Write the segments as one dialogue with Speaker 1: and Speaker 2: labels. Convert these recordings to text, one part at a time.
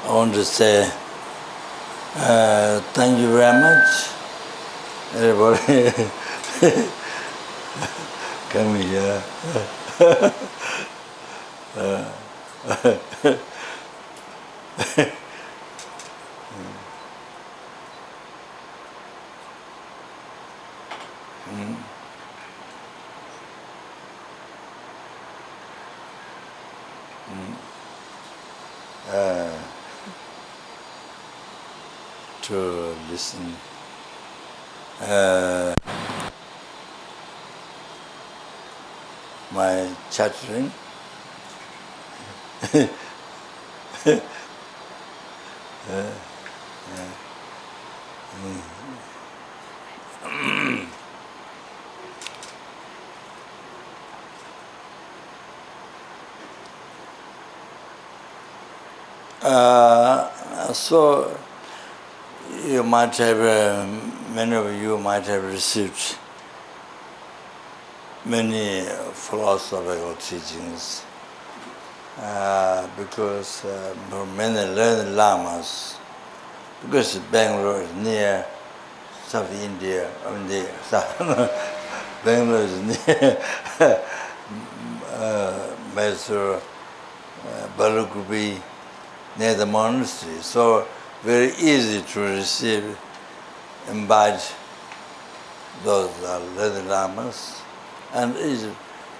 Speaker 1: I want to say thank you very much, everybody. Come here. To listen. My chattering. So you might have, many of you might have received many philosophical teachings because many learned lamas, because Bangalore is near South India, Bangalore is near Mysore, Balukubi, near the monastery, so very easy to receive, invite those learned lamas. And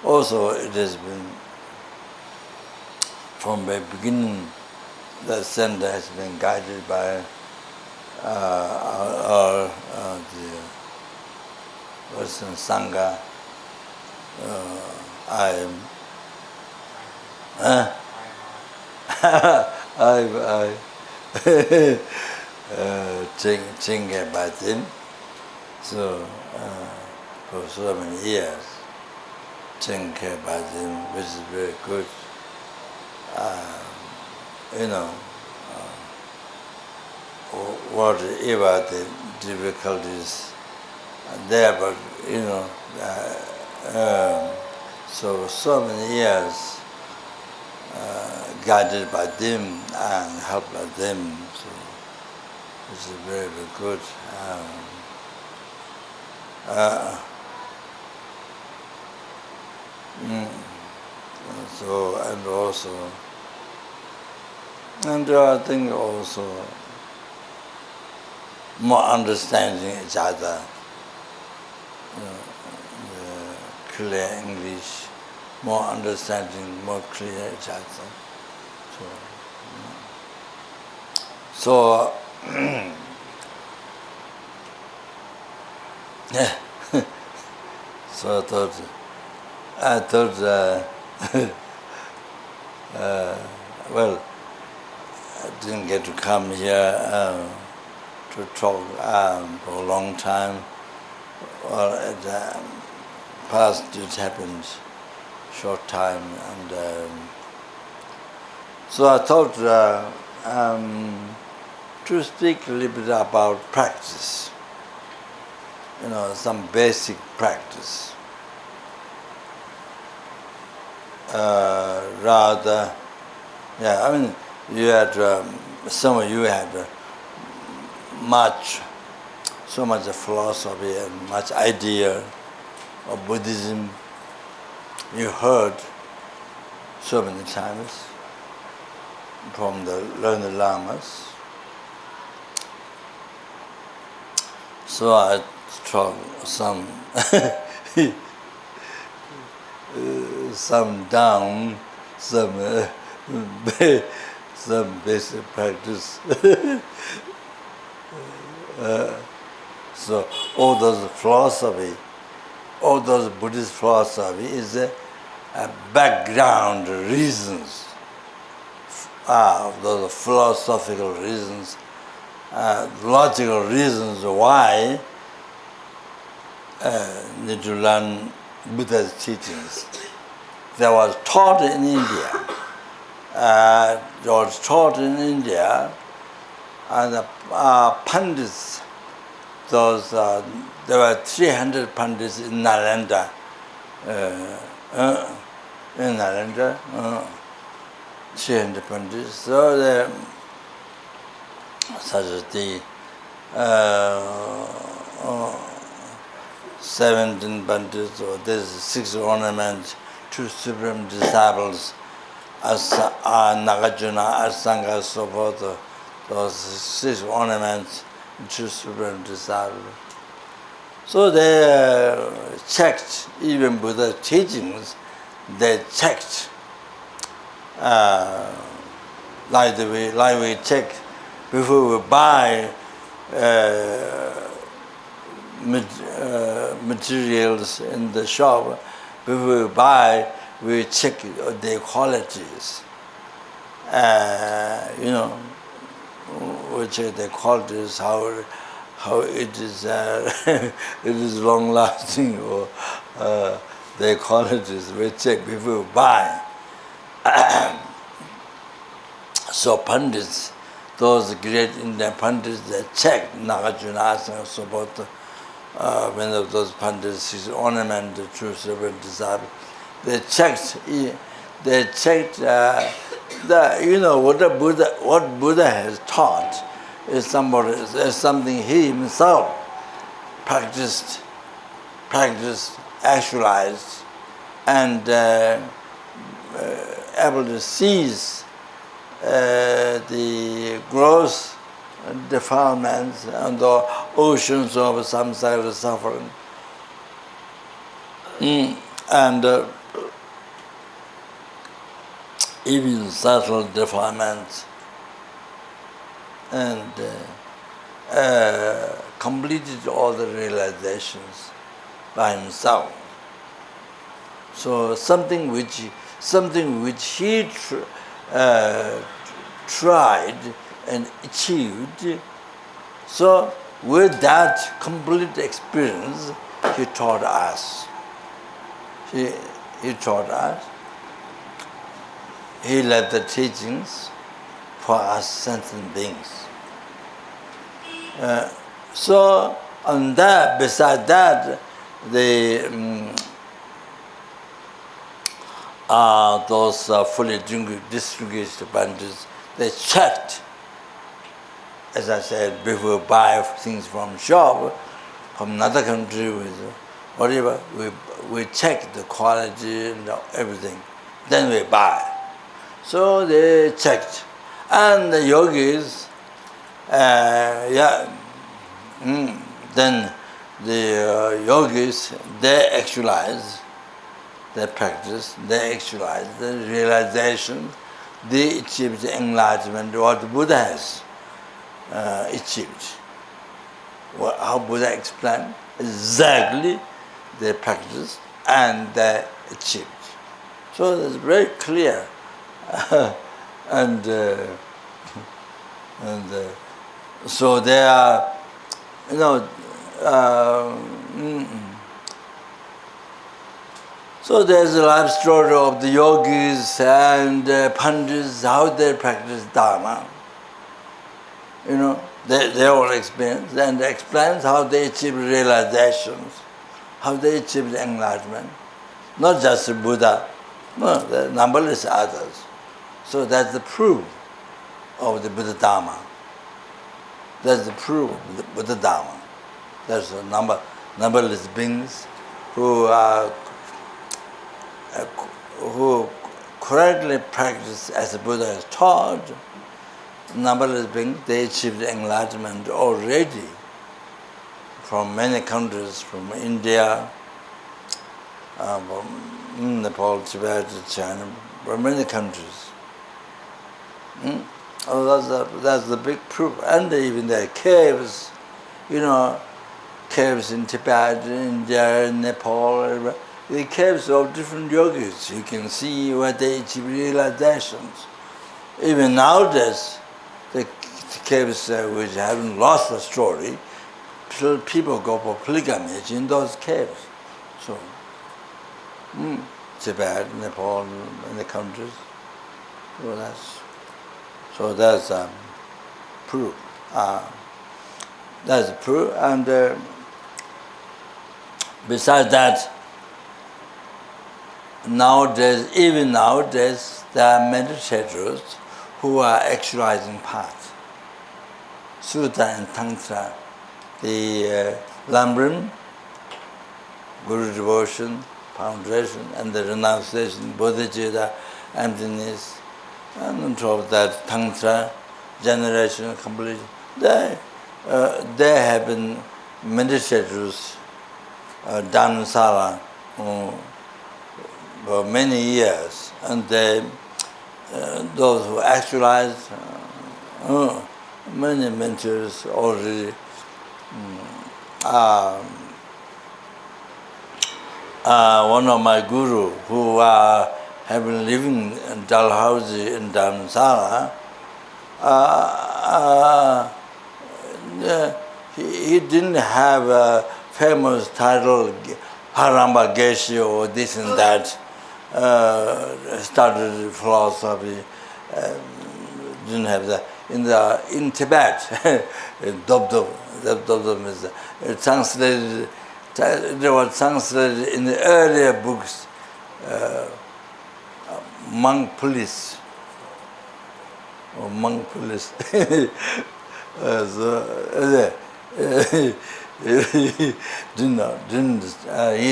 Speaker 1: also it has been, from the beginning, the center has been guided by the Western Sangha. Chinga Batin. So for so many years, Chinga Batin, which is very good. Whatever the difficulties are there, but so many years guided by them and helped by them, so it's very, very good. So and I think also more understanding each other, clear English, more understanding, more clear each other. So so I thought well, I didn't get to come here to talk for a long time. Well, at past it happened short time, and so I thought to speak a little bit about practice, some basic practice. You had, some of you had so much philosophy and much idea of Buddhism. You heard so many times from the learned lamas. So I taught some down, some basic practice. So all those philosophy, all those Buddhist philosophy is a background reasons, those philosophical reasons, logical reasons why need to learn Buddha's teachings. That was taught in India. And the Pandits, there were 300 Pandits in Nalanda. 300 Pandits. So such as the 17 bandits, or there's 6 ornaments, 2 supreme disciples, Nagarjuna, Asanga, so forth, those 6 ornaments, 2 supreme disciples. So they checked, even Buddha's teachings, they checked, like we check before we buy materials in the shop. Before we buy, we check their qualities. We check their qualities, how it is it is long lasting, or their qualities. We check before we buy. So Pandits, those great Indian Pandits, they checked Nagarjuna and so forth. When those Pandits, his ornament, the true servant disciples, they checked what Buddha has taught is something he himself practiced, actualized, and able to seize the gross defilements and the oceans of samsara suffering, and even subtle defilements, and completed all the realizations by himself. So something which he tried and achieved. So with that complete experience, he taught us. He taught us. He led the teachings for us sentient beings. So on that, beside that, those fully distinguished bandits, they checked, as I said before, buy things from shop, from another country, with whatever, we check the quality and everything, then we buy. So they checked, and the yogis, then the yogis, they actualize, they practice, they actualize the realization, they achieve the enlightenment, what the Buddha has achieved. How Buddha explained, exactly they practiced and they achieved. So it's very clear. and so they are, so there's a life story of the yogis and pandits, how they practice Dharma. They all experience, and explains how they achieve realizations, how they achieve the enlightenment. Not just the Buddha, no, there are numberless others. So that's the proof of the Buddha Dharma. That's the proof of the Buddha Dharma. There's numberless beings who correctly practice as the Buddha has taught. Numberless beings, they achieved enlightenment already from many countries, from India, from Nepal, Tibet, China, from many countries. That's the big proof. And even there are caves, caves in Tibet, India, Nepal, the caves of different yogis. You can see where they achieve realizations. Even nowadays, the caves which haven't lost the story, people go for pilgrimage in those caves. So, Tibet, Nepal, and the countries. So that's proof. That's proof. And besides that, even nowadays, there are meditators who are actualizing path. Sutta and Tantra, the lam-rim, Guru devotion, foundation, and the renunciation, bodhicitta, emptiness, and on top of that, Tantra, generation, completion. They have been meditators, Dharmasala, for many years, and they, those who actualized, many mentors already. One of my guru who have been living in Dalhousie in Dharamsala, he didn't have a famous title, Haramba Geshe or this and that. Started philosophy, didn't have that. In Tibet, Dobdob is translated. It was translated in the earlier books, monk police, or monk police. He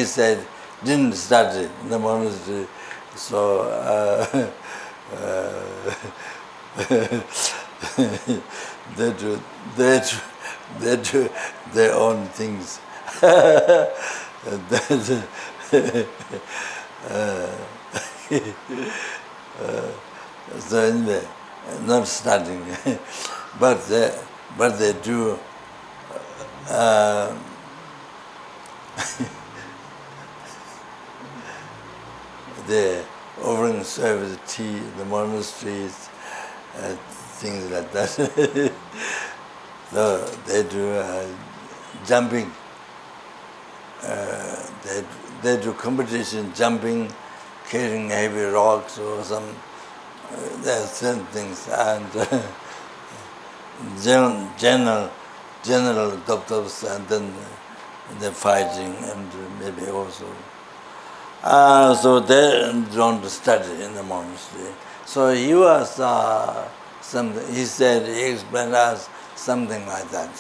Speaker 1: said, didn't study in the monastery, so they do their own things. So anyway, not studying, but they do. They're offering service tea in the monasteries, things like that. So they do jumping. They do competition, jumping, carrying heavy rocks or some. There are certain things, and general doctors, and then they're fighting, and maybe also. So they don't study in the monastery. So he was something. He said, he explained us something like that.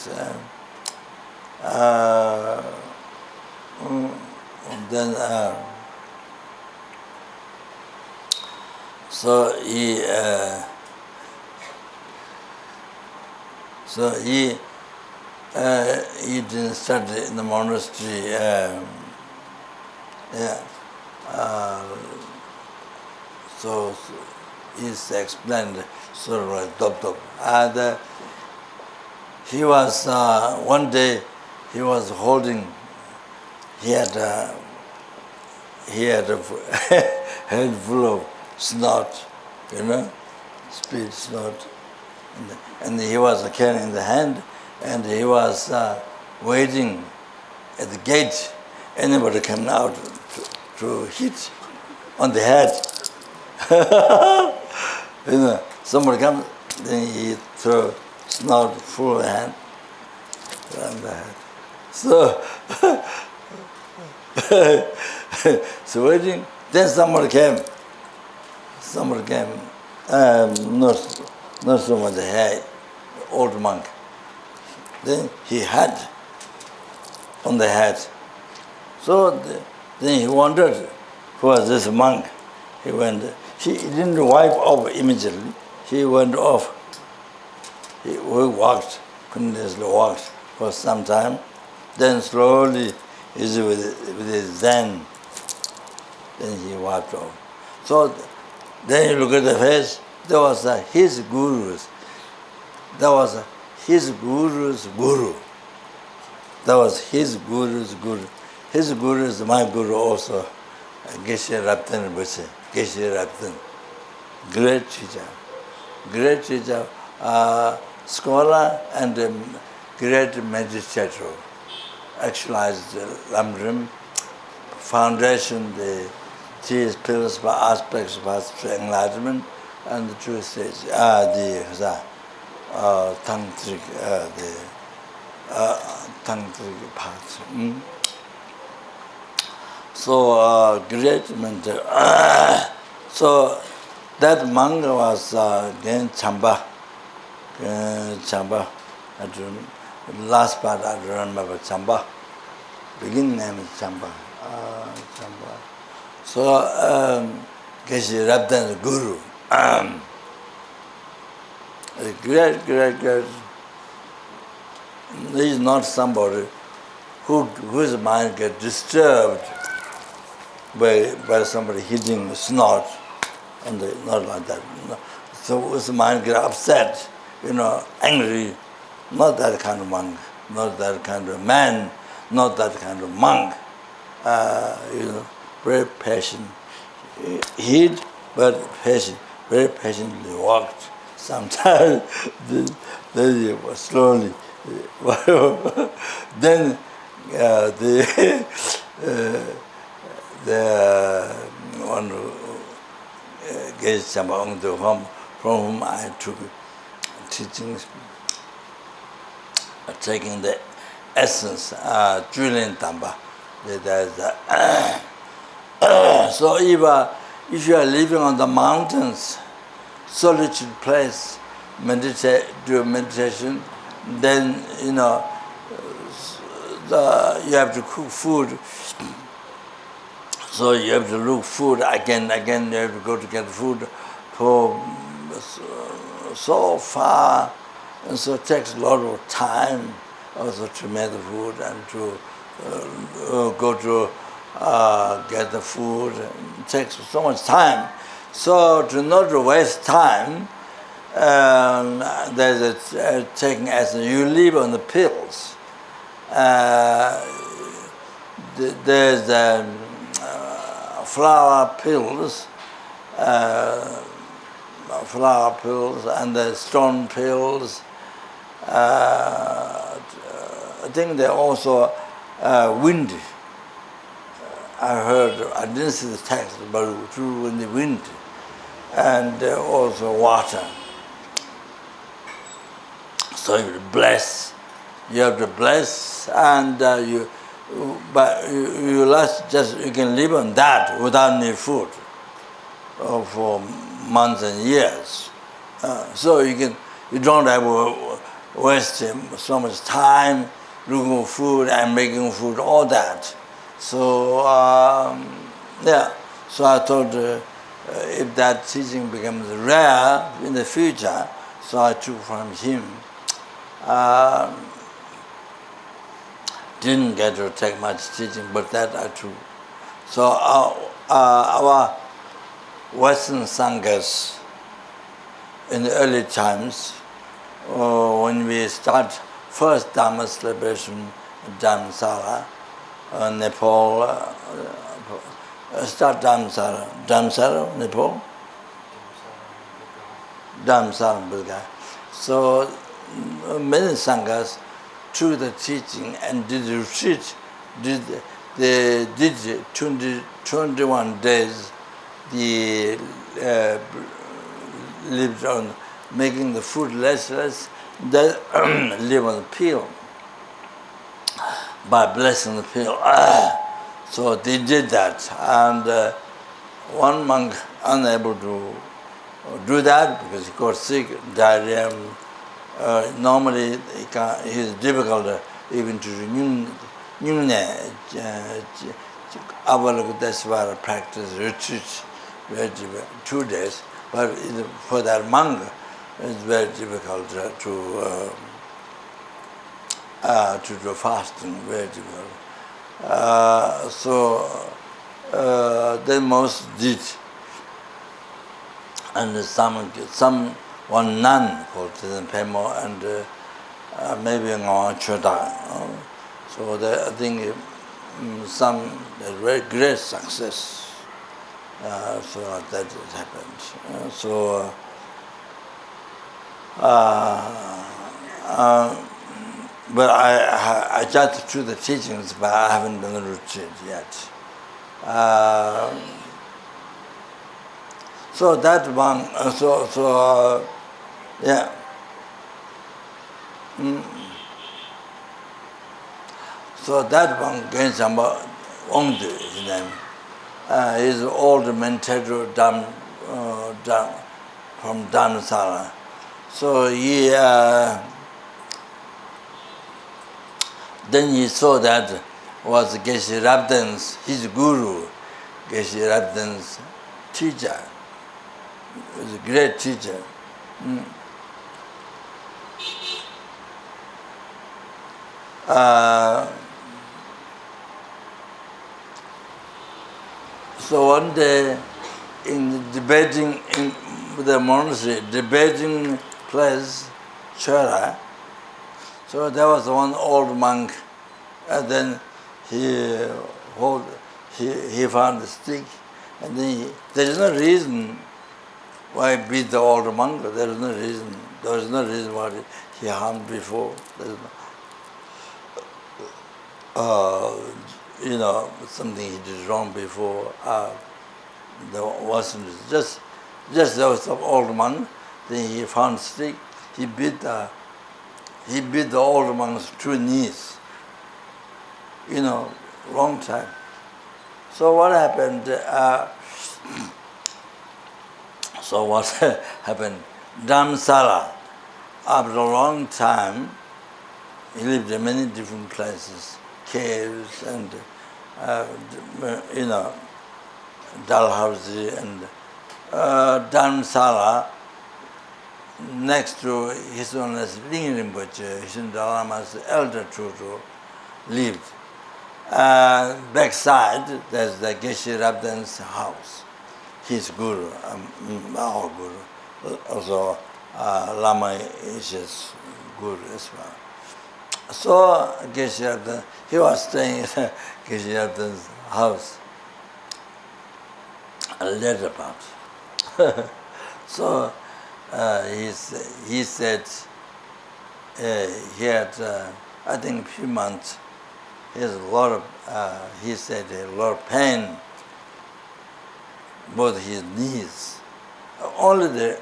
Speaker 1: Then so he didn't study in the monastery. So he's explained sort of like top. And he was one day he was holding. He had a head full of snot, spit snot, and he was carrying the hand, and he was waiting at the gate. Anybody come out to hit on the head. Somebody comes, then he throw snot full of the hand on the head. So. So waiting, then somebody came, not so much the hair, old monk. Then he had on the head. So then he wondered, who was this monk? He didn't wipe off immediately. He went off. He walked, continuously walked for some time. Then slowly, is with his Zen, then he wiped off. So then you look at the face, there was his gurus. That was his guru's guru. That was his guru's guru. His guru is my guru also, Geshe Rinpoche, Geshe Rinpoche, great teacher, scholar and great meditator. Actualized the lam-rim foundation, the three principal aspects of enlightenment, and the true stage, tantric parts. So great mentor. So that monk was again Chamba. The last part I remember Chamba. Beginning name is Chamba. Chamba. So Geshe Rabdan's guru. A great. He is not somebody whose mind gets disturbed by somebody hitting the snot, and not like that. So whose mind gets upset, angry. Not that kind of monk, not that kind of man, not that kind of monk. Very patient. Hid, but patient. Very patiently walked. Sometimes then slowly. Then the one Geshe Wangdu, from whom I took teachings, taking the essence, Julian Tamba. So if you are living on the mountains, solitude place, do meditation, then you have to cook food. So you have to look food again. You have to go to get food for so far, and so it takes a lot of time also to make the food and to go to get the food. It takes so much time. So to not waste time, there's a taking as you live on the pills. There's flower pills and the stone pills. I think they're also wind. I heard, I didn't see the text, but through the wind, and also water. So you bless. You have to bless, and you can live on that without any food for months and years. So you don't have to waste so much time looking for food and making food, all that. So so I thought if that teaching becomes rare in the future, so I took from him. Didn't get to take much teaching, but that I took. So our Western Sanghas in the early times, when we start first Dharma celebration in Dharamsala, Nepal, start Dharamsala, Nepal? Dharamsala, Bulgaria. So many Sanghas took the teaching and did the retreat. They did 21 days. They lived on making the food less. They live on the peel by blessing the peel. So they did that, and one monk unable to do that because he got sick, diarrhea. Normally, it's difficult even to renew Avalokiteshvara practice retreat, 2 days. But for that monk, it's very difficult to do fasting, very difficult. So they most did, and one nun called Pemo and maybe Choe. So I think some very great success. So that happened. But I just through the teachings, but I haven't done the retreat yet. So that one, yeah. So that one, Geshe Wangdu, his name. He's an old meditator from Dharamsala. So he Then he saw that was Geshe Rabdan's, his guru, Geshe Rabdan's teacher. He was a great teacher. So one day, in debating in the monastery, debating place, Choe, so there was one old monk, and then he found a stick, and then there is no reason why beat the old monk. There is no reason. There is no reason why he harmed before. There is no, something he did wrong before. There wasn't just there was some old monk. Then he found stick. He beat the old monk's 2 knees. Long time. So what happened? Happened? Dharamsala, after a long time, he lived in many different places, caves and, Dalhousie and Dharamsala, next to his own as Ling Rinpoche, his own Lama's elder Tutu, lived. Backside, there's the Geshe Rabdan's house, his guru, our guru, also Lama is his guru as well. So Geshe Rabdan, he was staying at Geshe Rabdan's house, a later part. So he said he had, I think, a few months. He has a lot of, he said, a lot of pain, both his knees. Only the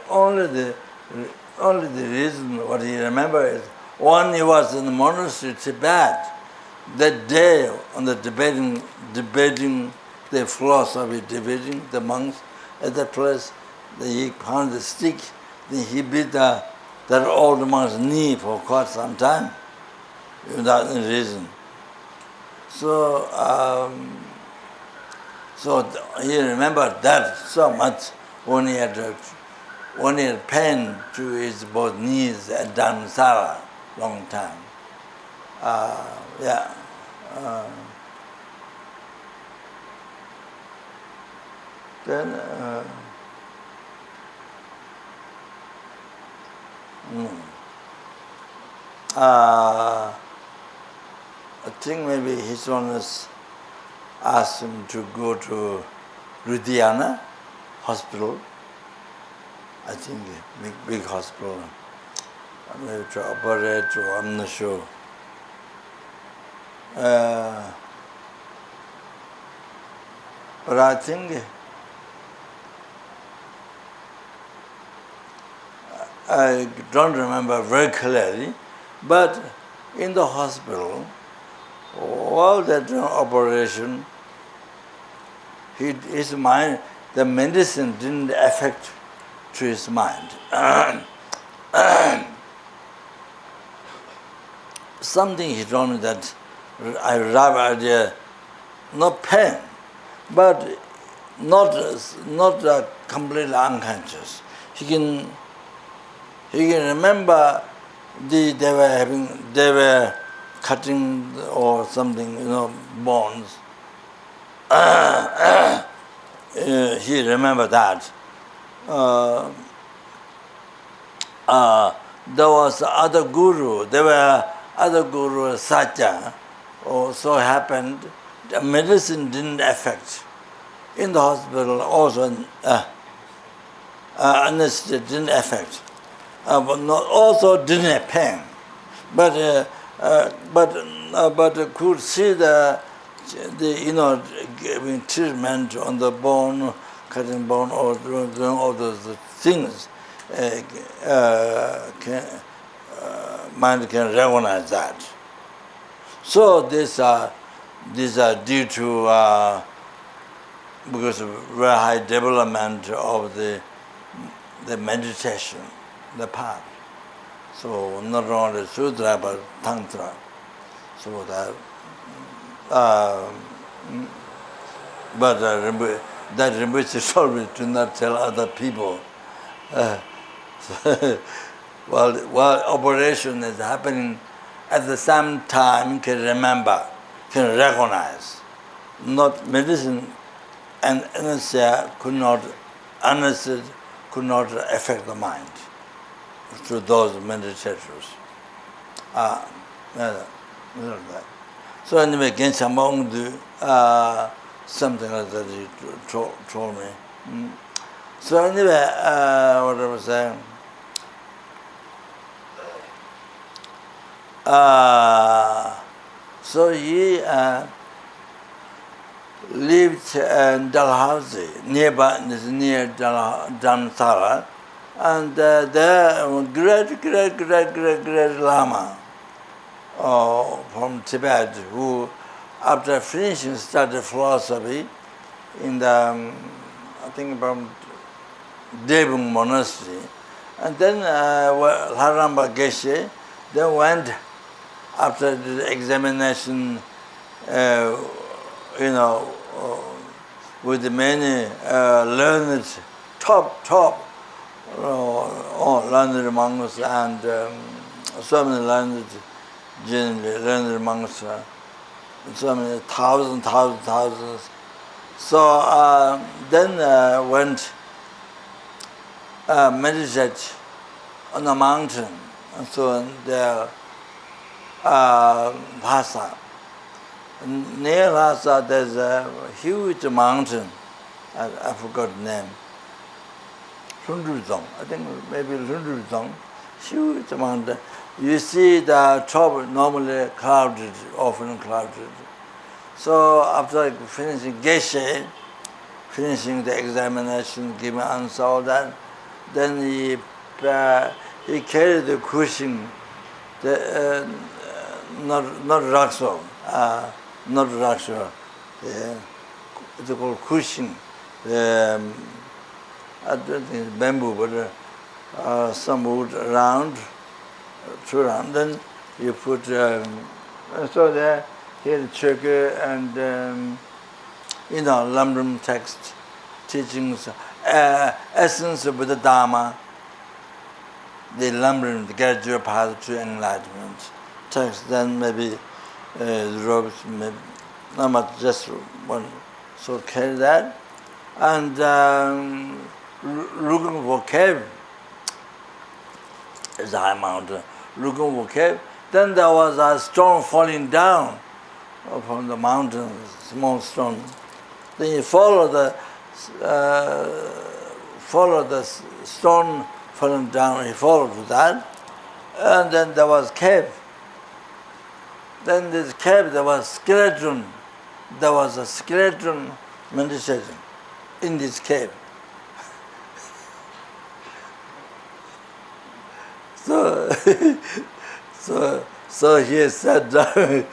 Speaker 1: reason what he remembers is when he was in the monastery, Tibet, that day on the debating the philosophy, debating the monks at that place, he found the stick, then he beat that old monk's knee for quite some time, without any reason. So he remembered that so much when he had pain to his both knees at Dharamsala, long time. Then I think maybe his Holiness asked him to go to Ludhiana hospital. I think big hospital. Maybe to operate, or I'm not sure. But I think I don't remember very clearly, but in the hospital, all that operation, his mind, the medicine didn't affect to his mind. Something he told me that I rub idea, no pain, but not completely unconscious. He can remember they were cutting or something, bones. He remembered that. There was other guru. There were other guru Satya. So happened the medicine didn't affect. In the hospital also anesthesia didn't affect. But not also didn't have pain. But could see the giving treatment on the bone, cutting bone, or doing all those things. Mind can recognize that. So these are due to because of very high development of the meditation, the path. So not only Sutra but Tantra. So that, uh, but that Rinpoche told me to not tell other people. Uh, while operation is happening, at the same time can remember, can recognize. Not medicine and anesthesia could not affect the mind through those meditators. So anyway, Geshe Wangdu, something like that he told me. So anyway, what I was saying, so he lived in Dalhousie, near Dharamsala, and there great Lama from Tibet, who after finishing studied philosophy in the, I think from Devung Monastery, and then Haramba Geshe, then went after the examination, with many learned, top learned monks and so many learned, generally learned monks, so many thousands. So then went meditate on the mountain, and so there Lhasa. Near Lhasa there's a huge mountain, I forgot the name, Lundruzong, I think maybe Lundruzong, huge mountain. You see the top normally clouded, often clouded. So after finishing Geshe, finishing the examination, giving answer, all that, then he carried the cushion, not Rakso, it's called cushion. I don't think it's bamboo, but some wood around, then you put, so there, here Choe and, lam-rim text, teachings, essence of Buddha Dharma, the lam-rim, the gradual path to enlightenment. Text, then maybe ropes, maybe not much, just one. So carry that, and looking for cave. It's a high mountain. Looking for cave. Then there was a stone falling down from the mountain, small stone. Then you follow the stone falling down. He followed that, and then there was cave. Then this cave, there was skeleton. There was a skeleton meditation in this cave. So he sat down.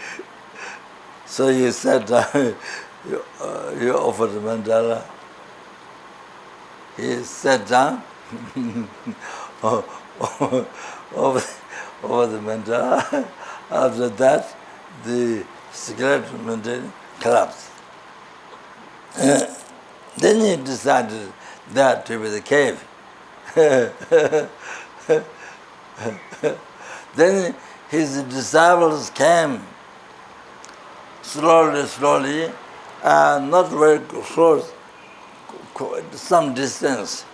Speaker 1: You offered the mandala. He sat down over the mandala. After that, the skeleton collapsed. Then he decided that to be the cave. Then his disciples came slowly, not very close, some distance,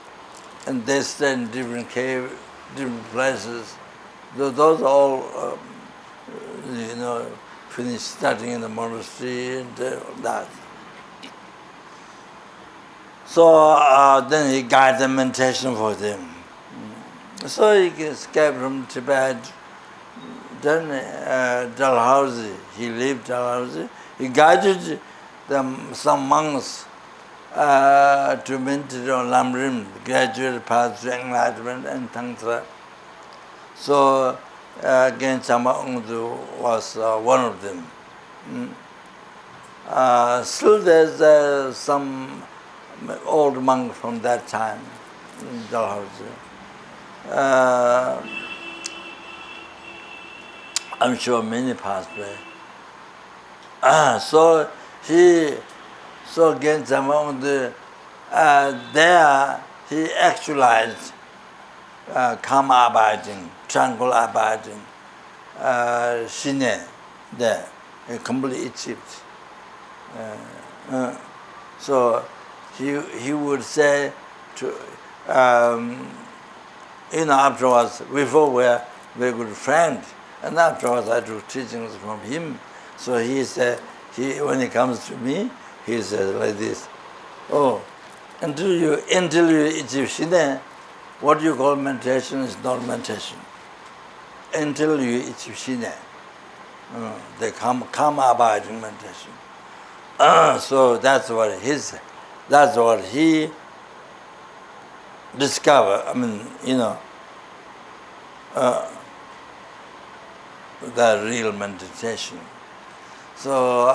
Speaker 1: and they stayed in different caves, different places. Those all, finished studying in the monastery and that. So then he guided meditation for them. So he escaped from Tibet. Then Dalhousie, he lived Dalhousie. He guided some monks to meditate on lam-rim, gradual path to enlightenment and tantra. So Geshe Wangdu was one of them. Still there's some old monk from that time in Dalhousie. I'm sure many passed away. So Geshe Wangdu, there he actualized karma abiding, tranquil abiding, shine there, he completely achieved. So he would say to, afterwards, before we were very good friends, and afterwards I took teachings from him. So he said, when he comes to me, he says like this, oh, until you achieve shine, what you call meditation is not meditation. Until you achieve shine, they come abiding meditation. So that's what he discovered. The real meditation. So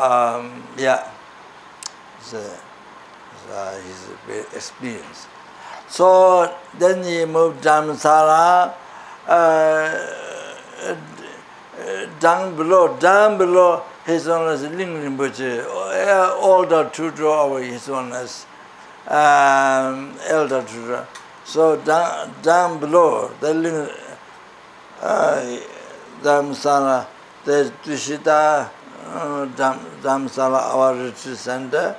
Speaker 1: his experience. So then he moved Dharamsala, down below His Holiness Ling Rinpoche, older tutor of His Holiness, elder tutor. So down below the Ling Dharamsala, the Tushita Dharamsala, our retreat center.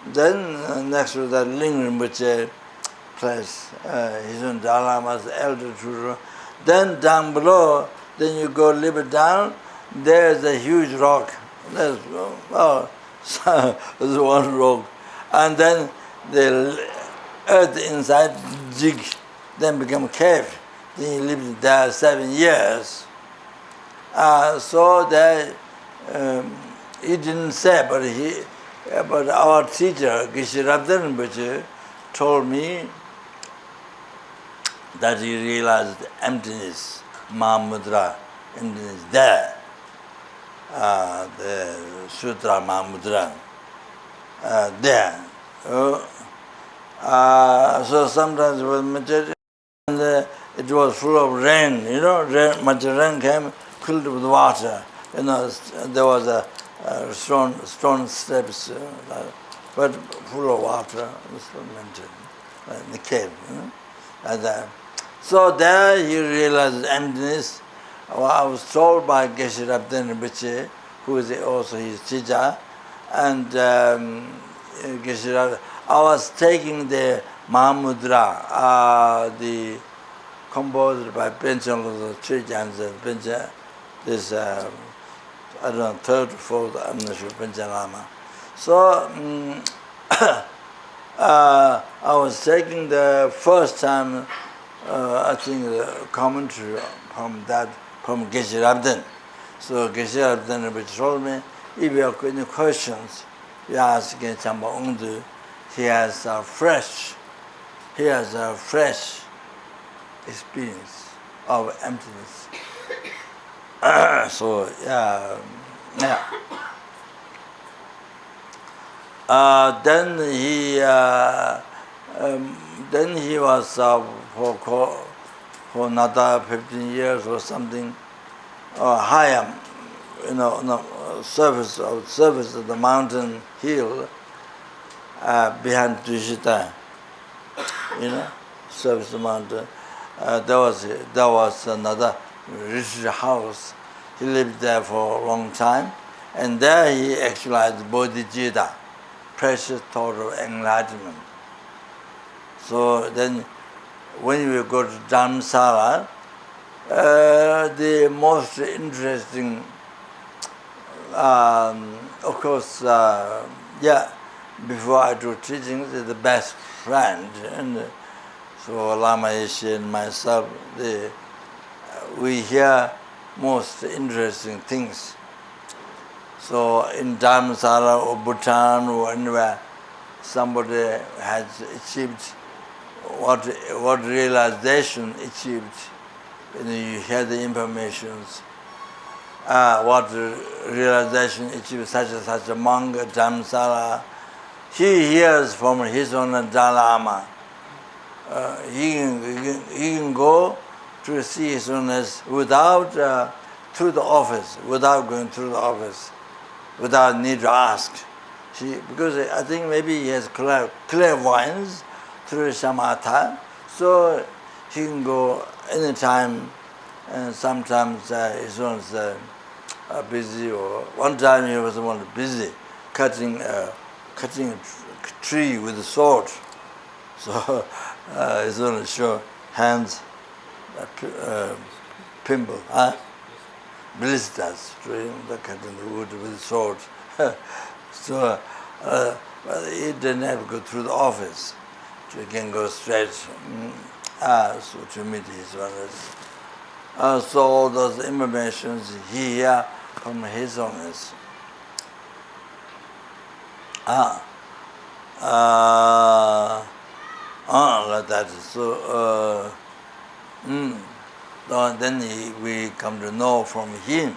Speaker 1: Then next to the Ling Rinpoche place, His own Dalai Lama's elder tutor. Then down below, then you go a little bit down, there's a huge rock. There's one rock. And then the earth inside dig, then become cave. Then he lived there 7 years. So that he didn't say, but our teacher, Geshe Rinpoche, told me that he realized emptiness, Mahamudra, emptiness there, the Sutra Mahamudra, there. So sometimes with meditation, it was full of rain, much rain came, filled with water. There was a stone steps, but full of water, in the cave. So there he realized emptiness. I was told by Geshe Rinpoche, who is also his teacher, and Geshe, I was taking the Mahamudra, the composed by Panchen Choe Panchen, this I don't know, third, fourth, I'm not sure, Panchen Lama. So I was taking the first time, I think, the commentary from Geshe Rinpoche. So Geshe Rinpoche told me, if you have any questions, you ask Geshe Wangdu. He has a fresh experience of emptiness. So then he was for another 15 years or something higher, surface of the mountain hill behind Tushita, surface of the mountain. There was another rich house. He lived there for a long time, and there he actualized bodhicitta, precious thought of enlightenment. So then, when we go to Dharamsala, the most interesting, of course, before I do teachings, is the best friend, and so Lama Yeshe and myself, we hear most interesting things. So in Dharamsala or Bhutan or anywhere, somebody has achieved what realization achieved. You hear the informations. What realization achieved such a monk at Dharamsala. He hears from his own Dalai Lama. He can go to see his own without through the office, without going through the office. without need to ask. Because I think maybe he has clairvoyance through shamatha, so he can go anytime, and sometimes he's busy, or one time he was busy cutting a tree with a sword. So he's going to show hands, pimple, blisters, cutting the wood with a sword. So well, he didn't have to go through the office. So he can go straight so to meet his owners. So all those informations he hear from his owners. Like that. So then we come to know from him.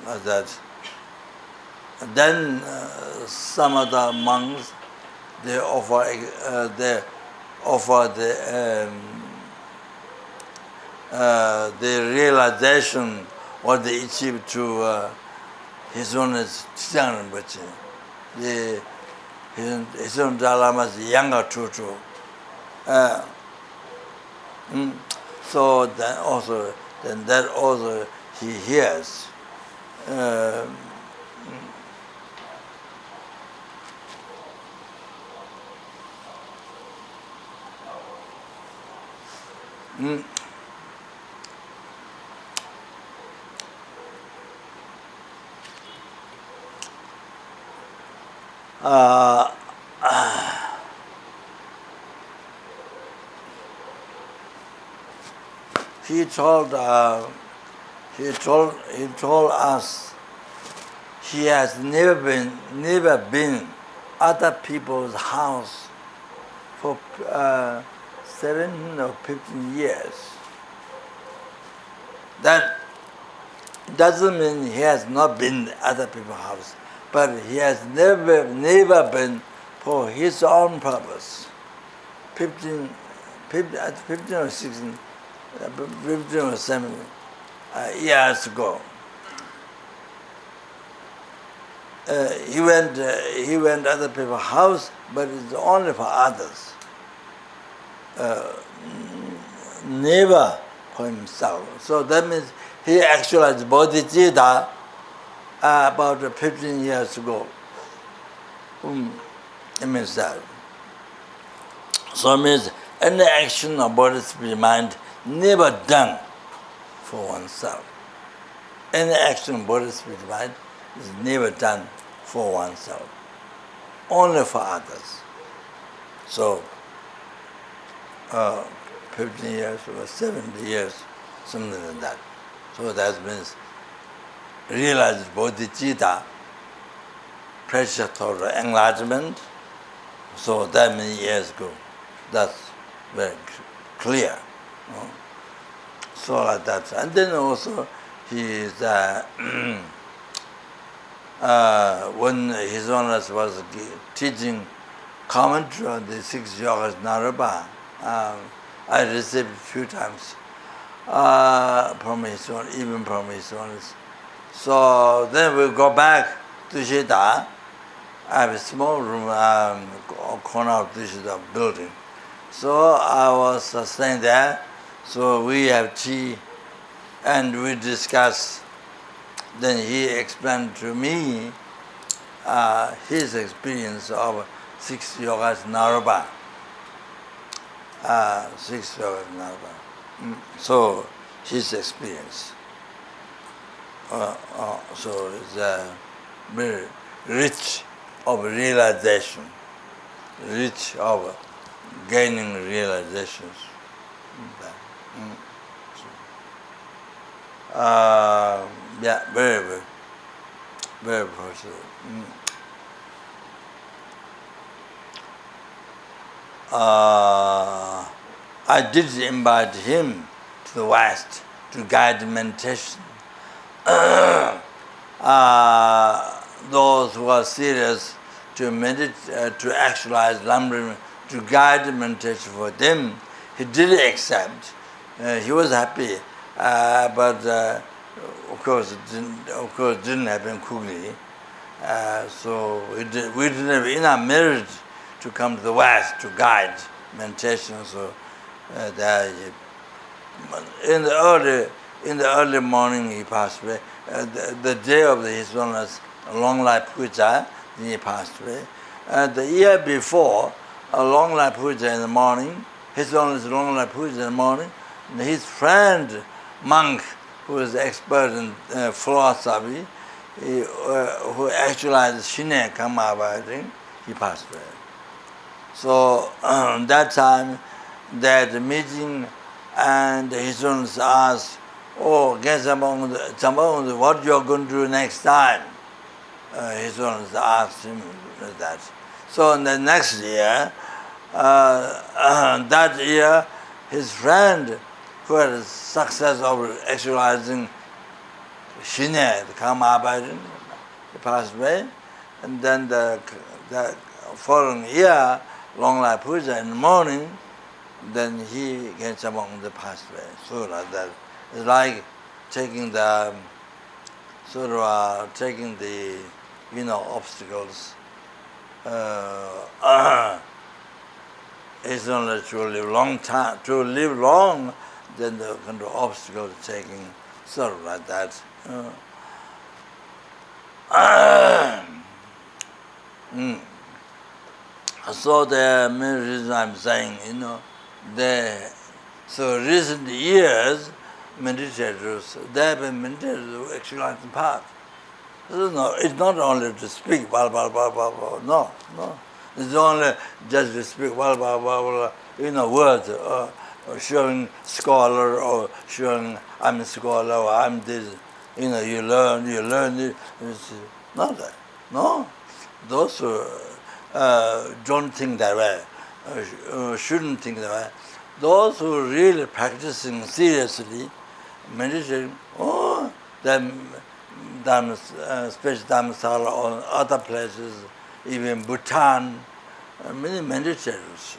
Speaker 1: Like that. And then some of the monks they offer the realization what they achieved to his own Chiang Rinpoche. His own Dalai younger tutu. So then that also he hears. He told us he has never been other people's house for 7 or 15 years. That doesn't mean he has not been other people's house, but he has never been for his own purpose. 15 or 16, 15 or 7 years ago. He went other people's house, but it's only for others. Never for himself. So that means he actualized bodhicitta about 15 years ago in himself. So it means any action of body, spirit, mind never done for oneself. Any action of body, spirit, mind is never done for oneself. Only for others. So 15 years or 70 years, something like that. So that means realize bodhicitta, pressure toward enlargement. So that many years ago. That's very clear. So like that. And then also he is when his holiness was teaching commentary on the 6 yogas Naraba, I received a few times from his own, even from his holiness. So then we go back to Shida. I have a small room, corner of this building. So I was staying there. So we have tea and we discuss. Then he explained to me his experience of 6 yogas Naraba. 6 yogas Naraba. So his experience. So it's very rich of realization, rich of gaining realizations. Yeah, very personal. I did invite him to the West to guide meditation. Those who are serious to meditate, to actualize lam-rim, to guide meditation for them, he did accept. He was happy, but didn't happen quickly. So we didn't have enough merit to come to the West to guide meditation. So in the early morning he passed away. The day of his illness, long life puja, he passed away. The year before, a long life puja in the morning, his illness long life puja in the morning. His friend monk, who is expert in philosophy, who actualized Shine Kamabhadring, he passed away. So that time, that meeting, and his students asked, "Oh, Geshe Wangdu, what you are going to do next time?" His students asked him that. So in the next year, that year, his friend, who had success of actualizing Shine, the Kamabhadring, he passed away. And then the following year, long life puja in the morning, then he gets among the passed away. So like that. It's like taking the taking the obstacles. It's only to live long time, to live long, then the kind of obstacle taking, sort of like that. So the main reason I'm saying, so recent years, meditators, they have been meditators actualizing path. It's not only to speak, blah, blah, blah, blah, blah. No. It's only just to speak, blah, blah, blah, blah, words, or showing scholar, or showing I'm a scholar, or I'm this. You learn it. It's not that. No. Those who don't think that way, shouldn't think that way. Those who are really practicing seriously, meditating, especially Dharmasala or other places, even Bhutan, many meditators.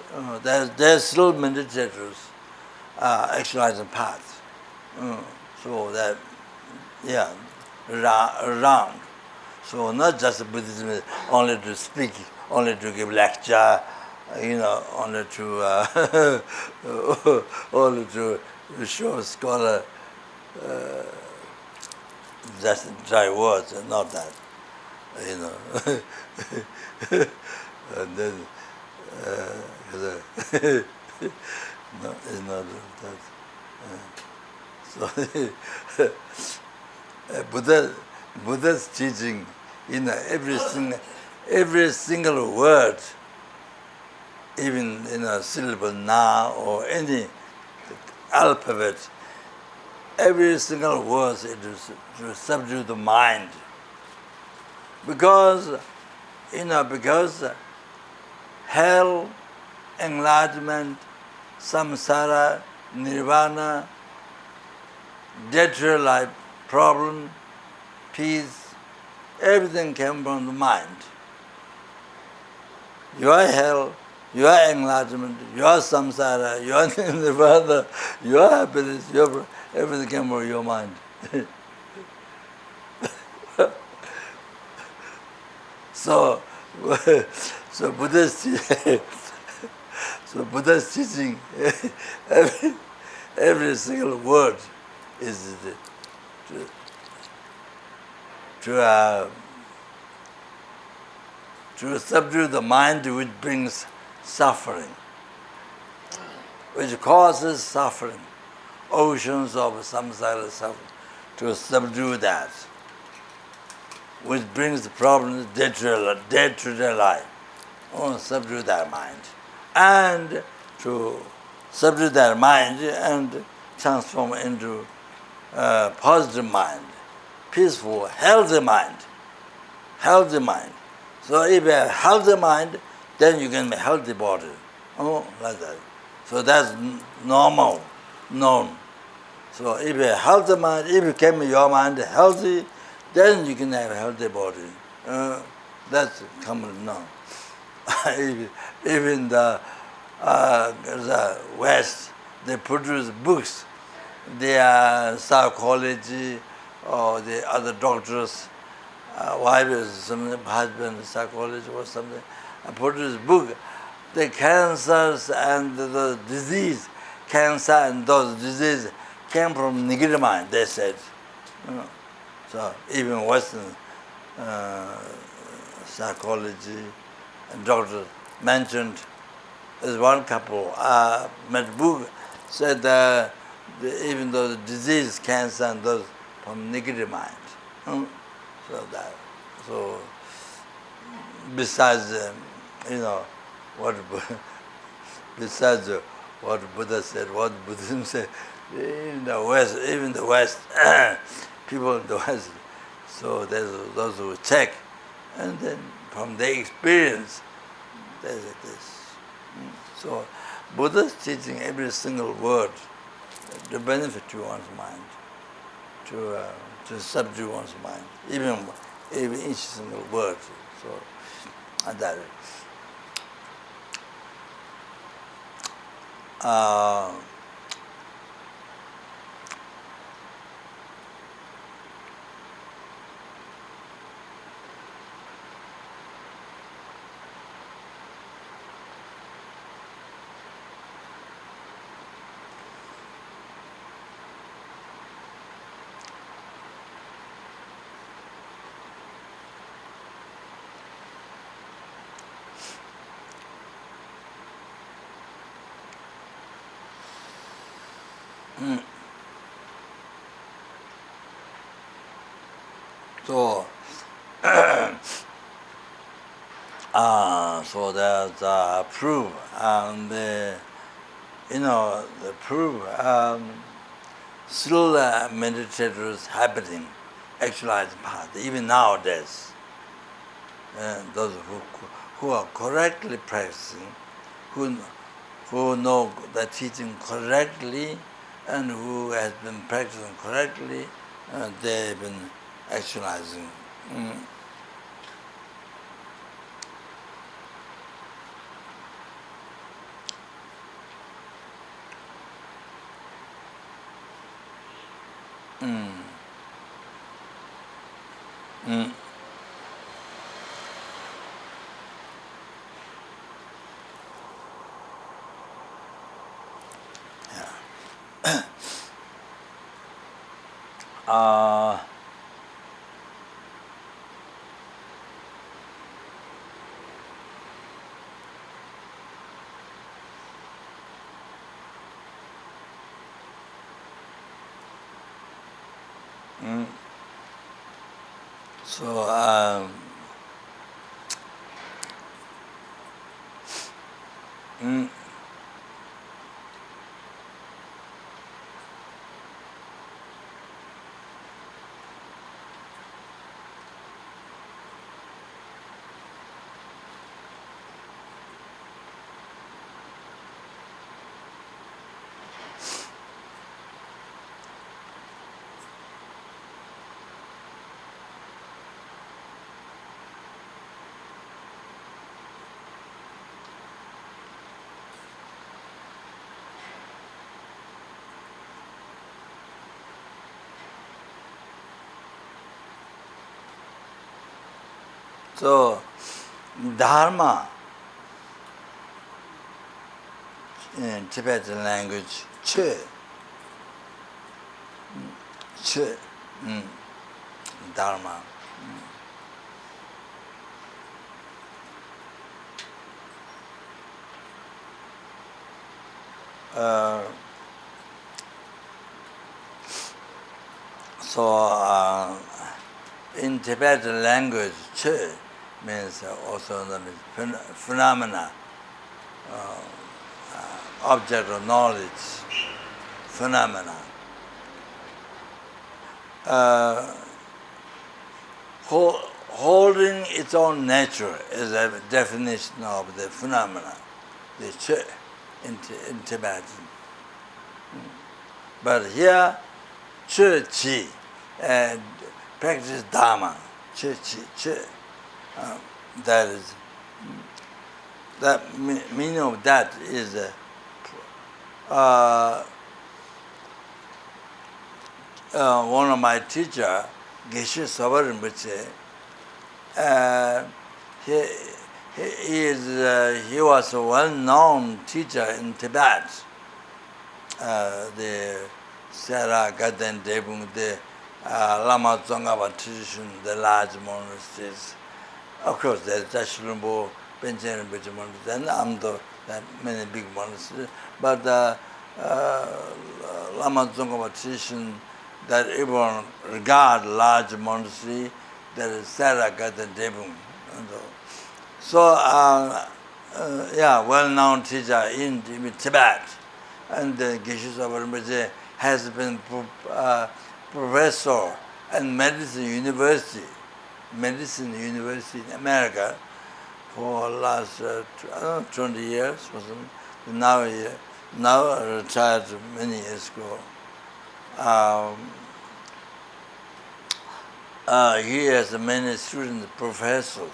Speaker 1: There's still meditators actualizing paths. So that, around. So not just Buddhism, only to speak, only to give lecture, only to only to show scholar just dry words, not that, and then no, it's not that. So Buddha's teaching, every single word, even syllable na or any alphabet, every single word is to subdue the mind. Because hell, enlargement, samsara, nirvana, dead life, problem, peace, everything came from the mind. Your hell, your enlargement, your samsara, your nirvana, your happiness, everything came from your mind. So Buddha's teaching, every single word is to subdue the mind, which brings suffering, which causes suffering, oceans of samsara suffering, to subdue that, which brings the problems dead to their life. Subdue their mind. And to subdue their mind and transform into positive mind, peaceful, healthy mind. Healthy mind. So if you have healthy mind, then you can have a healthy body. Like that. So that's normal, known. So if you have healthy mind, if you keep your mind healthy, then you can have a healthy body. That's commonly known. Even the West, they produce books. They are psychology, or the other doctors, wives, some husband, psychologist or something, put this book, the cancers and the disease, cancer and those diseases came from negative mind, they said. So even Western psychology and doctors mentioned, there's one couple, met book, said even though the disease, cancer and those from negative mind. So besides, what besides what Buddha said, what Buddhism said, in the West, even the West, people in the West, so there's those who check, and then from their experience, there's this. So Buddha's teaching every single word to benefit to one's mind, to subdue one's mind, even each single word. So that is. So, so there's proof, and the proof. Still, meditators happening, actualizing path, even nowadays. Those who are correctly practicing, who know the teaching correctly, and who has been practicing correctly, they've been actualizing. So, so Dharma in Tibetan language, Choe, Choe, Dharma. So in Tibetan language, Choe means also known as phenomena, object of knowledge, phenomena. Holding its own nature is a definition of the phenomena, the Choe in Tibetan. But here, Choe Chi, practice Dharma, Choe Chi, Choe. That is, that meaning of that is one of my teacher, Geshe Wangdu Rinpoche, he was a well-known teacher in Tibet. The Sera Gaden Debung, the Lama Zopa tradition, the large monasteries. Of course, there's Dashrimbo, Benjamin Rinpoche monastery, and Amdo, that many big monasteries. But Lama Zopa tradition that everyone regard large monastery, that is Sera Gaden Debung. So, well-known teacher in Tibet. And Geshe Wangdu Rinpoche has been professor at medicine university in America for last 20 years or something. Now retired many years ago. He has many students, professors.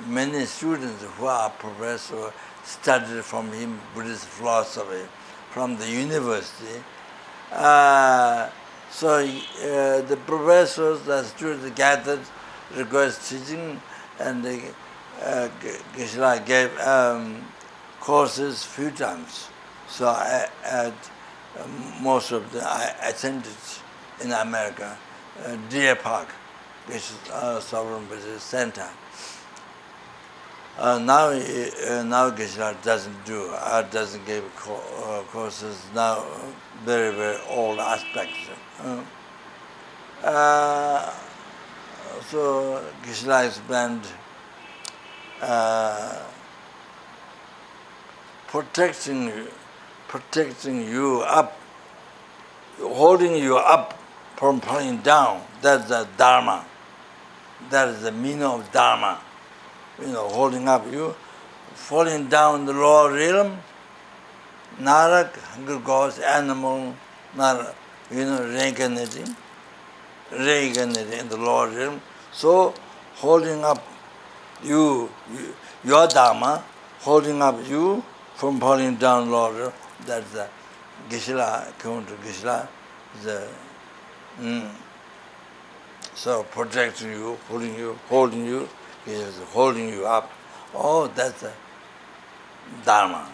Speaker 1: Many students who are professors studied from him Buddhist philosophy from the university. So the professors, the students gathered, request teaching, and Geshe gave courses few times. So most of them I attended in America, Deer Park, Geshe Wangdu Center. Now Geshe doesn't give courses now, very, very old aspects. So Geshe explained protecting you up, holding you up from falling down. That's the Dharma. That is the meaning of Dharma. Holding up you, falling down the lower realm, narak, hungry ghost, animal, reincarnating in the lower realm. So, holding up your Dharma, holding up you from falling down lower realm, that's the Geshe, according to Geshe, so protecting you, holding you, is holding you up. Oh, that's a Dharma.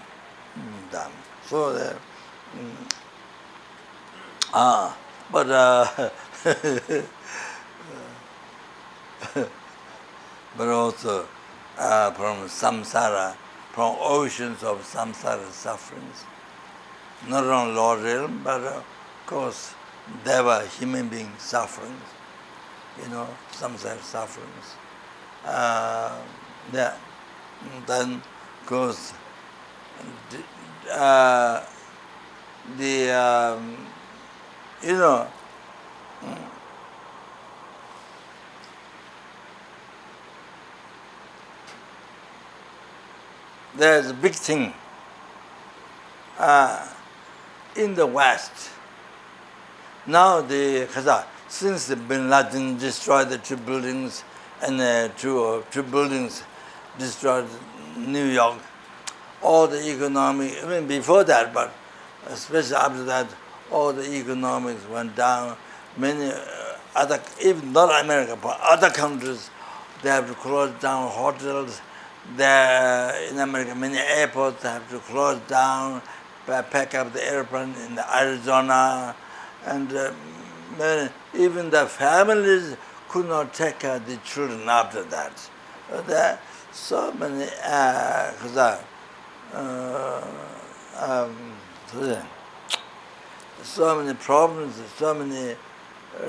Speaker 1: Dharma. So, but but also from samsara, from oceans of samsara sufferings, not only lower realm, but of course, there were human being sufferings, samsara sufferings. Then goes there's a big thing in the West. Now since Bin Laden destroyed the two buildings, and two buildings destroyed New York, all the economic, before that, but especially after that, all the economics went down. Many other, even not America, but other countries, they have to close down hotels. There in America, many airports have to close down, pack up the airplane in Arizona, and even the families could not take care of the children after that. There are so many, so many problems, so many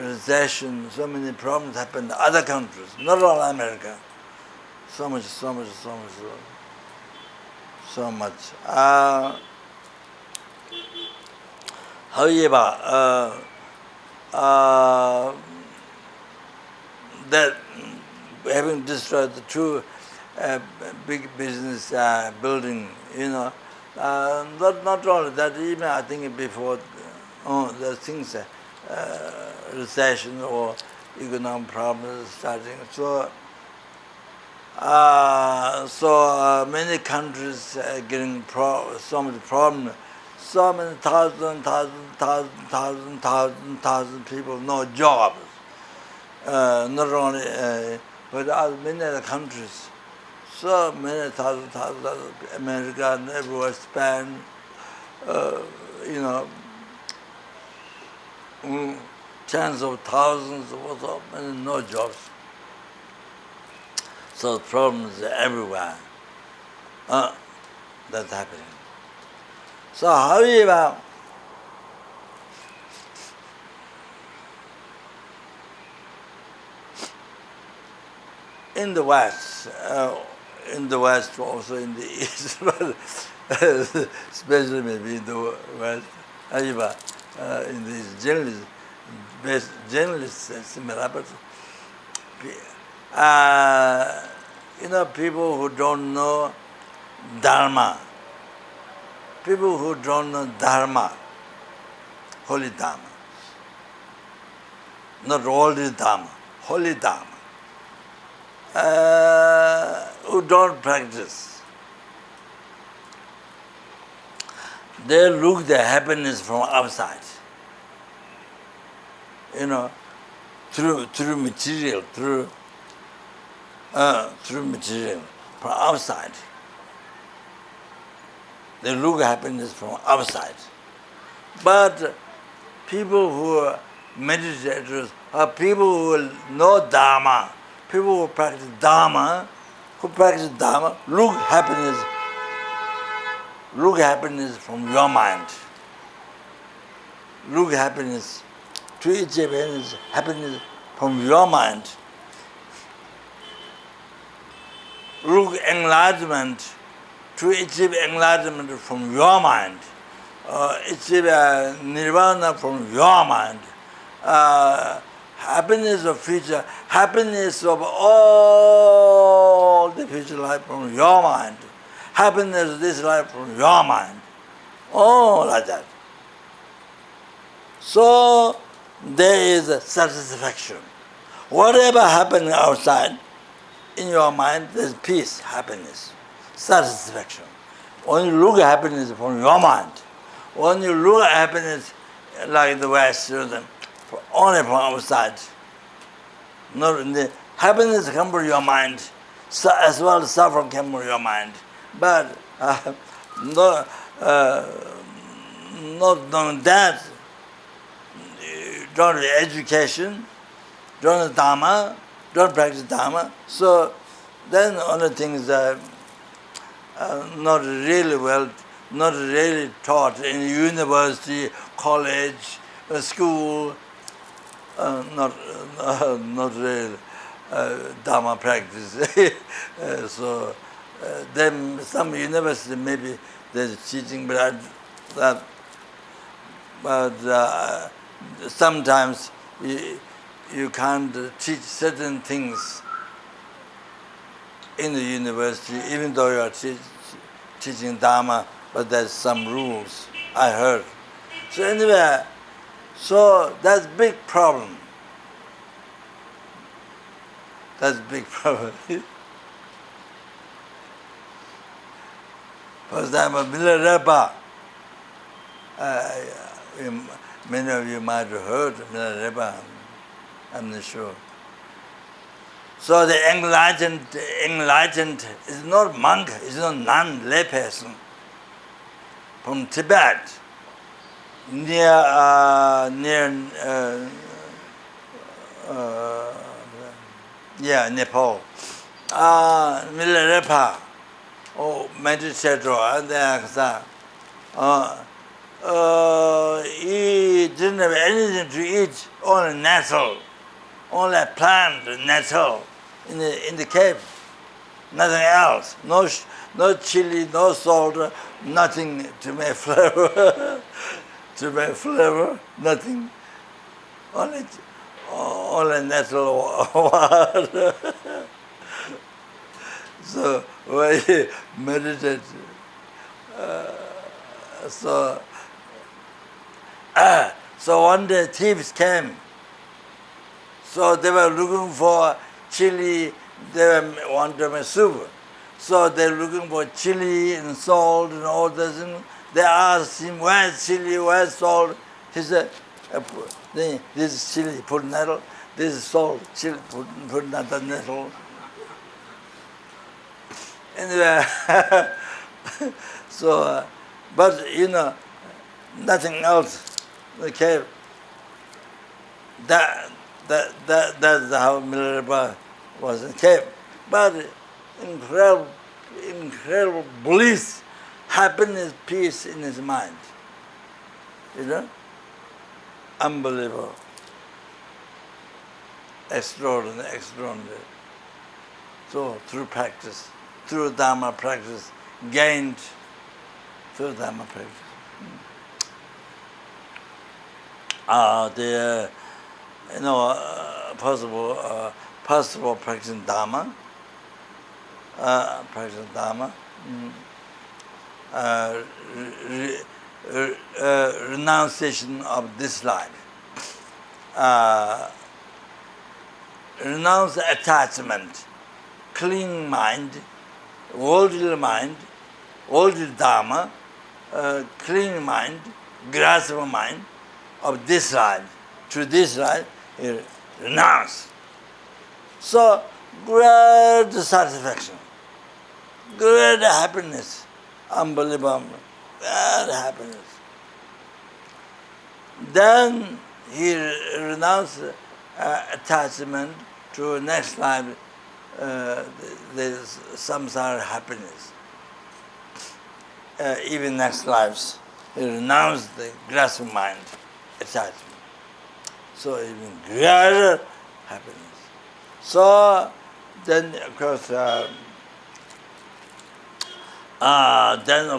Speaker 1: recessions, so many problems happen in other countries, not all America. So much. However, that having destroyed the two big business building, not only that, even I think before the things, recession or economic problems starting. So many countries getting so much problem. so many thousand people, no jobs. Not only, but many other countries. So many thousand, America and everywhere Spain, tens of thousands, many no jobs. So problems everywhere. That's happening. So however, in the West also in the East, but especially maybe in the West, however, in these journalists similar, but people who don't know Dharma, holy Dharma, not holy Dharma, holy Dharma, who don't practice. They look the happiness from outside, through material, through material, from outside. They look happiness from outside. But people who are meditators, or people who know Dharma, people who practice Dharma, look happiness from your mind. Look happiness, to achieve happiness from your mind. Look enlightenment, to achieve enlightenment from your mind. Achieve nirvana from your mind. Happiness of future, happiness of all the future life from your mind. Happiness of this life from your mind. Oh, like that. So there is a satisfaction. Whatever happens outside, in your mind, there's peace, happiness, satisfaction. When you look at happiness from your mind, when you look at happiness like the West, only from outside, not in the happiness comes from your mind, so as well as suffering comes from your mind. But not knowing that, don't have education, don't have Dharma, don't practice Dharma. So then only things are not really taught in university, college, school, not really Dharma practice. So then some university maybe there's teaching, but sometimes you can't teach certain things in the university, even though you are teaching Dharma, but there's some rules, I heard. So anyway, so that's big problem. That's big problem. First time of Milarepa, many of you might have heard Milarepa, I'm not sure. So the enlightened is not monk, is not nun, lay person. From Tibet, near Nepal. Milarepa, meditator, he didn't have anything to eat, only nettle, only a plant, nettle in the cave, nothing else. No chili, no salt, nothing to make flavor. Nothing. Only nettle water. So when he meditated, so one day thieves came. So they were looking for chili, they wanted to make soup. So they're looking for chili and salt and all this, and They ask him, where's chili, where's salt? He said, this is chili, put nettle. This is salt, chili, put another nettle. Anyway, so, but nothing else. Okay, that's how Milarepa was in cave. But incredible bliss, happiness, peace in his mind. Unbelievable. Extraordinary. So through practice, through Dharma practice, gained through Dharma practice. Possible practicing Dharma, renunciation of this life, renounce attachment, clean mind, worldly Dharma, clean mind, grasping mind of this life. To this life, renounce. So, great satisfaction, great happiness, unbelievable, great happiness. Then he renounced attachment to next life, there's samsara happiness. Even next lives, he renounced the grasping mind, attachment. So even greater happiness. So then of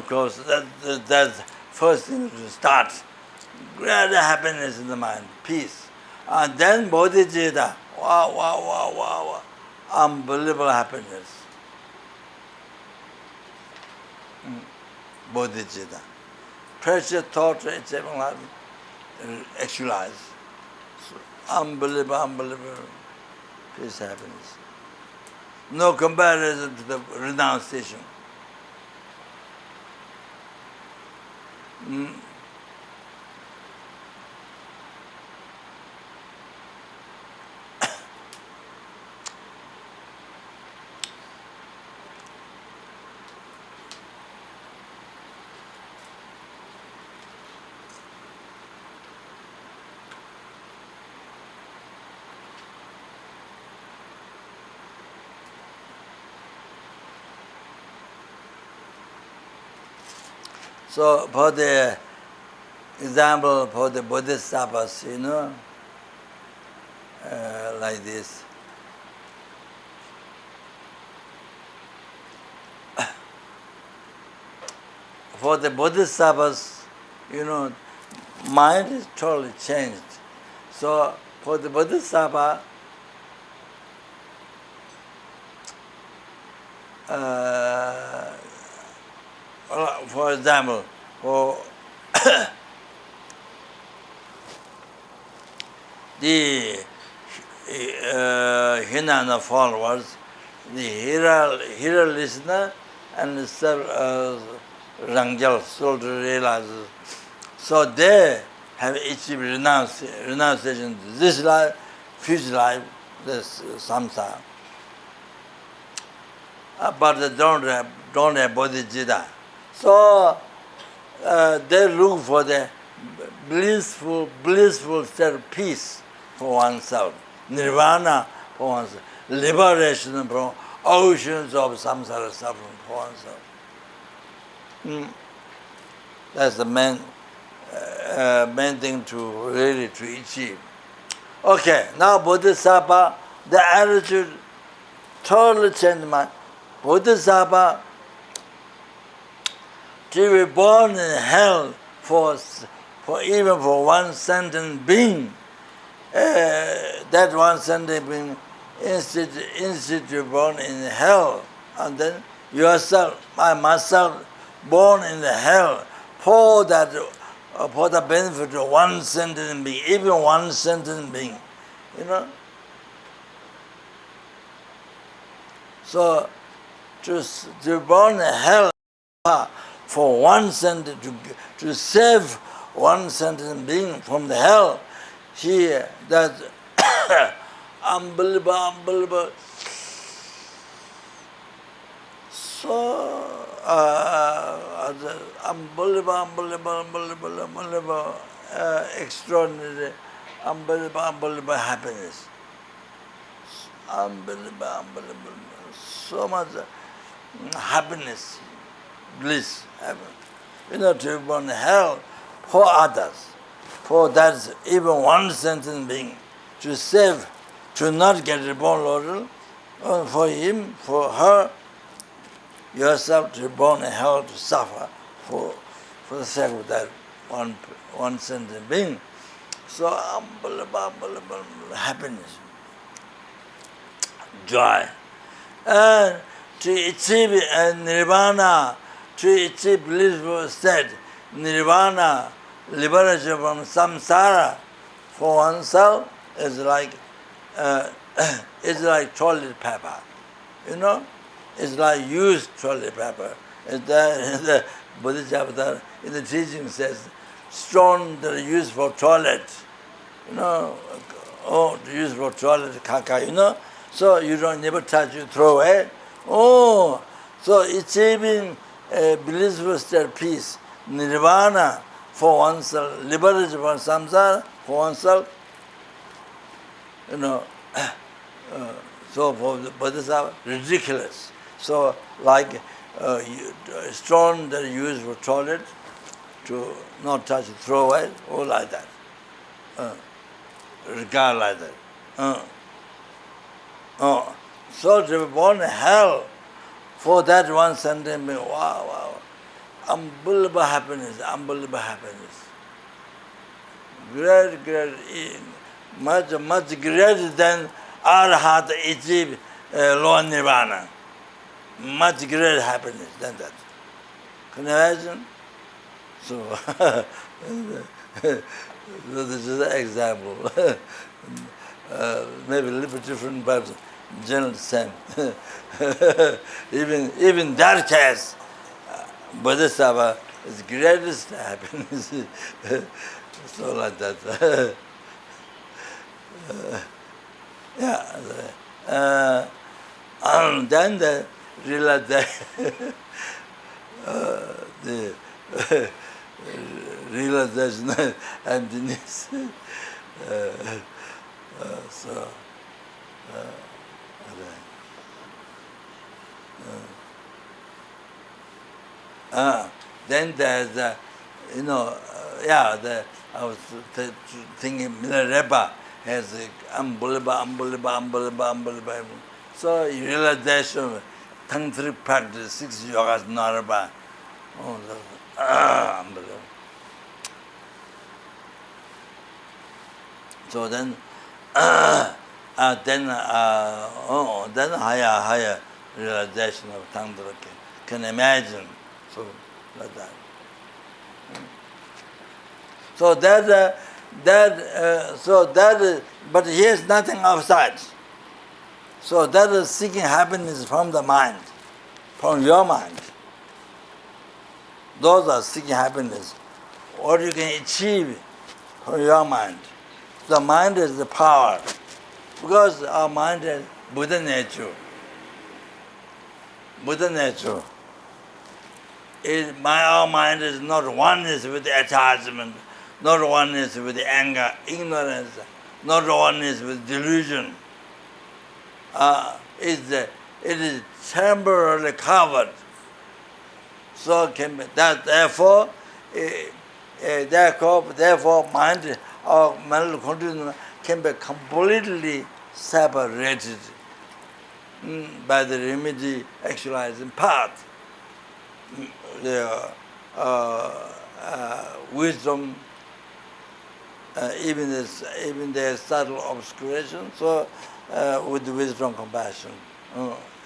Speaker 1: course, that's first thing to start. Greater happiness in the mind, peace. And then bodhicitta, wow, unbelievable happiness. Bodhicitta. Precious thought, etc. Actualized. So, unbelievable peace, happiness. No comparison to the renunciation. So for the example, for the bodhisattvas, like this. For the bodhisattvas, mind is totally changed. So for the bodhisattva, for example, for the Hinana followers, the Hira listener and the Rangjal soul to realize. So they have achieved renunciation to this life, future life, this samsara. But they don't have bodhicitta. So they look for the blissful state of peace for oneself, nirvana for oneself, liberation from oceans of samsara suffering for oneself. That's the main thing to really to achieve. Okay, now bodhisattva, the attitude totally changed mind. Bodhisattva, to be born in hell for even for one sentient being, that one sentient being instead to be born in hell, and then yourself, I myself, born in the hell for the benefit of one sentient being, even one sentient being, So to be born in hell for one sentient to save one sentient being from the hell, he does unbelievable. So unbelievable, extraordinary, unbelievable happiness. Unbelievable, so much happiness, bliss. You know, to be born in hell for others, for that even one sentient being, to save, to not get reborn, Lord, for him, for her, yourself to be born in hell to suffer for the sake of that one sentient being. So unbelievable happiness, joy. And to achieve nirvana, to achieve blissful state, nirvana, liberation from samsara for oneself is like toilet paper. You know, it's like used toilet paper. It's there in the Buddhist chapter, in the teaching says, stone that are used for toilet. You know, to use for toilet, caca, you know. So you don't never touch, you throw away. Oh, so achieving a blissful state peace, nirvana for oneself, liberation from samsara for oneself, you know. So for the Bodhisattva, ridiculous. So like stone that is used for toilet, to not touch, throw away, all like that. Regard like that. So to be born in hell for that one sentence, wow, unbelievable happiness, great, much greater than Arhat achieve Lord Nirvana. Much greater happiness than that. Can you imagine? So, this is an example. Maybe a little bit different, but general same. even that case, Bodhisattva is greatest happiness. So like that. Then the realization, the realization emptiness. Then there's I was thinking Milarepa has unbelievable. So realization, tantric practice, 6 yogas, Naraba. Unbelievable. So then higher realization of tantra can imagine. So like that. So but here's nothing outside. So that is seeking happiness from the mind, from your mind. Those are seeking happiness. What you can achieve from your mind. The mind is the power, because our mind is Buddha nature. Our mind is not oneness with attachment, not oneness with anger, ignorance, not oneness with delusion. It is temporarily covered. So can be that. Therefore, mind or mental condition can be completely separated by the remedy actualizing part. The wisdom, even the subtle obscuration. So, with wisdom, compassion,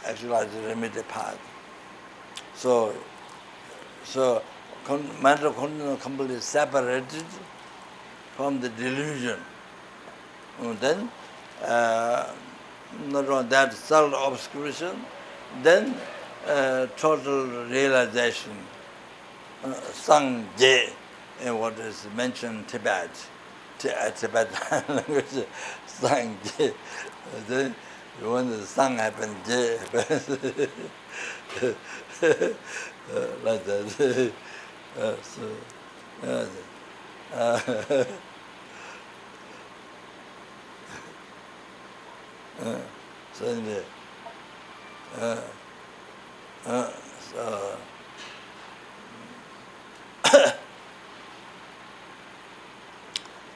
Speaker 1: actualize the remedy part. So mental condition completely separated from the delusion. And then, not on that self-obscuration, then total realization Sangye, what is mentioned in Tibet, Tibetan language, Sangye. Then when the sang happens, Jay happens. Like that. So anyway,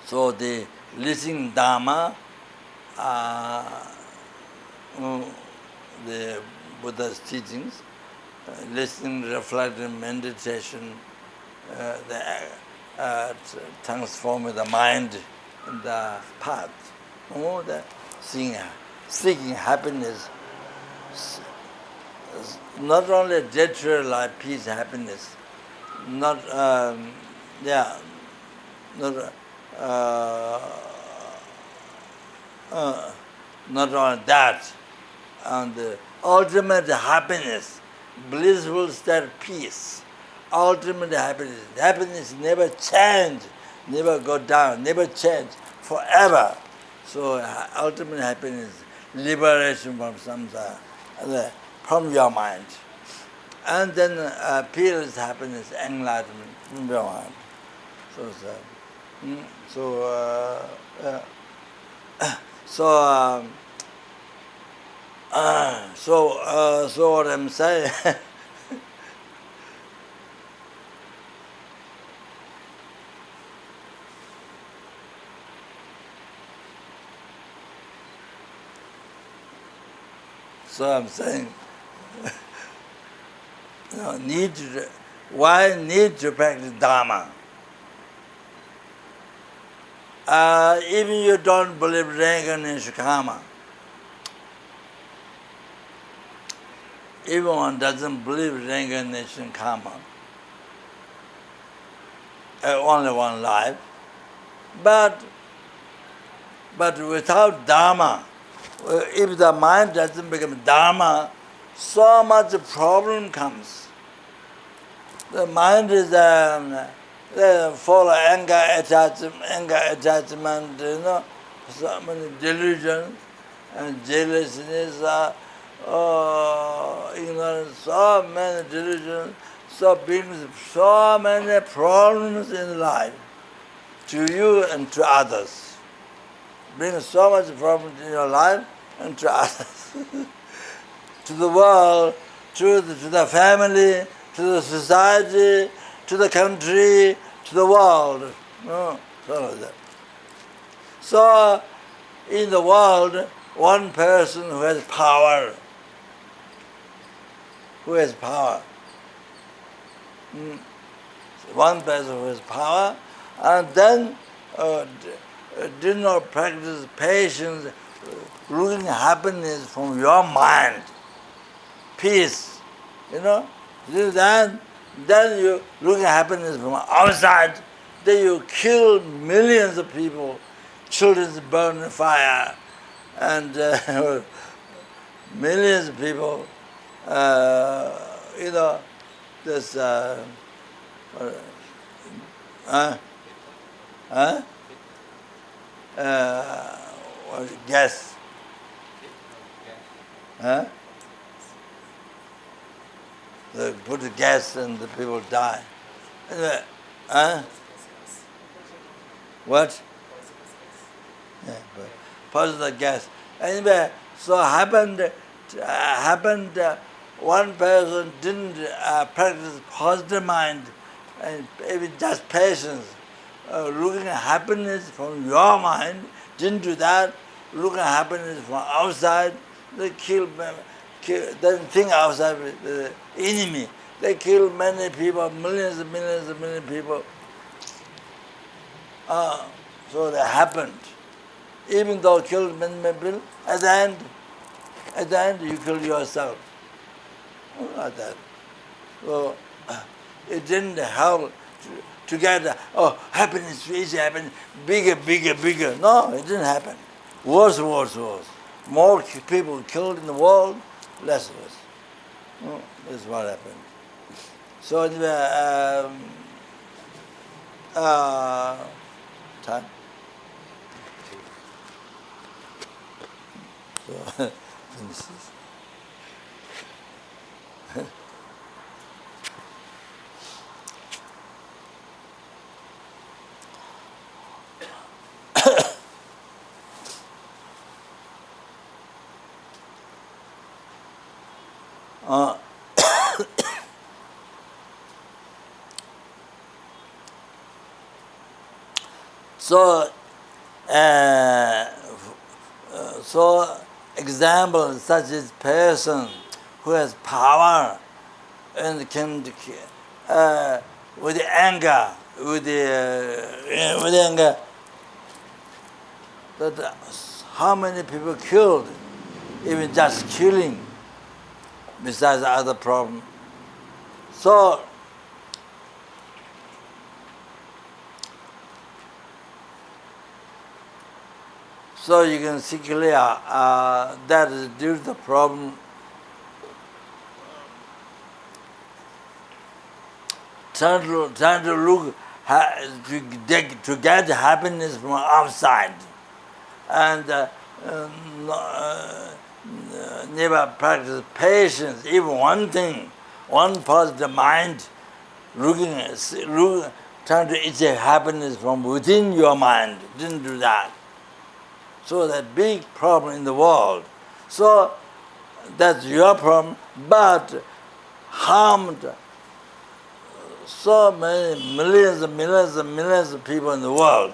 Speaker 1: so the listening Dharma, the Buddha's teachings, listening, reflecting, meditation, transforming the mind in the path. All the seeking happiness, not only natural life, peace, happiness, not not not only that, and the ultimate happiness, blissful state of peace, ultimate happiness. Happiness never change, never go down, never change, forever. So ultimate happiness, liberation from samsara, from your mind. And then peerless happiness, enlightenment from your mind. So what I'm saying, why need to practice Dharma? Even you don't believe reincarnation karma, even one doesn't believe reincarnation karma, only one life, but without Dharma, if the mind doesn't become Dharma, so much problem comes. The mind is full of anger, attachment, so many delusions and jealousness, ignorance, so many delusions, so brings so many problems in life to you and to others. Brings so much problems in your life and to others. To the world, to the family, to the society, to the country, to the world. So, in the world, one person who has power, one person who has power, and then did not practice patience, looking happiness from your mind, peace, then you look at happiness from outside, then you kill millions of people, children burn in fire, and millions of people, this, gas, They put the gas and the people die. What? Yeah, poisonous gas. Anyway, so happened one person didn't practice positive mind and maybe just patience. Looking at happiness from your mind, didn't do that. Looking at happiness from outside, they kill, then think outside the enemy. They kill many people, millions and millions and millions of people. So that happened. Even though killed many people, at the end you kill yourself. Like that. So it didn't help to get happiness, easy happiness, bigger, bigger, bigger. No, it didn't happen. Worse, worse, worse. More people killed in the world, less worse. That's what happened. So time. So finishes. So, so example such as person who has power and can with the anger, with anger, that how many people killed, even just killing, besides other problem. So you can see clear that is due to the problem. Trying to look to get happiness from outside, and never practice patience. Even one thing, one positive mind, trying to achieve happiness from within your mind. Didn't do that. So that big problem in the world. So that's your problem, but harmed so many millions and millions and millions of people in the world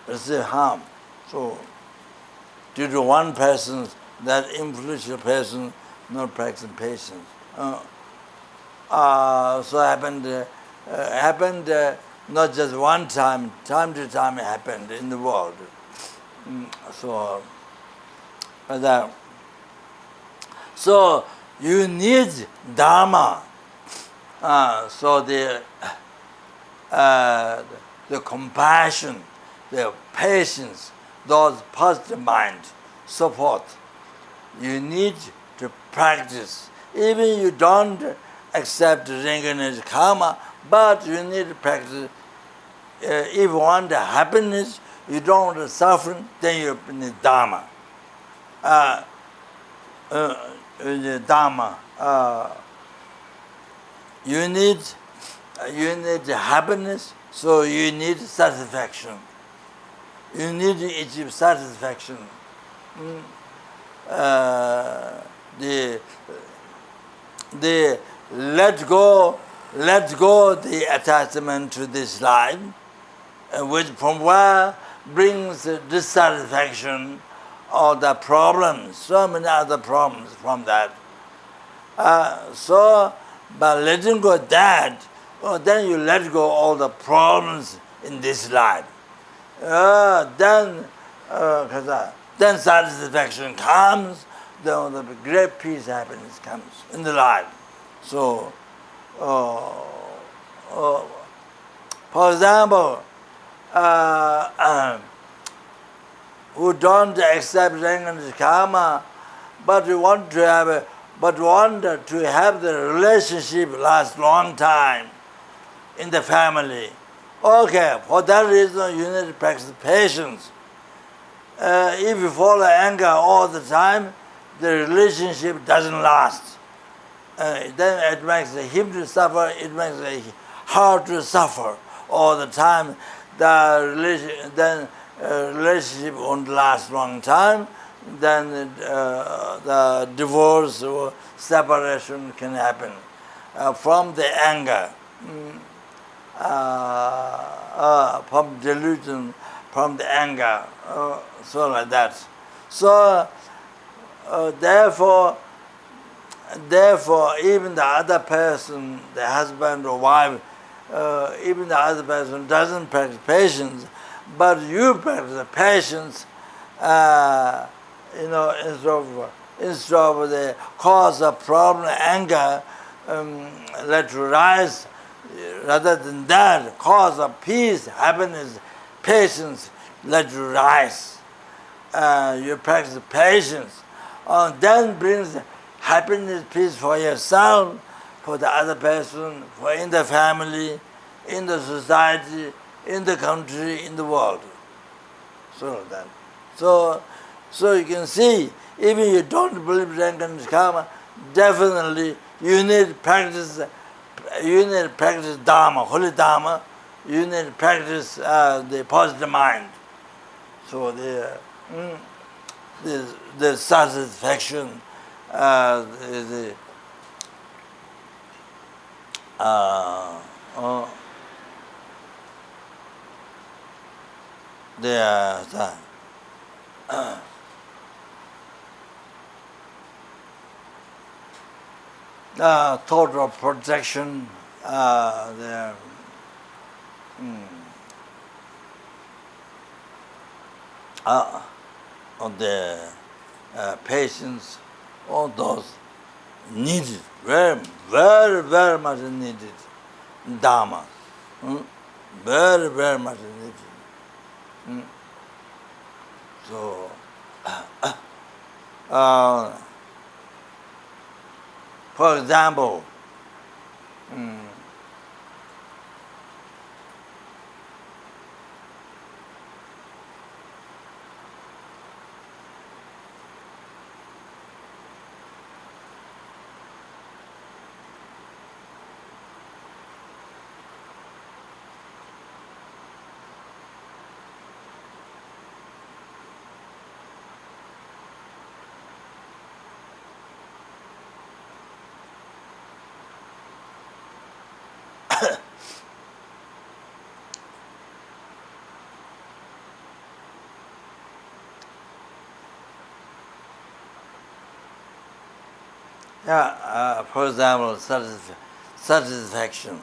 Speaker 1: receive harm. So due to one person, that influential person not practicing patience. So happened not just one time to time it happened in the world. So you need Dharma. So the compassion, the patience, those positive mind, support. You need to practice. Even you don't accept reincarnation karma, but you need to practice. If you want the happiness, you don't want the suffering, then you need Dharma. Dharma. You need happiness, so you need satisfaction. You need to achieve satisfaction. The let go the attachment to this life, which from where brings dissatisfaction or the problems, so many other problems from that. So by letting go of that, then you let go all the problems in this life. Then satisfaction comes, then the great peace, happiness comes in the life. So, for example, who don't accept reincarnation karma, but want to have the relationship last long time in the family. Okay, for that reason you need to practice patience. If you follow anger all the time, the relationship doesn't last. Then it makes him to suffer, it makes her to suffer all the time. The relationship won't last long time. Then the divorce or separation can happen from the anger, from delusion, from the anger, so like that. So therefore, even the other person, the husband or wife, even the other person doesn't practice patience, but you practice patience. Instead of the cause of problem, anger, let rise. Rather than that, cause of peace, happiness, patience, let rise. You practice patience, then brings happiness, peace for yourself, for the other person, for in the family, in the society, in the country, in the world. So you can see, even you don't believe reincarnation karma, definitely you need practice Dharma, holy Dharma, you need to practice the positive mind. So the satisfaction, the thought of protection, of the patience, all those needed, very, very, very much needed Dharma. Very, very much needed. So, for example, for example, satisfaction.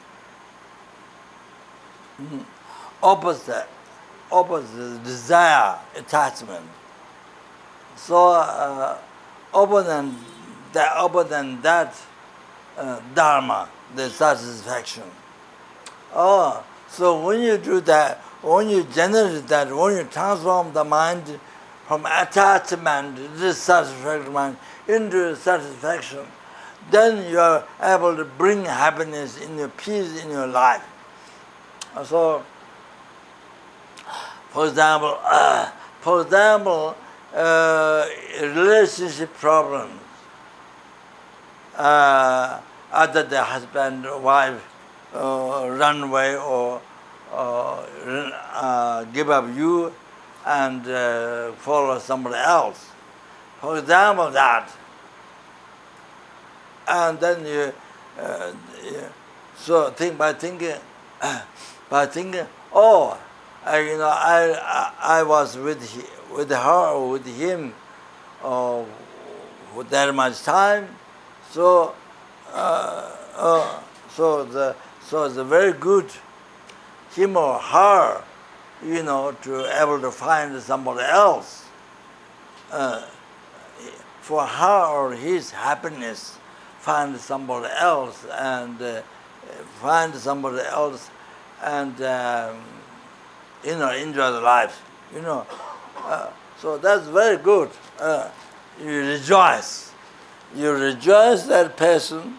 Speaker 1: Opposite desire, attachment. So other than that dharma, the satisfaction. So when you do that, when you generate that, when you transform the mind from attachment, dissatisfaction mind, into satisfaction, then you are able to bring happiness in your peace in your life. So, for example, relationship problems, either the husband or wife run away or give up you and follow somebody else. For example, that. And then you, so by thinking, oh, I was with her or with him for that much time, so it's very good, him or her, to able to find somebody else for her or his happiness. Find somebody else and enjoy the life. So that's very good. You rejoice that person,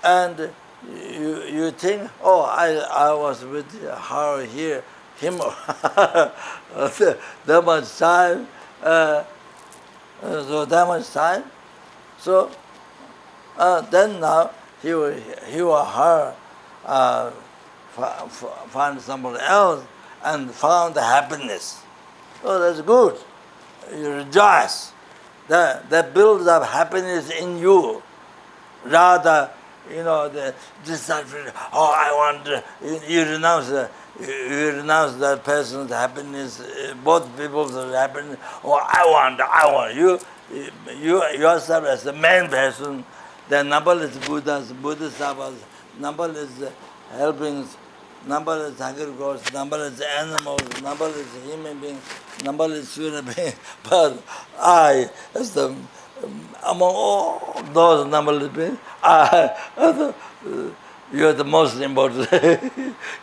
Speaker 1: and you think, oh, I was with her here, him that much time. So that much time. So. Then now he or her find somebody else and found the happiness. Oh, that's good. You rejoice. That builds up happiness in you. Rather, the dissatisfaction. Oh, I want. You renounce that person's happiness. Both people's happiness. Oh, I want. You yourself as the main person. The numberless Buddhas, Bodhisattvas, numberless helpings, numberless hungry ghosts, numberless animals, numberless human beings, numberless human beings. But I, as among all those numberless beings, you are the most important.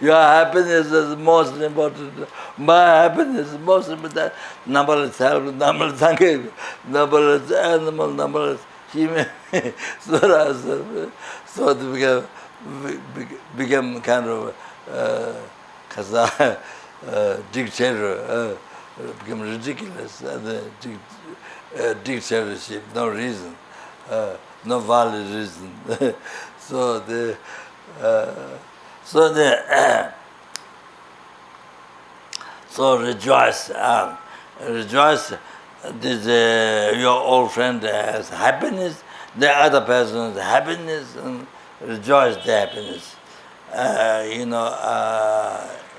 Speaker 1: Your happiness is most important. My happiness is most important. Numberless help, numberless hungry, numberless animals, numberless he may so to become kind of dictator, become ridiculous, dictatorship, no reason, no valid reason. so the so rejoice, rejoice. This your old friend has happiness, the other person has happiness, and rejoice the happiness.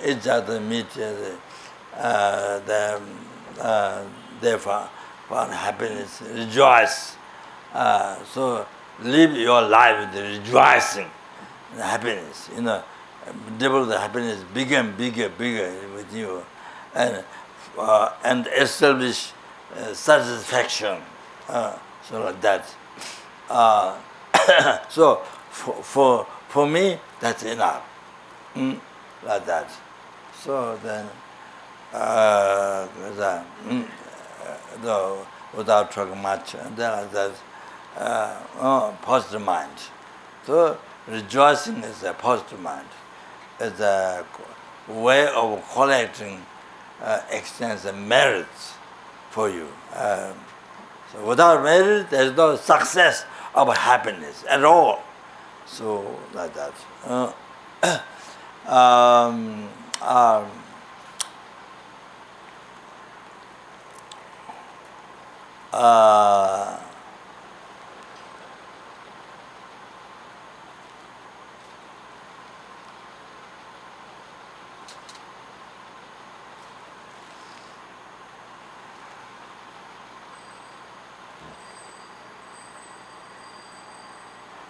Speaker 1: Each other meet therefore for happiness, rejoice. So live your life with rejoicing, happiness. Develop the happiness bigger and bigger, bigger with you, and establish satisfaction. So like that. So for me, that's enough. Like that. So then, without talking much, and then like that, positive mind. So rejoicing is a positive mind. It's a way of collecting extensive merits for you. So without merit, there is no success of happiness at all. So like that.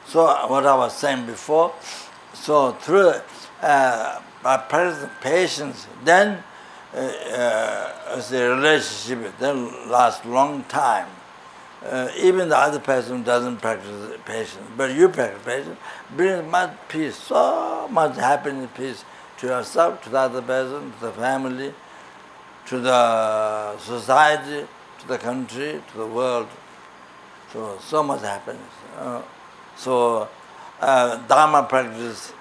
Speaker 1: So what I was saying before, so through by practicing patience, then the relationship then lasts long time. Even the other person doesn't practice patience, but you practice patience, brings much peace, so much happiness, peace to yourself, to the other person, to the family, to the society, to the country, to the world. So much happiness. So Dharma practice,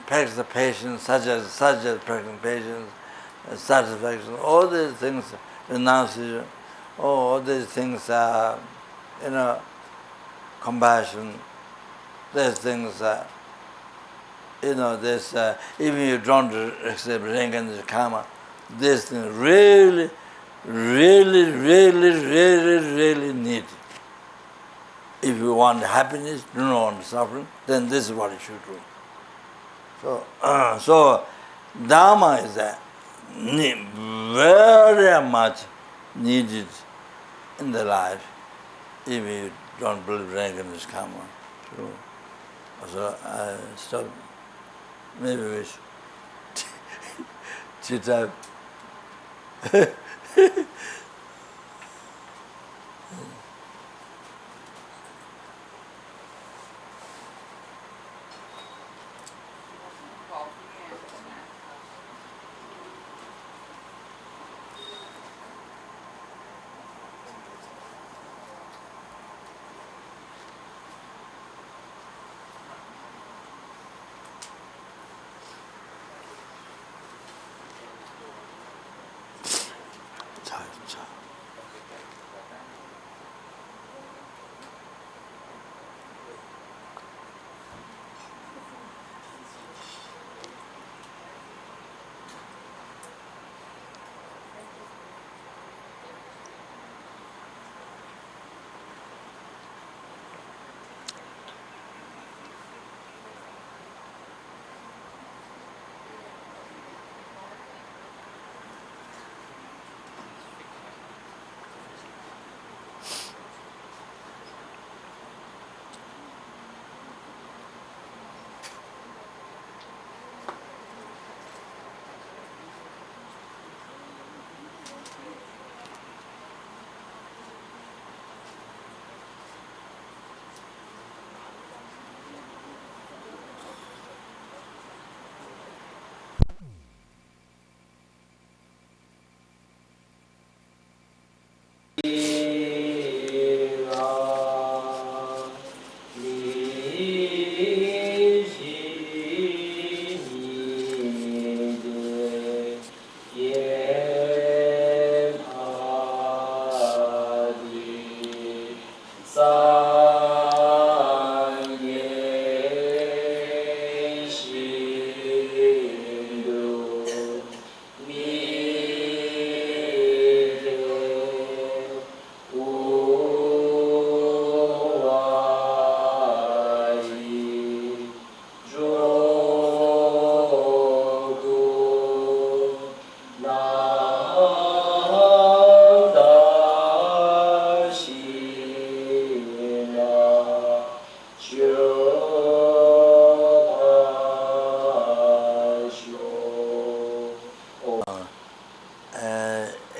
Speaker 1: practice of patience, such as practicing patience, satisfaction, all these things, renunciation, all these things are, compassion, these things are, this, even you don't accept reincarnation karma, this thing really, really, really, really, really need. If you want happiness, do not want suffering, then this is what you should do. So Dharma is very much needed in the life if you don't believe reincarnation karma. So I stop. Maybe we should chit up. Cha.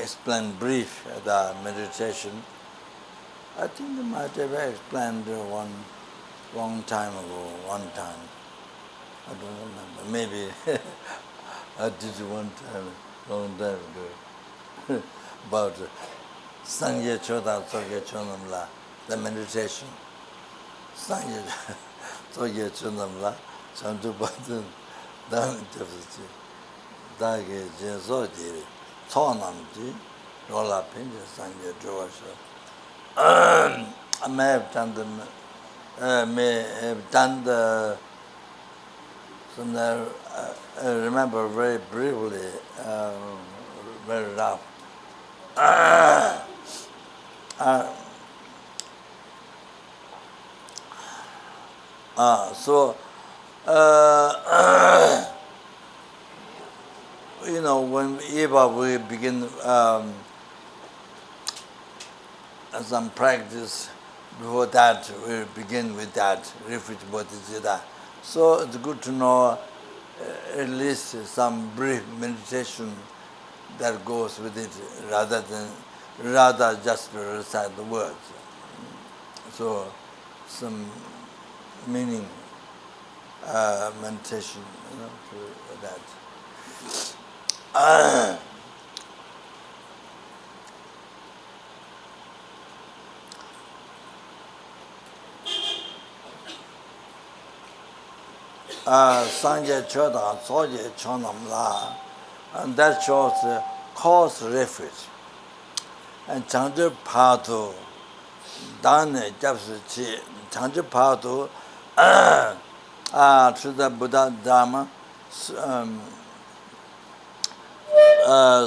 Speaker 1: explain brief the meditation. I think I might have explained one long time ago, one time. I don't remember. Maybe I did one time, long time ago. About Sangye Choda Tsogye Chonamla, the meditation. Sangye Tsogye Chonamla, Chantu Batan, Dan Tefsi, Dage Jenso Diri, Chonam Di, Rola Pinja Sangye Chowasha. I may have done somewhere, I remember very briefly, very rough. So, you know, when Eva we begin some practice, before that we begin with that, refuge bodhicitta. So it's good to know at least some brief meditation that goes with it, rather just to recite the words. So some meaning meditation, you know, to that. Sangye Choda, Soje Chonam La, and that shows cause refuge. And Changje Patu, Dane Japsi Chi, Changje Patu, to the Buddha Dharma,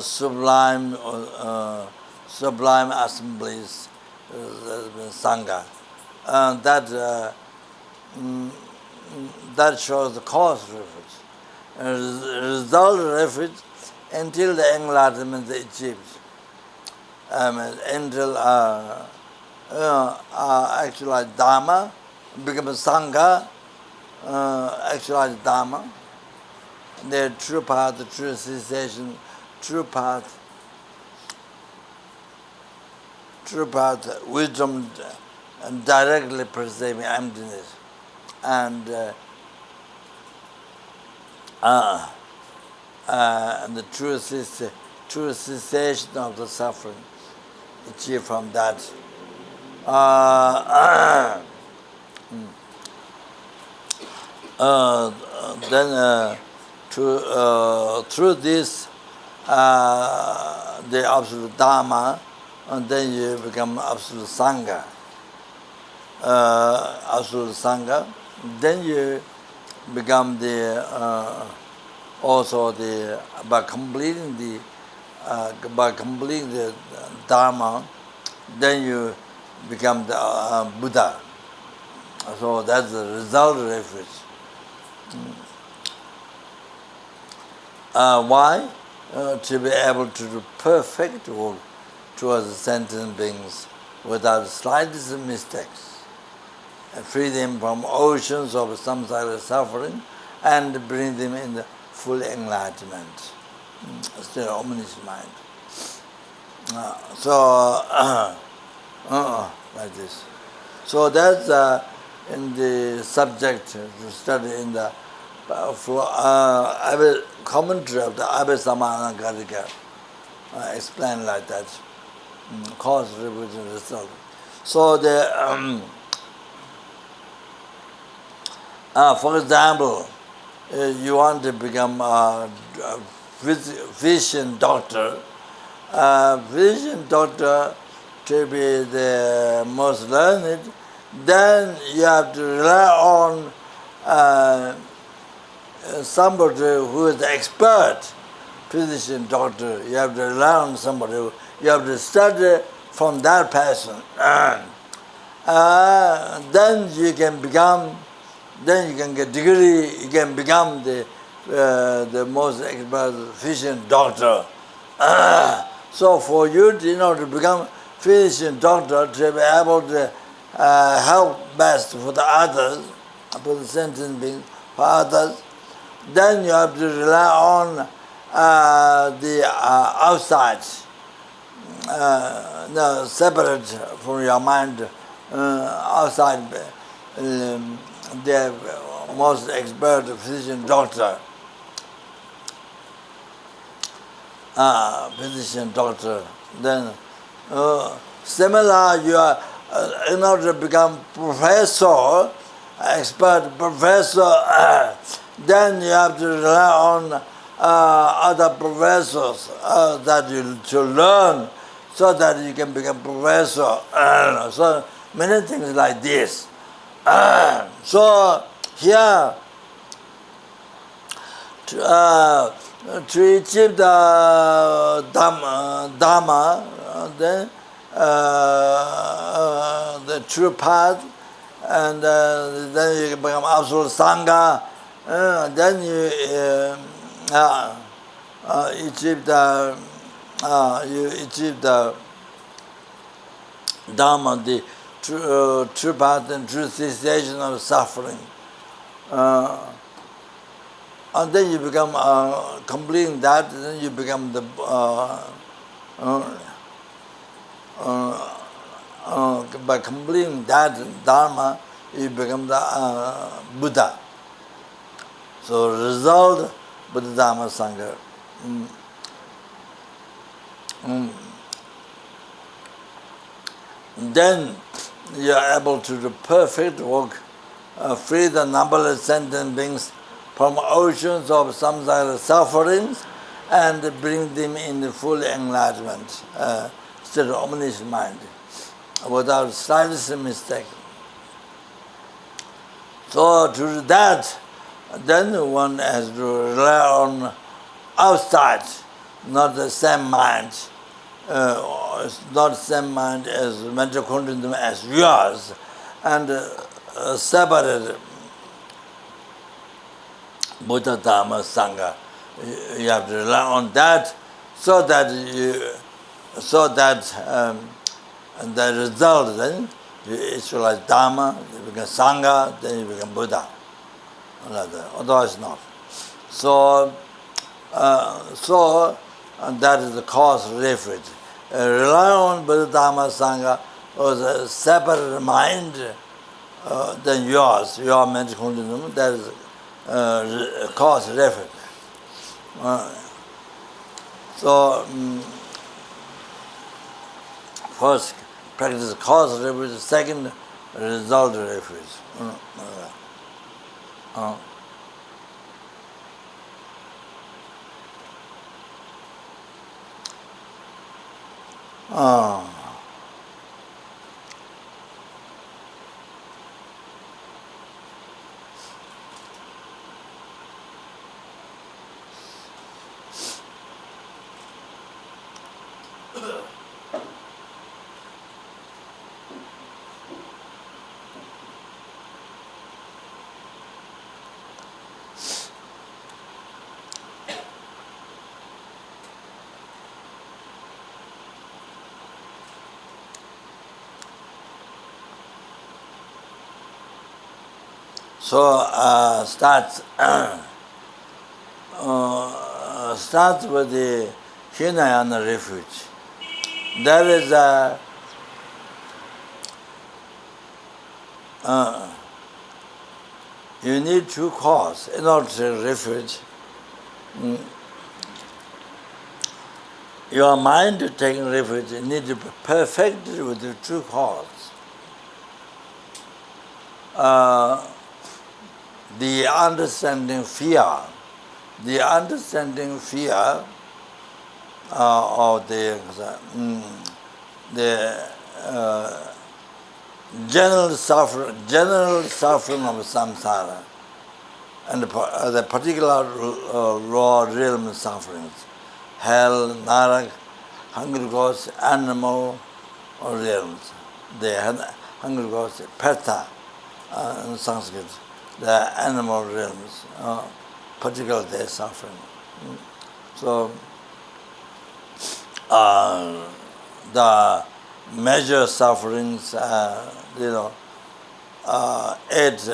Speaker 1: sublime assemblies, Sangha. And that shows the cause refuge. Result refuge until the enlightenment is achieved. Until actualize Dharma, become a Sangha, actualize Dharma, the true path, the true cessation, true path, wisdom, directly perceiving emptiness. And the true cessation of the suffering achieved from that. Then through this, the absolute Dharma, and then you become absolute Sangha. Absolute Sangha. Then you become the also the by completing the Dharma, then you become the Buddha. So that's the result refuge. Why? To be able to do perfect work towards the sentient beings without the slightest mistakes. Free them from oceans of samsara suffering and bring them in the full enlightenment. Still omniscient mind. Like this. So that's in the subject to study in the commentary of the Abhisamana Karika. Explained like that. Cause, refuge, and result. So the for example, you want to become a physician doctor. Physician doctor to be the most learned, then you have to rely on somebody who is the expert physician doctor. You have to rely on somebody. You have to study from that person. Then you can become. Then you can get degree. You can become the most expert physician doctor. So for you, in order to become physician doctor, to be able to help best for the others, for the sentient beings, for others, then you have to rely on the outside. no, separate from your mind, outside the most expert physician doctor. Physician doctor. Then similar, you are in order to become professor, expert professor, then you have to rely on other professors that you to learn so that you can become professor. So many things like this. So here, to achieve the Dhamma, then the true path, and then you become absolute Sangha, then you achieve the Dhamma, the true path and true cessation of suffering. And then you become completing that, then you become the by completing that Dharma, you become the Buddha. So result, Buddha Dharma Sangha. Then you are able to do perfect work, free the numberless sentient beings from oceans of samsara sufferings, and bring them in the full enlightenment, state of omniscient mind, without slightest mistake. So to do that, then one has to rely on outside, not the same mind. It's not the same mind as mental continuum as yours, and separated Buddha Dhamma Sangha. You have to rely on that, so that the result, then you actualize Dhamma, you become Sangha, then you become Buddha. Otherwise not. So that is the cause of refuge. Rely on Buddha Dhamma Sangha was a separate mind than yours, your mental continuum. That is cause refuge. First practice cause refuge, second result refuge. So start with the Hinayana refuge. There is a you need two causes in order to take refuge. Your mind to take refuge, you need to be perfected with the true cause. The understanding fear of the general suffering of samsara, and the particular raw realm sufferings, hell, narak, hungry ghosts, animal realms. The hungry ghosts, petha in Sanskrit, the animal realms, particularly their suffering. So the major sufferings, eight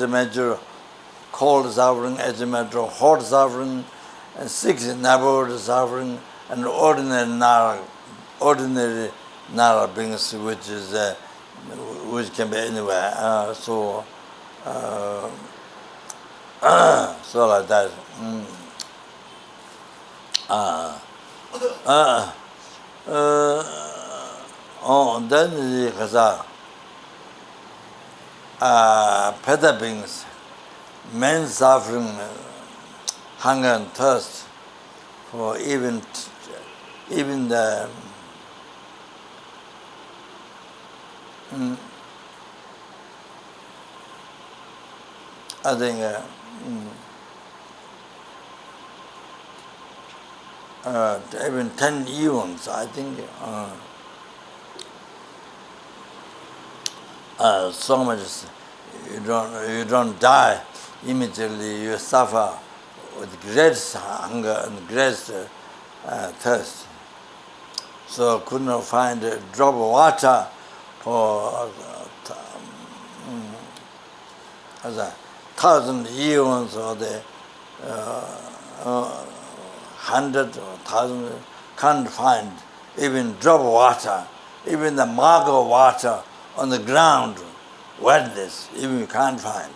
Speaker 1: major cold suffering, 8 major hot suffering, and 6 neighborhood suffering, and ordinary Nara beings, which can be anywhere. So like that. Then the Khazar, Peta beings, men suffering hunger and thirst for even the I think even 10 eons, I think so much you don't die immediately, you suffer with great hunger and great thirst. So could not find a drop of water for 1,000 eons or the 100 or 1,000, can't find even drop of water, even the mark of water on the ground, wetness, even you can't find.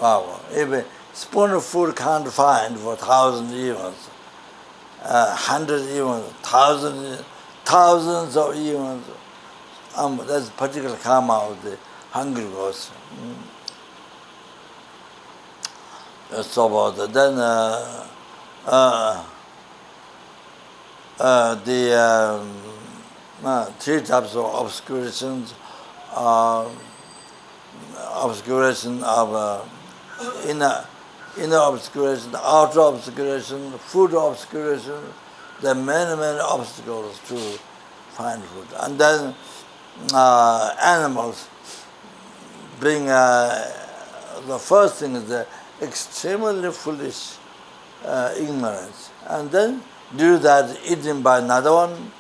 Speaker 1: Wow, even spoon of food can't find for 1,000 eons, 100 eons, thousands of eons. That's particular karma of the hungry ghost. So about that. Then the three types of obscurations: obscuration of inner obscuration, outer obscuration, food obscuration. There are many obstacles to find food. And then animals bring the first thing is the extremely foolish ignorance, and then due to that eaten by another one,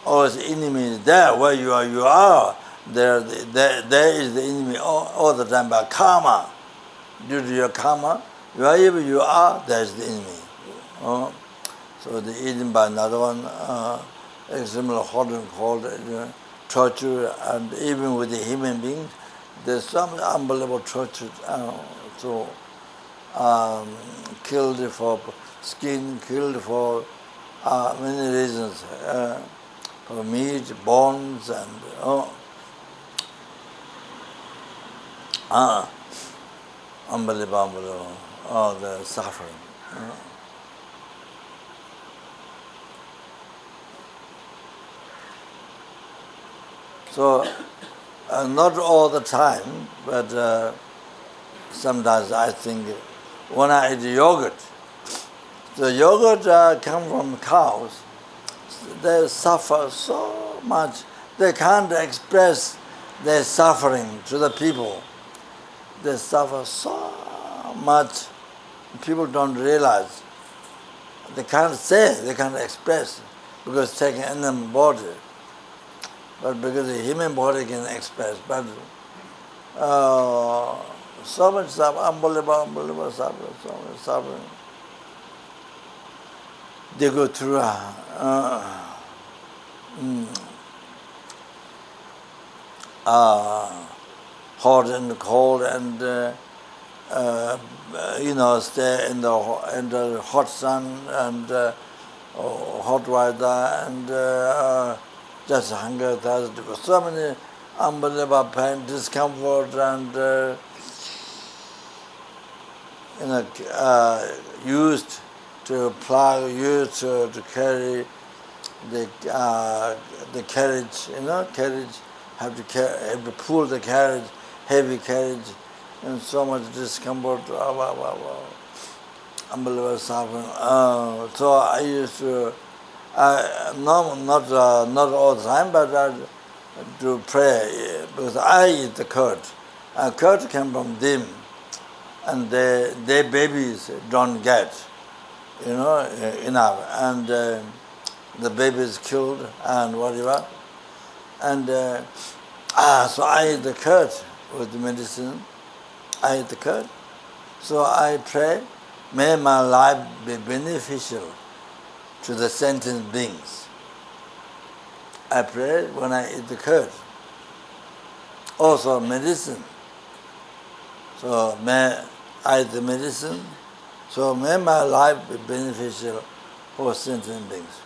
Speaker 1: or the enemy is there where you are. There is the enemy all the time by karma. Due to your karma, wherever you are, there is the enemy. So the eaten by another one, extremely hot and cold, torture, and even with the human beings, there's some unbelievable torture. Killed for skin, killed for many reasons, for meat, bones, and unbelievable, the suffering. So, not all the time, but sometimes I think when I eat yogurt, the yogurt comes from cows. They suffer so much. They can't express their suffering to the people. They suffer so much. People don't realize. They can't say, they can't express, because it's taking animal body. But because the human body can express. But so much suffering, unbelievable suffering, so much suffering. They go through hot and cold, and stay in the hot sun and hot weather, and just hunger, thirst, so many unbelievable pain, discomfort, and used to plow, used to carry the carriage, carriage, have to pull the carriage, heavy carriage, and so much discomfort, unbelievable suffering. So I used to, not all the time, but to pray, because I eat the curd. Curd came from them, and their babies don't get, enough, and the baby is killed and whatever. And so I eat the curd with the medicine. I eat the curd. So I pray, may my life be beneficial to the sentient beings. I pray when I eat the curd. Also medicine. So may I eat the medicine. So may my life be beneficial for sentient beings.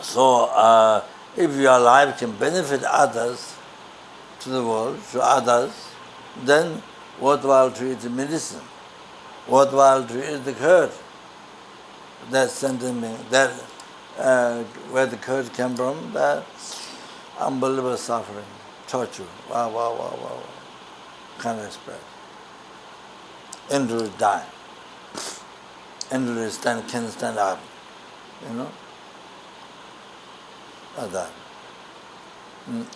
Speaker 1: So if your life can benefit others, to the world, to others, then worthwhile to eat the medicine, worthwhile to eat the curd. That sentient being, that where the curd came from, that unbelievable suffering, torture, wow, can't express. Andrew died. Andrew can't stand up, like that.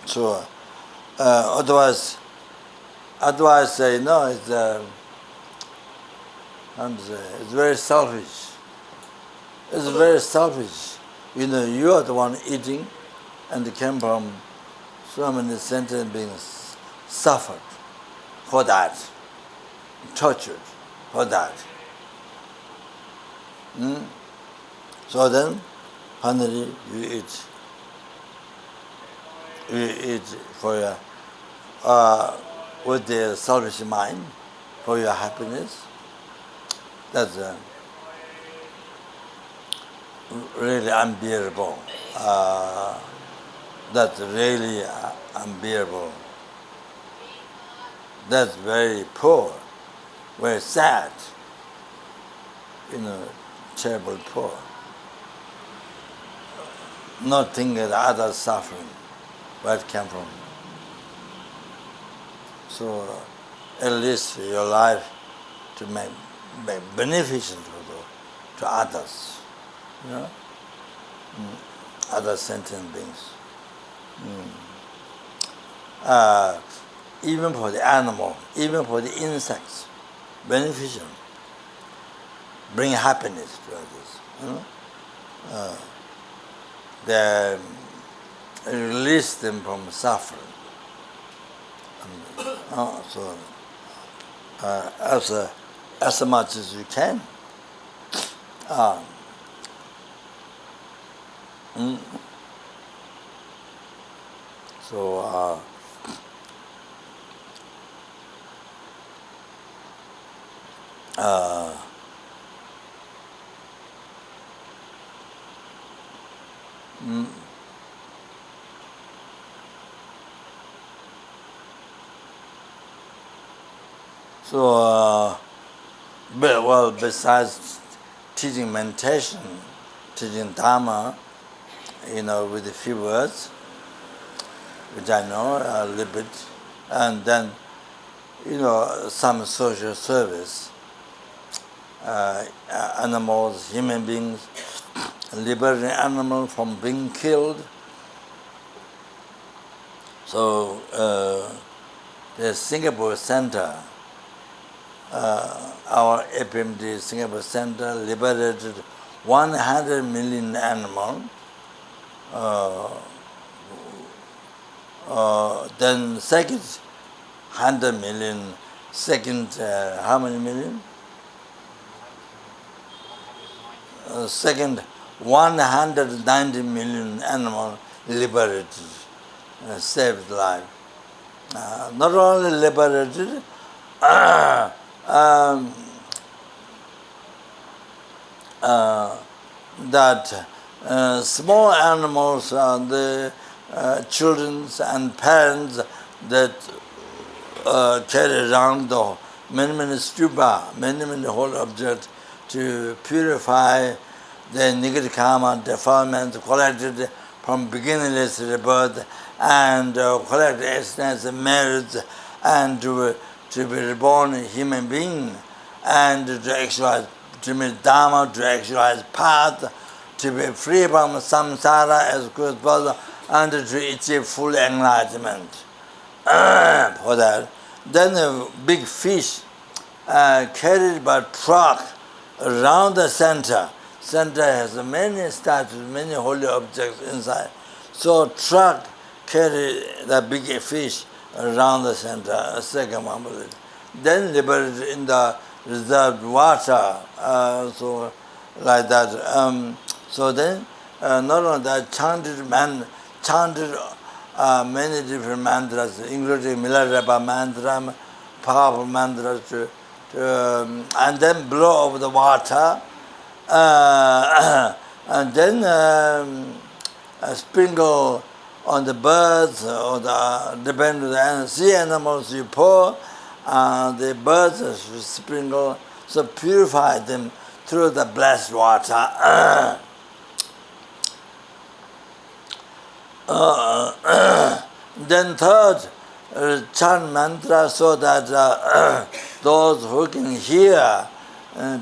Speaker 1: So otherwise, it's it's very selfish. It's very selfish. You are the one eating, and it came from so many sentient beings suffered for that, tortured for that. So then, finally, you eat. You eat for your, with the selfish mind, for your happiness. That's really unbearable. That's really unbearable. That's very poor, very sad, terrible poor. Not thinking of others suffering, where it came from. So at least your life to make beneficial to others, other sentient beings. Even for the animal, even for the insects, beneficial. Bring happiness to others. They release them from suffering. So as much as you can. So besides teaching meditation, teaching Dharma, with a few words, which I know a little bit, and then, some social service, animals, human beings, liberating animals from being killed. So the Singapore Center, our FPMT Singapore Center liberated 100 million animals. Then second 100 million, second how many million? Second 190 million animals liberated, saved life. Not only liberated, that small animals, the children and parents that carry around the many stupa, many holy objects to purify the negative karma, defilements collected from beginningless rebirth, and collect essence and merits, and to be reborn a human being, and to actualize, to meet Dharma, to actualize path, to be free from samsara as good as possible, and to achieve full enlightenment. For that, then a big fish carried by truck around the center. Center has many statues, many holy objects inside. So truck carried the big fish around the center, a second one. Then liberated in the reserved water, so like that. So then, not only that, chanted many different mantras, including Milarepa mantra, powerful mantras, and then blow over the water, and then sprinkle on the birds, or depending on the sea animals you pour, the birds sprinkle, so purify them through the blessed water. Then third, chant mantra so that those who can hear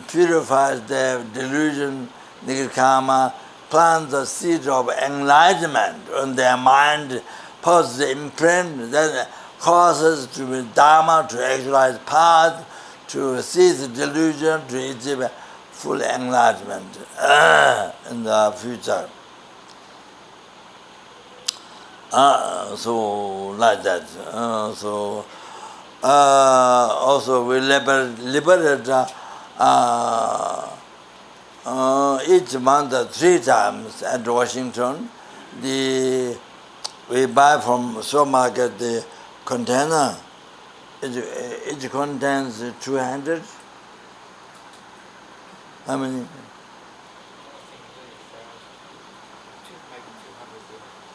Speaker 1: purifies their delusion, nirkama, plant the seed of enlightenment on their mind, puts the imprint, then causes to be dharma, to actualize path, to see the delusion, to achieve full enlightenment in the future. So like that. Also we liberate each month 3 times at Washington. We buy from supermarket the container. It contains 200. How many?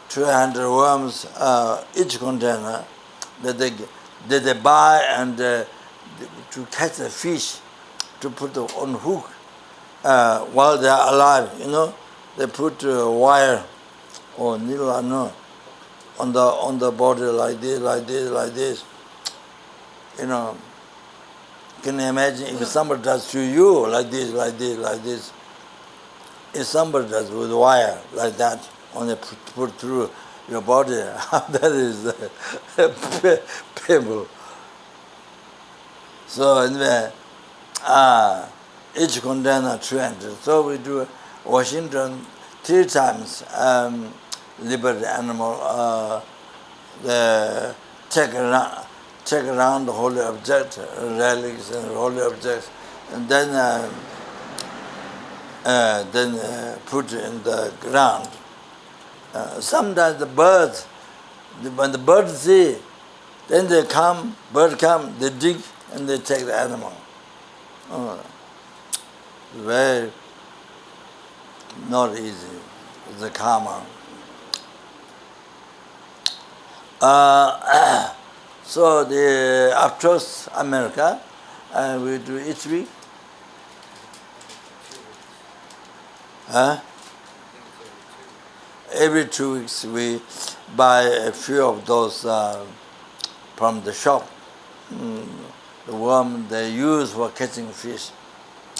Speaker 1: 200 worms each container that they buy, and to catch the fish, to put on hook while they are alive. They put wire or needle on the body like this. Can you imagine if somebody does to you like this? If somebody does with wire like that, only put through your body, that is painful. So anyway, each container 200. So we do Washington 3 times. Liberate animal, check around the holy object, relics and holy objects, and then put in the ground. Sometimes the birds, when the birds see, then they come, they dig and they take the animal. Very not easy, the karma. So across America, we do each week. Every 2 weeks we buy a few of those from the shop. The worm they use for catching fish.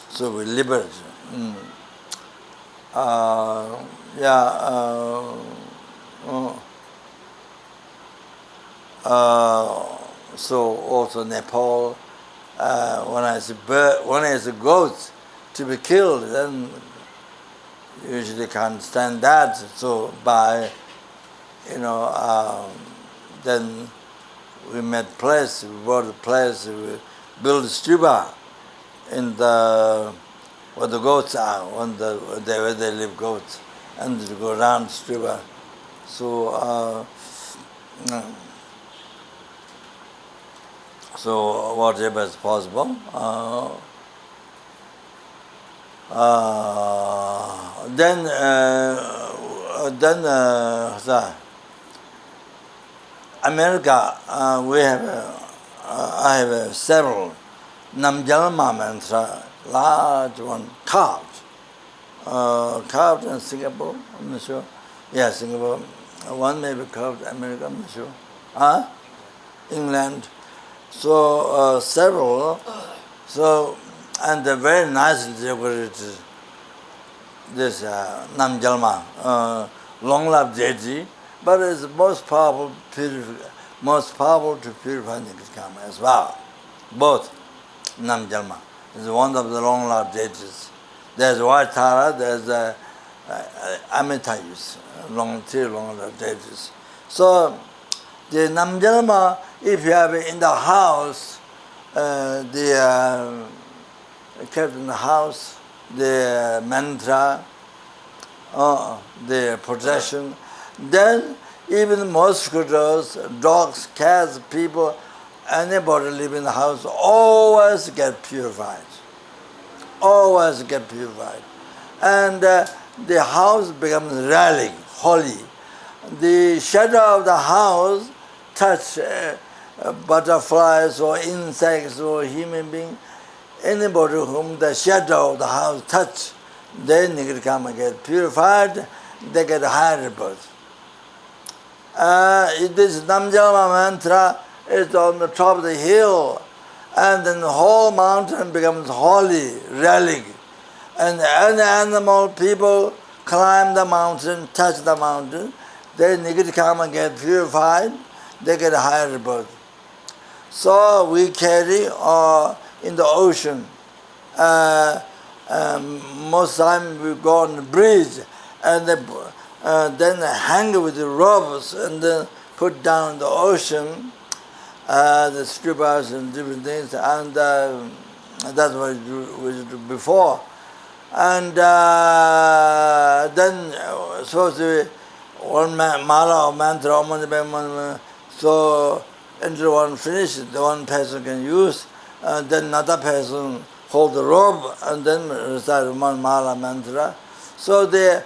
Speaker 1: So we liberate. So also Nepal, when I see goats to be killed, then usually can't stand that. So by, then we made place, we bought a place, we built a stupa in where the goats are, where they live goats, and to go around stupa. So, so whatever is possible. Then America, I have several Namjalma mantra, large one, carved in Singapore, I'm not sure. Yeah, Singapore. One may be carved America, I'm not sure. England. So several. So, and they're very nicely decorated. This Namjalma, long life deity, but it's most powerful to purify Nikashkama as well. Both Namjalma is one of the long life deities. There's White Tara, there's Amitayus, three long life deities. So the Namjalma, if you have in the house, kept in the house, the mantra, the protection. Then even mosquitoes, dogs, cats, people, anybody living in the house always get purified. Always get purified. And the house becomes relic, holy. The shadow of the house touch butterflies or insects or human being. Anybody whom the shadow of the house touch, they need to come and get purified, they get higher birth. This Namjama mantra is on the top of the hill, and then the whole mountain becomes holy, relic. And any animal, people climb the mountain, touch the mountain, they need to come and get purified, they get higher birth. So we carry in the ocean. Most time we go on the bridge and then hang with the ropes and then put down the ocean, the strippers and different things, and that's what we do before. And then supposed to be one mala or mantra, so until one finishes, the one person can use, then another person hold the rope and then recite one mala mantra. So they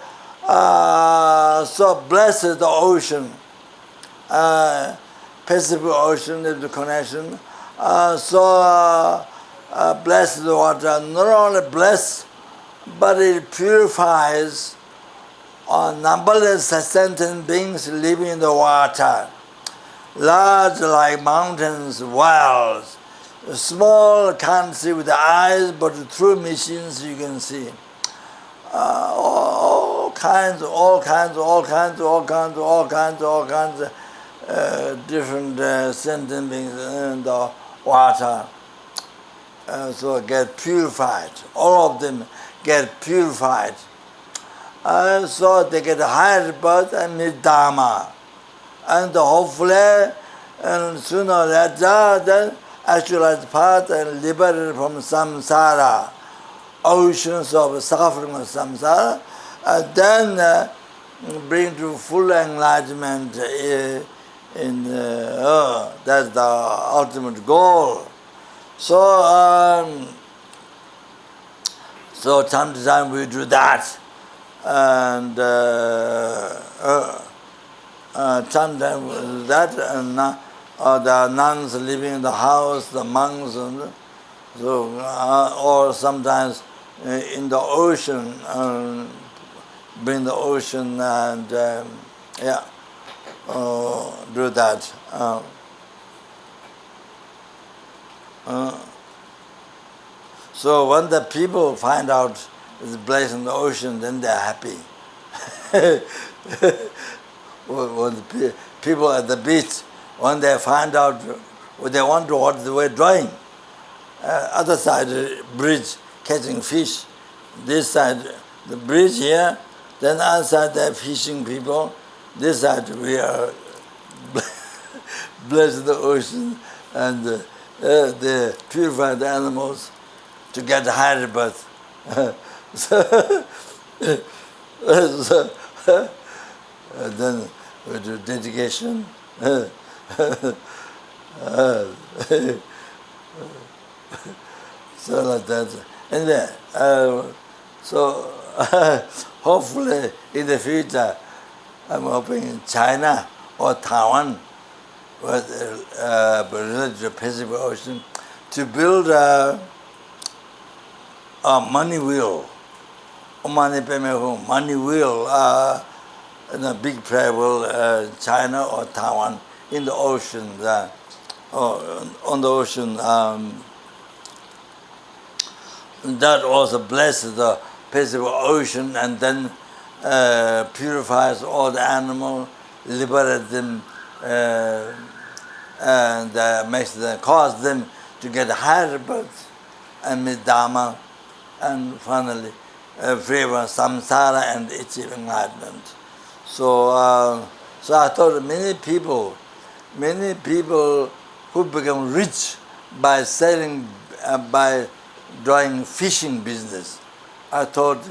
Speaker 1: so blessed the ocean, Pacific Ocean is the connection. So bless the water, not only bless, but it purifies numberless sentient beings living in the water. Large like mountains, wells, small can't see with the eyes, but through machines you can see. All kinds, different sentient beings in the water. So get purified. All of them get purified. So they get higher birth and meet Dharma. And hopefully, and sooner or later, then actualize path and liberated from samsara, oceans of suffering of samsara, and then bring to full enlightenment. That's the ultimate goal. So, so time to time we do that, and sometimes that, and the nuns living in the house, the monks, and so, or sometimes in the ocean, bring the ocean and do that. So when the people find out it's a place in the ocean, then they're happy. When the people at the beach, when they find out, they wonder what they were doing. Other side, bridge, catching fish. This side, the bridge here, then other side, they're fishing people. This side, we are blessed the ocean, and they purify the animals to get higher birth. Then we do dedication. So like that. Anyway, so hopefully in the future, I'm hoping in China or Taiwan, with related to the Pacific Ocean, to build a money wheel, money wheel, in a big prayer wheel, China or Taiwan, in the ocean, on the ocean. That also blesses the Pacific Ocean and then purifies all the animals, liberates them, and makes them, cause them to get higher birth and meet Dharma, and finally free from samsara and achieve enlightenment. So, so I thought many people who become rich by selling, by doing fishing business. I thought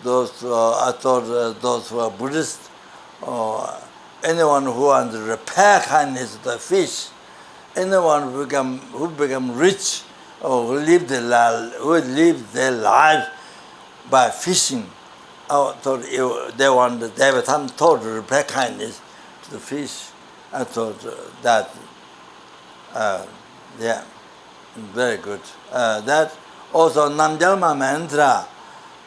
Speaker 1: those who are Buddhist, or anyone who wants to repair kindness to the fish, anyone who become rich or who live their life by fishing, I thought they have some thought to repair kindness to the fish. I thought that, yeah, very good. That also Namjalma mantra,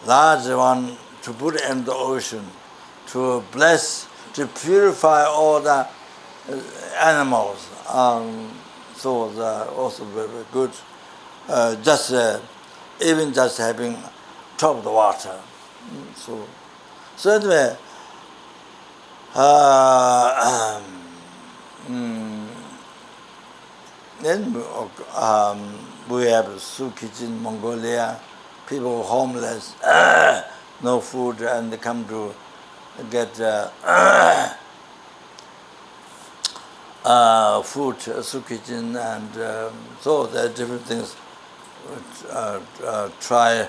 Speaker 1: large one, to put in the ocean, to bless, to purify all the animals. So also very good. Even just having top of the water. So anyway, then we have soup kitchen in Mongolia, people homeless, no food, and they come to get food, soup kitchen, and so there are different things. Try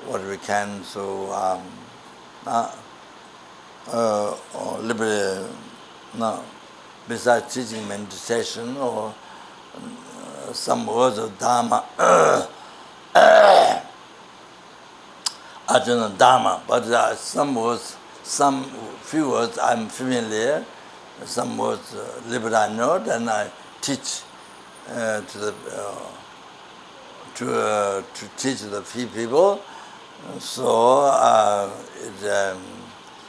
Speaker 1: what we can, so besides teaching meditation or some words of Dharma, I don't know Dharma, but some words, few words I'm familiar, some words little I know, then I teach to teach the few people. So it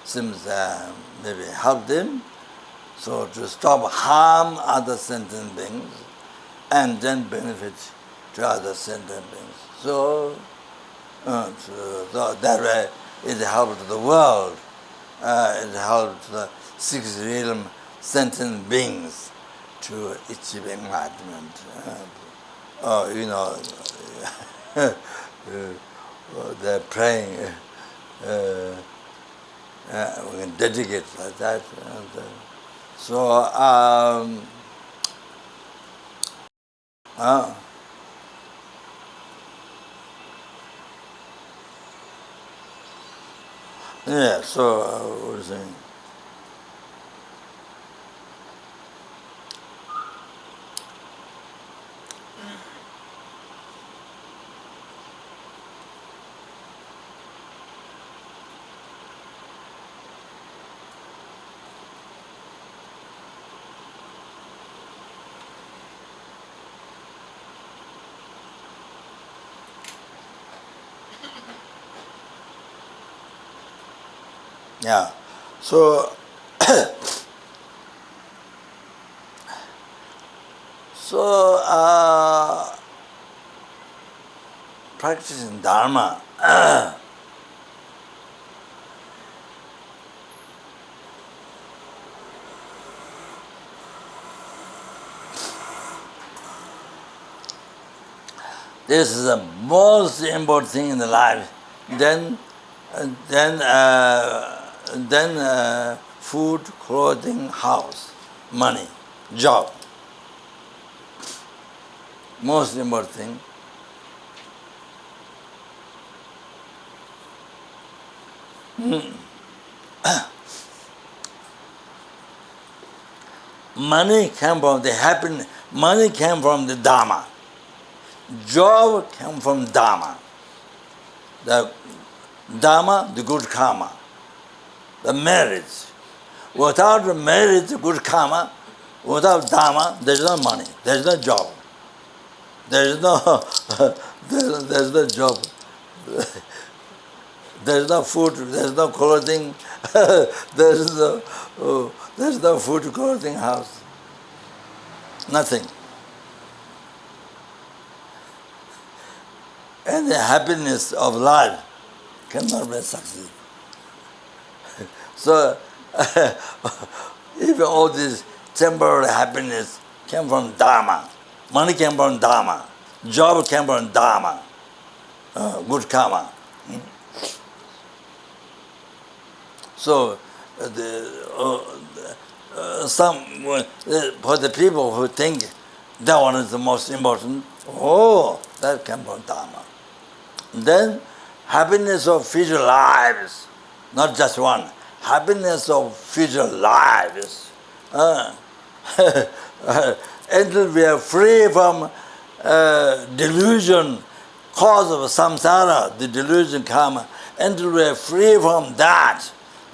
Speaker 1: seems maybe help them. So to stop harm other sentient beings and then benefit to other sentient beings. So that way it helps the world. It helps the six realm sentient beings to achieve enlightenment. They're praying. We can dedicate like that. Yeah, so what was I saying? Yeah, so practicing Dharma. This is the most important thing in the life. Then food, clothing, house, money, job. Most important thing. Money came from the happiness. Money came from the Dharma. Job came from Dharma. The Dharma, the good karma. The marriage. Without the marriage, the good karma, without Dharma, there is no money, there is no job. There is no there is no job. There is no food, there is no clothing, there is no food, clothing, house. Nothing. And the happiness of life cannot be succeed. So, if all this temporary happiness came from Dharma, money came from Dharma, job came from Dharma, good karma. So, for the people who think that one is the most important, Oh, that came from Dharma. Then happiness of future lives, not just one, happiness of future lives. Until we are free from delusion, cause of samsara, the delusion karma, until we are free from that,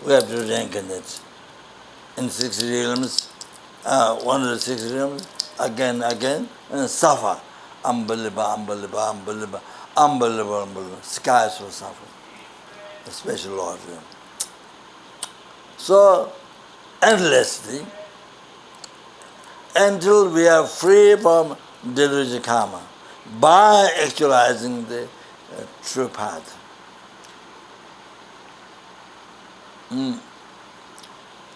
Speaker 1: we have to reincarnate in 6 realms, one of the 6 realms, again, and suffer. Unbelievable. Skies will suffer, especially Lord. So, endlessly, until we are free from delusion karma, by actualizing the true path.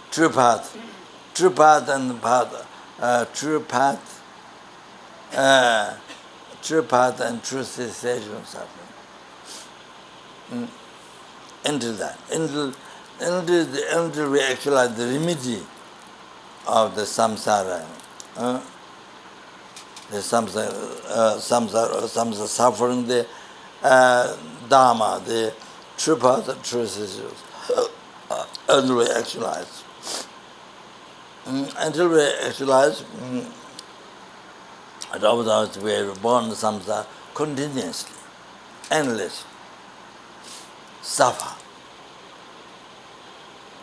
Speaker 1: True path and true path and true cessation of suffering. Until that, until we actualize the remedy of the samsara, the samsara suffering, the dharma, the true path and true cessation, until we actualize. Until we actualize, otherwise we are born samsara continuously, endless, suffer.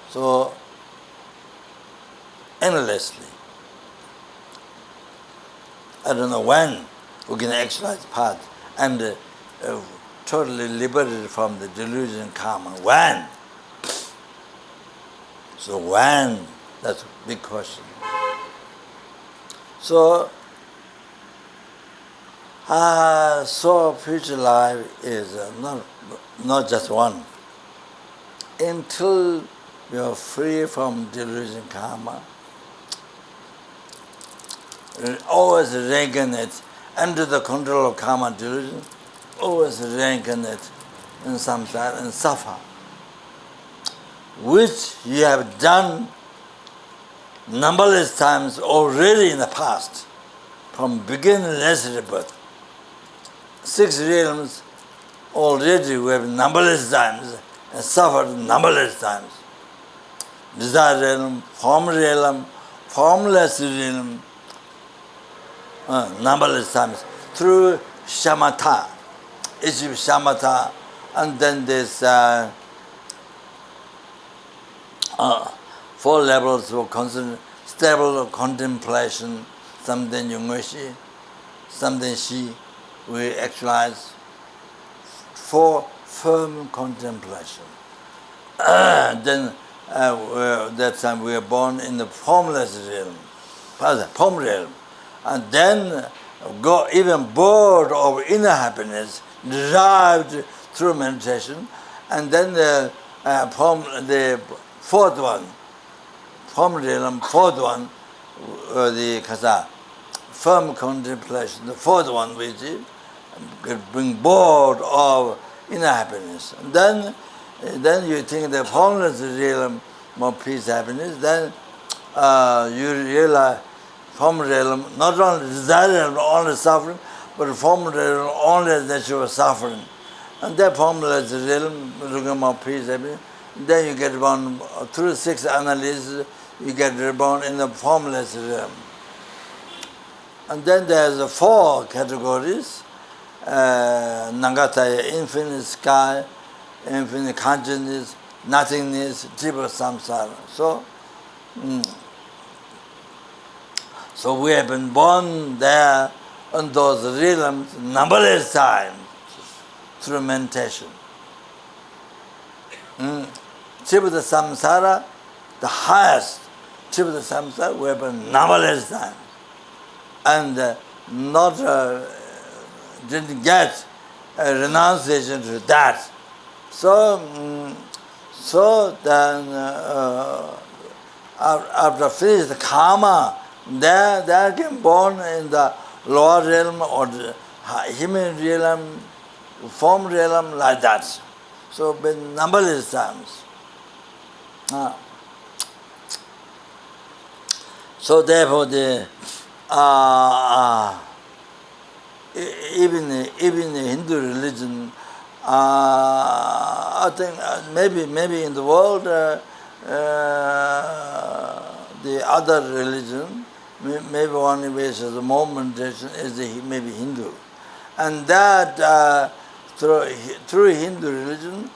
Speaker 1: So, endlessly. I don't know when we can actualize path and totally liberated from the delusion karma. When? So when? That's a big question. So future life is not just one. Until we are free from delusion karma, always reincarnate under the control of karma delusion, always reincarnate in samsara and suffer, which you have done numberless times already in the past, from beginningless rebirth. 6 realms already we have numberless times and suffered numberless times. Desire realm, formless realm, numberless times, through shamatha, Egypt shamatha, and then there's 4 levels of stable contemplation, something yungoshi, something shi, we actualize 4 firm contemplation. Then that time we are born in the formless realm, form realm, and then go even bored of inner happiness derived through meditation, and then the 4th one, form realm, 4th one, the kasa, firm contemplation, the 4th one which is being bored of inner happiness. And then you think the formless realm, more peace, happiness, then you realize form realm, not only desire realm, only suffering, but form realm, only that you are suffering. And that formless realm, looking more peace, happiness, then you get born, through 6 analyses, you get reborn in the formless realm. And then there's 4 categories, Nangataya, infinite sky, infinite consciousness, nothingness, triple samsara. So we have been born there in those realms numberless times through meditation. Triple samsara, the highest triple samsara, we have been numberless times. And didn't get a renunciation to that. So then after finish the karma, they can born in the lower realm or the human realm, form realm, like that. So been numberless times. So therefore even the Hindu religion, I think maybe in the world the other religion, maybe one which is more meditation is maybe Hindu, and that through Hindu religion,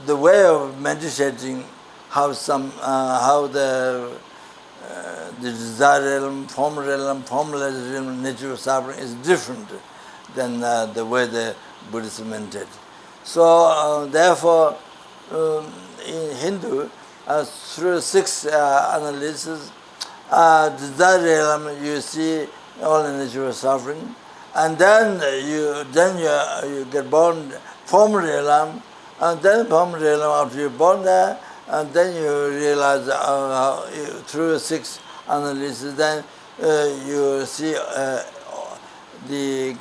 Speaker 1: the way of meditating, how the desire realm, formless realm, nature of suffering is different than the way the Buddhists meditate. So therefore, in Hindu, through 6 analysis, desire realm, you see all the nature of suffering, and then you get born form realm, and then form realm after you're born there, and then you realize through 6 analysis, then you see the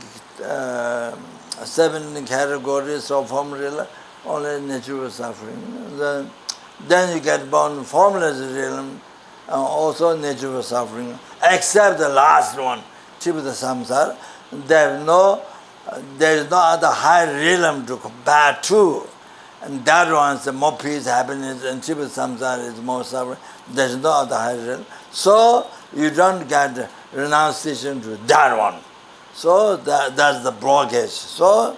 Speaker 1: 7 categories of form realm, only nature of suffering. Then you get born formless realm, also nature of suffering, except the last one, Chibita Samsara. There is no other high realm to compare to. And that one is more peace, happiness, and Chibita Samsara is more suffering. There is no other high realm. So you don't get renunciation to that one. So that's the blockage. So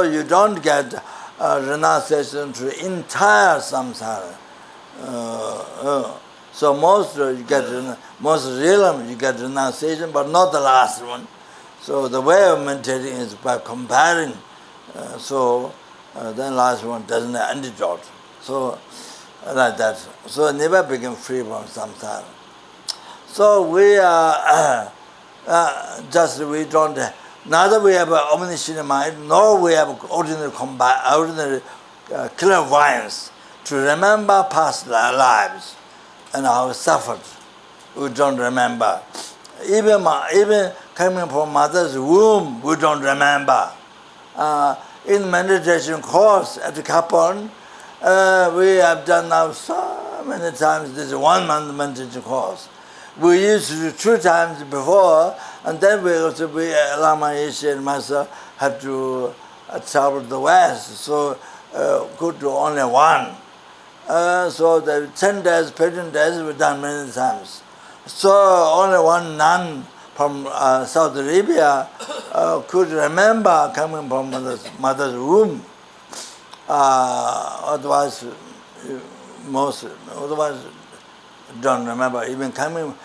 Speaker 1: you don't get renunciation to the entire samsara. So most realm you get renunciation, but not the last one. So the way of meditating is by comparing. Then last one doesn't have antidote. So like that. So never become free from samsara. So we are we don't. Neither we have an omniscient mind, nor we have ordinary clairvoyance to remember past lives and how we suffered. We don't remember. Even coming from mother's womb, we don't remember. In meditation course at the Khor, we have done now so many times. This is 1 month meditation course. We used to do 2 times before, and then we also Lama Yeshe and myself had to travel to the west, so could do only 1. So the 10 days, 15 days we've done many times. So only 1 nun from Saudi Arabia could remember coming from mother's womb. Otherwise don't remember. Even coming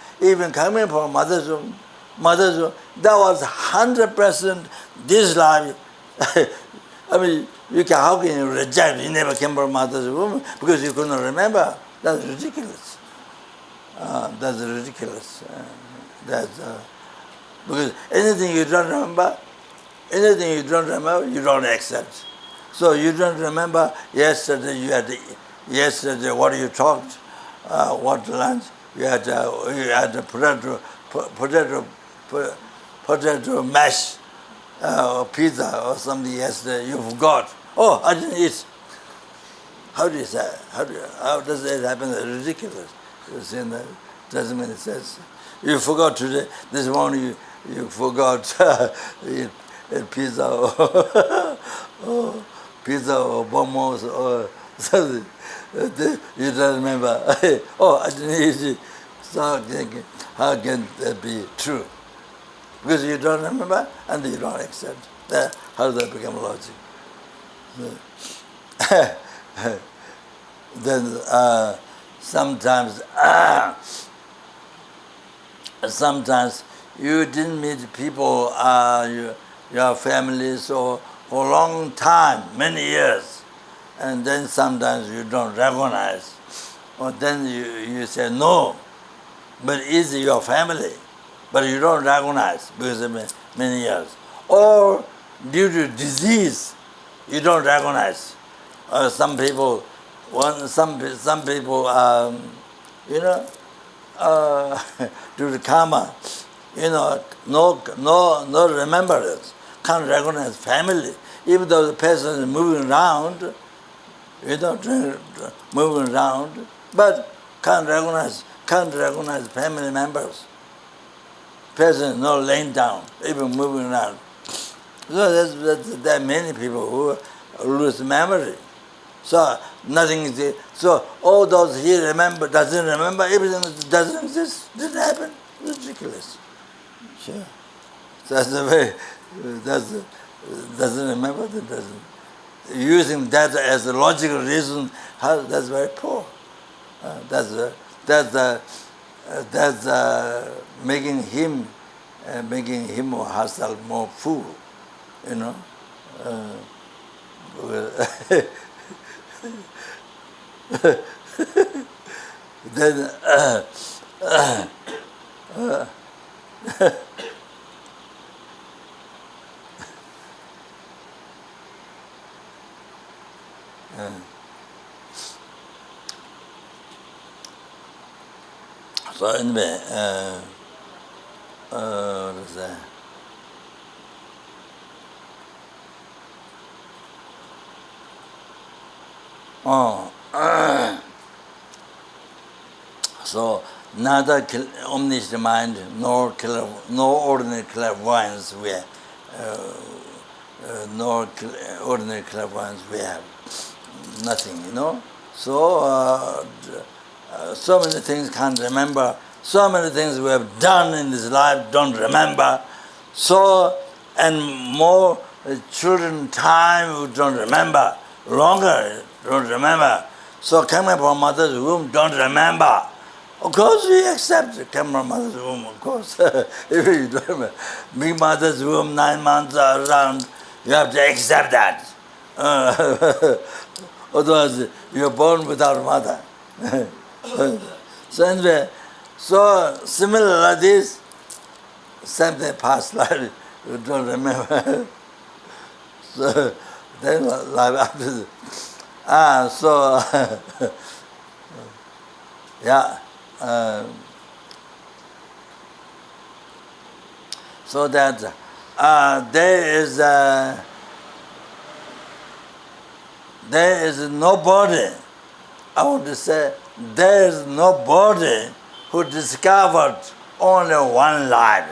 Speaker 1: from mother's womb, that was 100% this life. I mean, how can you reject? You never came from mother's womb because you couldn't remember. That's ridiculous. That's ridiculous. Because anything you don't remember, you don't accept. So you don't remember yesterday what you talked, what lunch. You had a potato mash, pizza or something yesterday. You forgot. Oh, I didn't eat. How do you say? How does it happen? It's ridiculous. You see, that doesn't make sense. You forgot today. This morning you forgot eat pizza or pizza or momos or something. You don't remember. Oh, I didn't eat it. So how can that be true? Because you don't remember and you don't accept. How does that become logic? Then sometimes you didn't meet people, your families, or for a long time, many years, and then sometimes you don't recognize, or then you say no, but it's your family, but you don't recognize because of many years, or due to disease, you don't recognize. Some people, due to karma, no remembrance, can't recognize family. Even though the person is moving around, but can't recognize family members. present, not laying down, even moving around. So there are many people who lose memory. So nothing is. So all those he doesn't remember, everything that doesn't exist, didn't happen. Ridiculous. Sure. That's the way. Doesn't remember. That doesn't. Using that as a logical reason, that's very poor. That's making him or herself more fool. You know. Then so anyway, what is that? So neither omniscient mind nor ordinary clairvoyance we have, nor ordinary clairvoyance we have. Nothing, you know. So so many things can't remember. So many things we have done in this life don't remember. So and more children time who don't remember. Longer don't remember. So coming from mother's womb don't remember. Of course we accept coming from mother's womb, of course. If you don't remember. Big mother's womb 9 months around, you have to accept that. Otherwise you're born without mother. So anyway, so similar like this, something past life you don't remember. So then life after this. So yeah. So that there is nobody, I want to say, there is nobody who discovered only one life.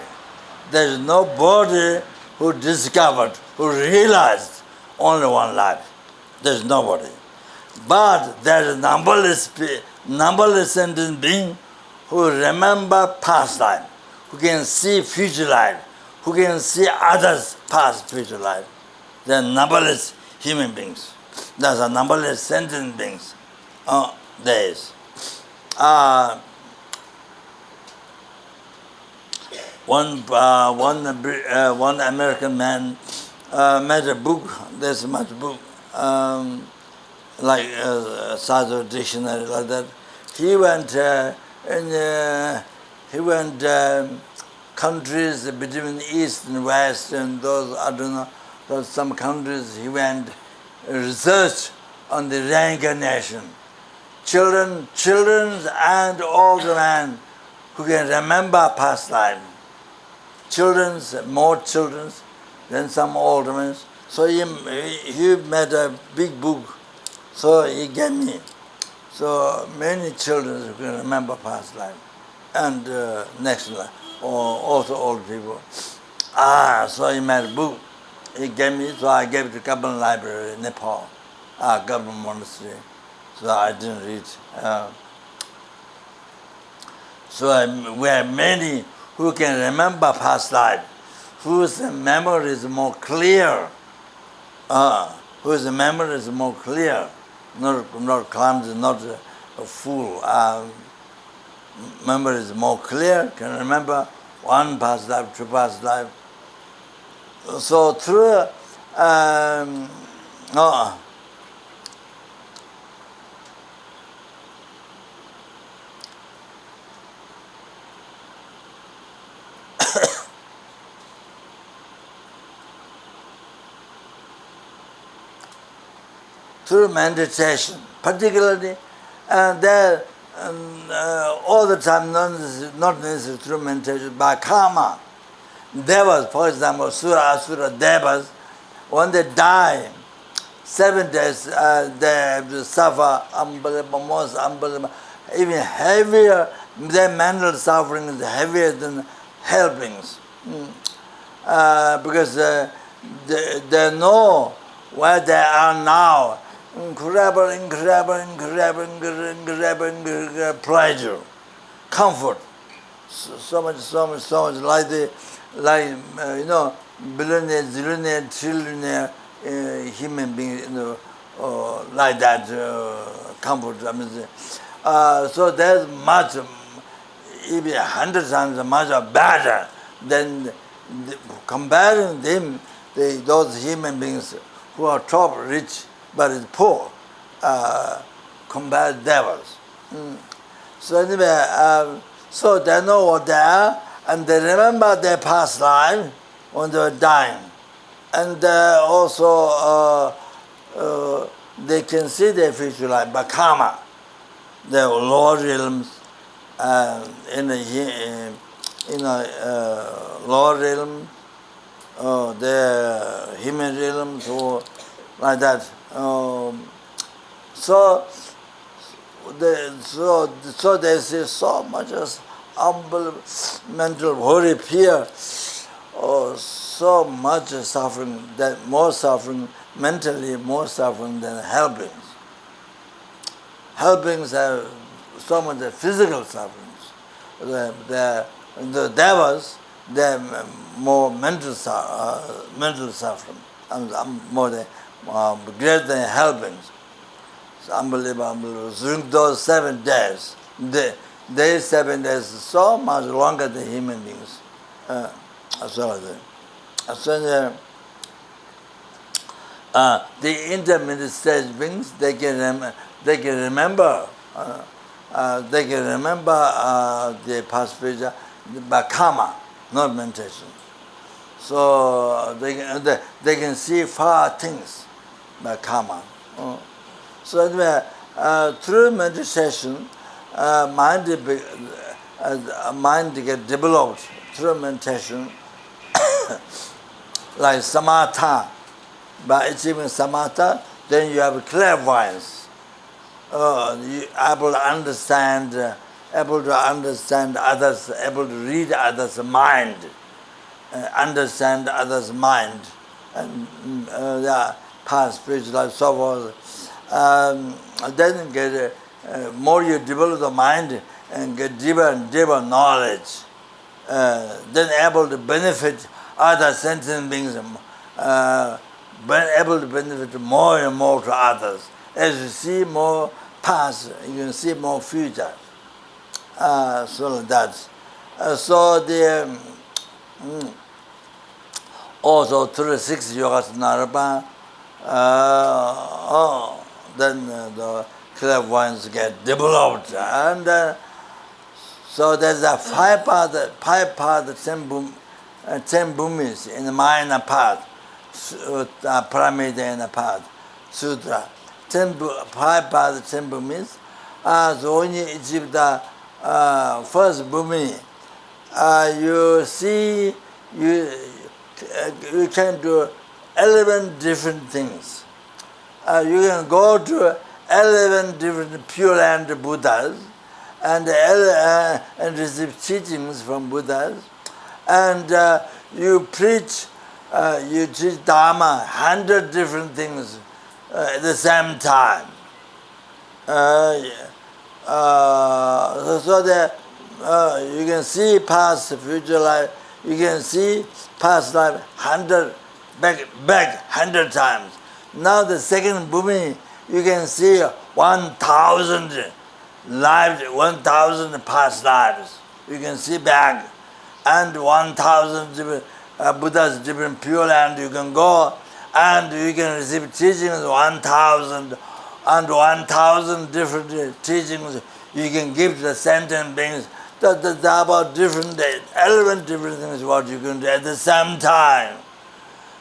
Speaker 1: There is nobody who discovered, who realized only one life. There is nobody. But there is numberless sentient beings who remember past life, who can see future life, who can see others' past, future life. There are numberless human beings. There are numberless sentient beings. There is. One American man made a book. There's much book like Sadhu dictionary like that. He went countries between East and West, and those I don't know. Those some countries he went research on the reincarnation. Children and older men who can remember past life. More children, then some older men. So he made a big book. So he gave me. So many children who can remember past life and next life, or also old people. So he made a book. He gave me, so I gave it to Kabbalah Library in Nepal, Kabbalah Monastery. So I didn't read. So we have many who can remember past life, whose memory is more clear, not clumsy, not a fool. Memory is more clear, can remember one past life, two past life. So through through meditation, particularly, there all the time, not necessarily through meditation, by karma. Devas, for example, Asura Devas, when they die, 7 days they have to suffer most unbelievable, even heavier. Their mental suffering is heavier than helpings. Because they know where they are now. Incredible pleasure, comfort. So much, like billionaire, zillionaire, trillionaire human beings, like that comfort. I mean, so there's much, even 100 times much better than comparing them, those human beings who are top rich but is poor, compared devils. So anyway, so they know what they are, and they remember their past life when they were dying, and also they can see their future life, but karma, the lower realms, in the lower realms, the human realms, or like that. So they see so much as unbelievable mental worry, fear, so much suffering, that more suffering, mentally more suffering than helpings. Helpings have so much physical sufferings. The devils, they have more mental suffering, more than greater than helpings. It's unbelievable. During those 7 days, they 7 days so much longer than human beings. The intermediate stage beings, they can remember the past future by karma, not meditation. So they can see far things by karma. So anyway, through meditation, mind get developed through meditation, like samatha. By achieving samatha, then you have clairvoyance. You able to understand others, able to read others' mind, understand others' mind, and past spiritual life, so forth. Then get more you develop the mind and get deeper and deeper knowledge. Then able to benefit other sentient beings, able to benefit more and more to others. As you see more past, you can see more future. So that's so the also through the 6 yogas narapa, then the clairvoyance get developed, and so there's a 5-part 10 bhumis in the minor part, Paramita in the part, Sutra. 5-part 10 bhumis. So when you achieve the first bhumi, you see you can do 11 different things. You can go to 11 different Pure Land Buddhas and receive teachings from Buddhas, and you teach Dharma, 100 different things at the same time. So that you can see past, future life. You can see past life 100 back 100 times. Now the second bhumi, you can see 1,000 lives, 1,000 past lives. You can see back, and 1,000 different Buddha's different Pure Land. You can go and you can receive teachings 1,000 and 1,000 different teachings. You can give to the sentient beings. That's about different 11 different things what you can do at the same time.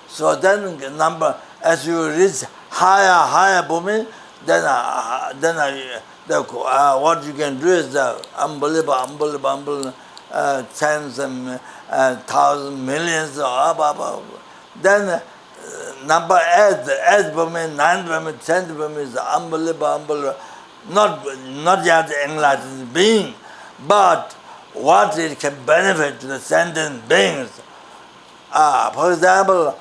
Speaker 1: So then number, as you reach higher bhumi, then what you can do is the unbelievable tens and thousands, millions, then number 8 bhumi, 9th bhumi, 10th bhumi is unbelievable, not yet enlightened being, but what it can benefit to the sentient beings. For example,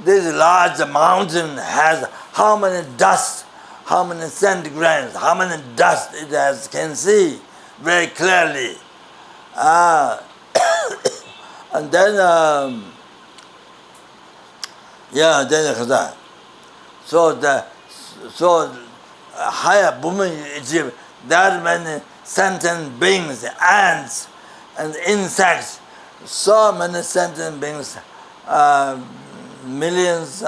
Speaker 1: this large mountain has how many dust, how many centigrades, how many dust it has, can see very clearly. And then, so higher booming Egypt, there are many sentient beings, ants and insects, so many sentient beings, millions,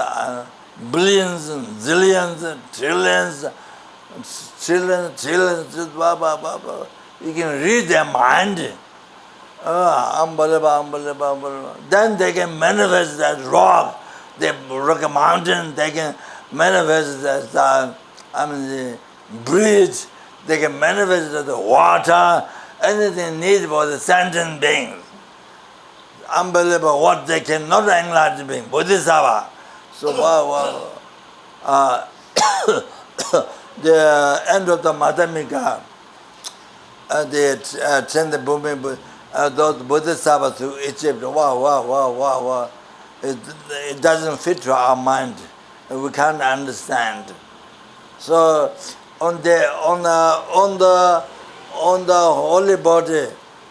Speaker 1: billions, and zillions, and trillions, blah, blah, blah, blah. You can read their mind. Unbelievable. Then they can manifest as rock, the rock mountain, they can manifest as the bridge, they can manifest as the water, anything needed for the sentient beings. Unbelievable what they cannot enlarge being, Bodhisattva. So the end of the Madhyamika, they send the Bhumi, those Bodhisattvas to Egypt. Wow. It doesn't fit to our mind. We can't understand. So on the holy body,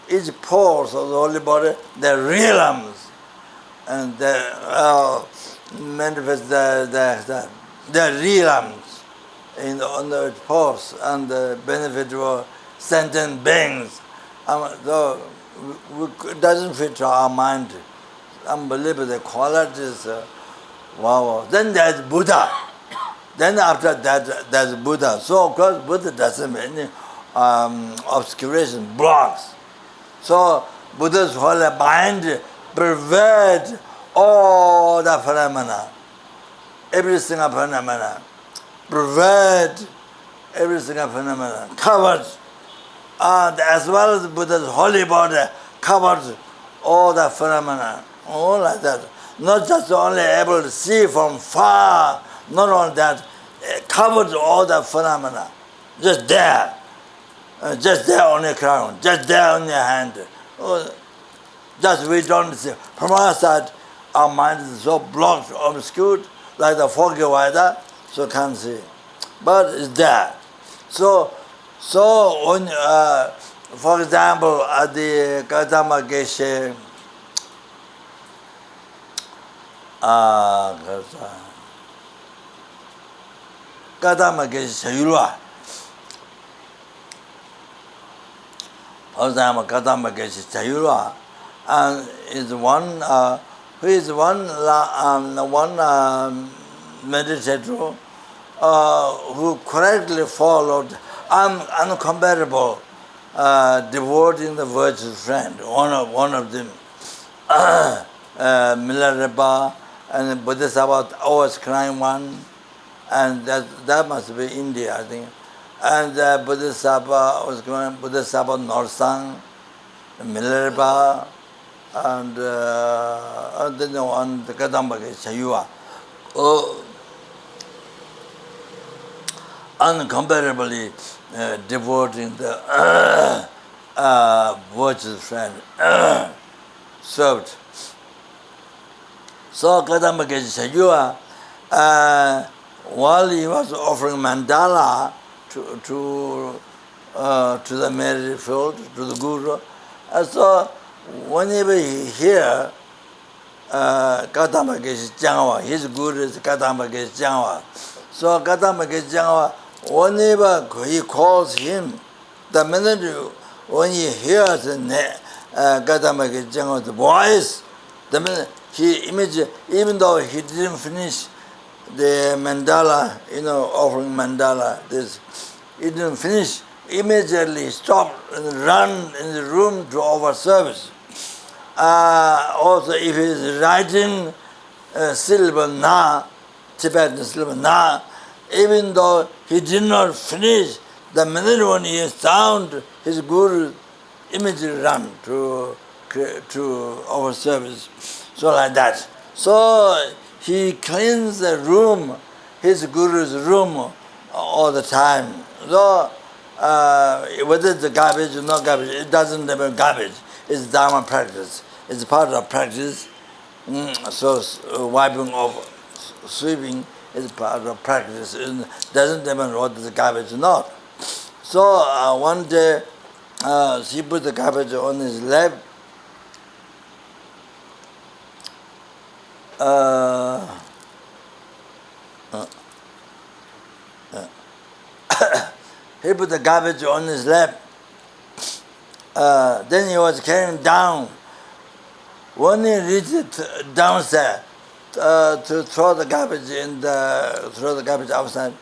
Speaker 1: each pores of the holy body, the realms, and they manifest the realms on the pores and the benefit for sentient beings. Though it doesn't fit to our mind. Unbelievable, the qualities. Wow. Then there's Buddha. Then after that, there's Buddha. So of course, Buddha doesn't have any obscuration, blocks. So Buddha's holy mind pervades all the phenomena, every single phenomena, pervades every single phenomena, covers, as well as Buddha's holy body covers all the phenomena, all like that. Not just only able to see from far, not only that, it covers all the phenomena, just there on your crown, just there on your hand. Just we don't see. From our side, our mind is so blocked, obscured, like the foggy weather, so can't see. But it's there. So when, for example, at the Gautama Geshe, Gautama Geshe Sayurwa. For example, Gautama Geshe Sayurwa, and is one who is one meditator who correctly followed uncomparable devoting the virtuous friend. One of them, Milarepa and Bodhisattva, always crying one, and that must be India, I think. And Bodhisattva was going, Bodhisattva Norsang, Milarepa, and then on the Gautama Geshe Sayurwa. Uncomparably devoting the virtuous friend served. So Gautama Geshe Sayurwa, while he was offering mandala to the married field, to the Guru, so whenever he hear Gautama Geshe Jangwa, his Guru is Gautama Geshe Jangwa. So Gautama Geshe Jangwa, whenever he calls him, the minute when he hears Gautama Geshe Jangwa's voice, the minute he immediately, even though he didn't finish the mandala, offering mandala, he didn't finish, immediately stop and run in the room to offer service. Also, if he is writing syllable na, Tibetan syllable na, even though he did not finish, the minute when he sound his Guru immediately run to our service. So like that. So he cleans the room, his Guru's room, all the time. So whether it's garbage or not garbage, it doesn't matter garbage. It's Dharma practice. It's part of practice. Wiping off, sweeping is part of practice. It doesn't matter whether it's garbage or not. So one day, she put the garbage on his lap. He put the garbage on his lap. Then he was carrying down. When he reached downstairs to throw the garbage outside.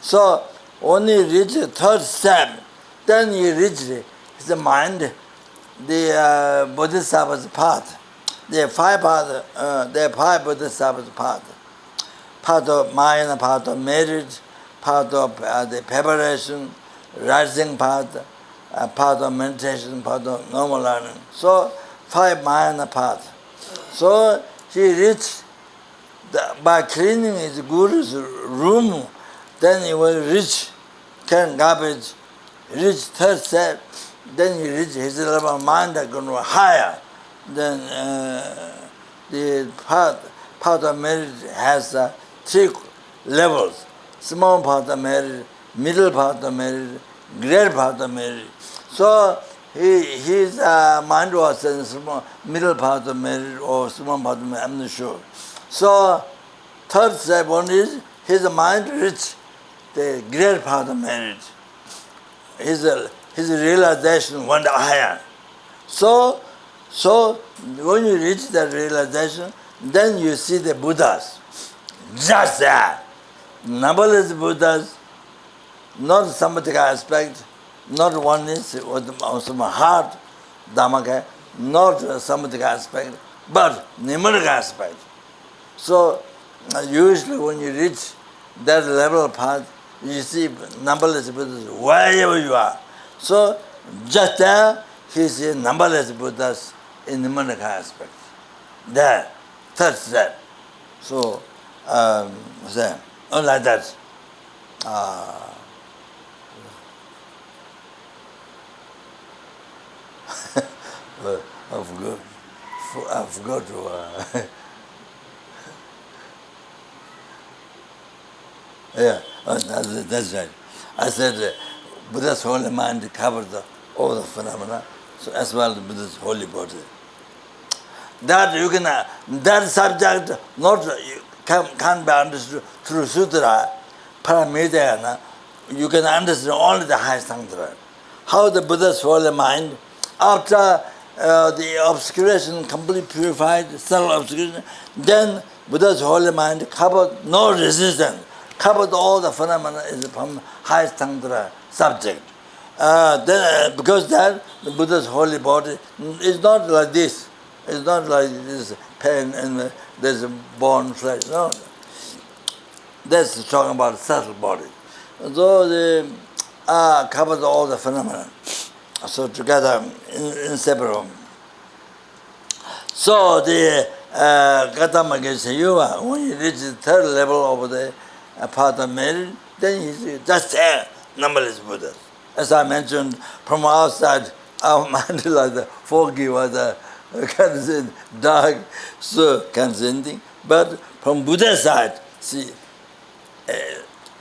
Speaker 1: So when he reached the third step, then he reached his mind, the Bodhisattva's path. There are five Bodhisattvas paths. Path of mind, path of merit, path of the preparation, rising path, path of meditation, path of normal learning. So, 5 mind paths. So, he reached, by cleaning his guru's room, then he will reach, carrying garbage, reach third step, then he reach his level of mind that going higher. Then the path of merit has 3 levels. Small path of merit, middle path of merit, great path of merit. So his mind was in small, middle path of merit or small path of merit, I'm not sure. So third step one is his mind reached the great path of merit. His realization went higher. So when you reach that realization, then you see the Buddhas. Just that. Numberless Buddhas, not Samadhika aspect, not oneness, also my heart, Dhammaka, not Samadhika aspect, but Nimmana aspect. So usually when you reach that level of path, you see numberless Buddhas wherever you are. So just there, he sees numberless Buddhas in the Manaka aspect. There, third step. So, like that. I forgot to. Yeah, that's right. I said Buddha's holy mind covers all the phenomena, so as well as Buddha's holy body. That you can, that subject can't be understood through sutra, paramita. You can understand only the highest tantra. How the Buddha's holy mind, after the obscuration completely purified, subtle obscuration, then Buddha's holy mind covered no resistance, covered all the phenomena is from highest tantra subject. Because that the Buddha's holy body is not like this. It's not like this pain and there's a bone flesh. No, that's talking about subtle body. So they covers all the phenomena. So together, inseparable. So the Gautama Geshe Yuva, when you reach the third level of the path of merit, then you see just there, numberless Buddhas. As I mentioned, from outside, our mind is like the foggy or the kind of dark, so kind of thing. But from Buddha's side, see,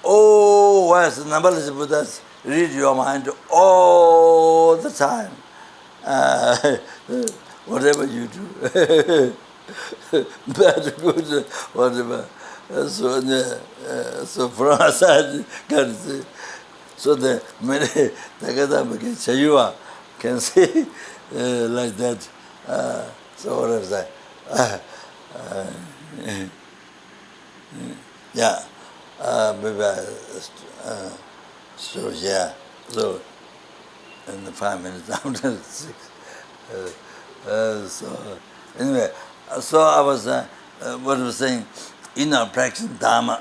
Speaker 1: whereas numberless Buddhas read your mind all the time. Whatever you do, bad, good, whatever. So from outside, can see. So the many Chayuva can see like that. So what is that? Yeah, maybe so yeah. So in the 5 minutes after 6. So anyway, so I was what I was saying, in our practice Dharma,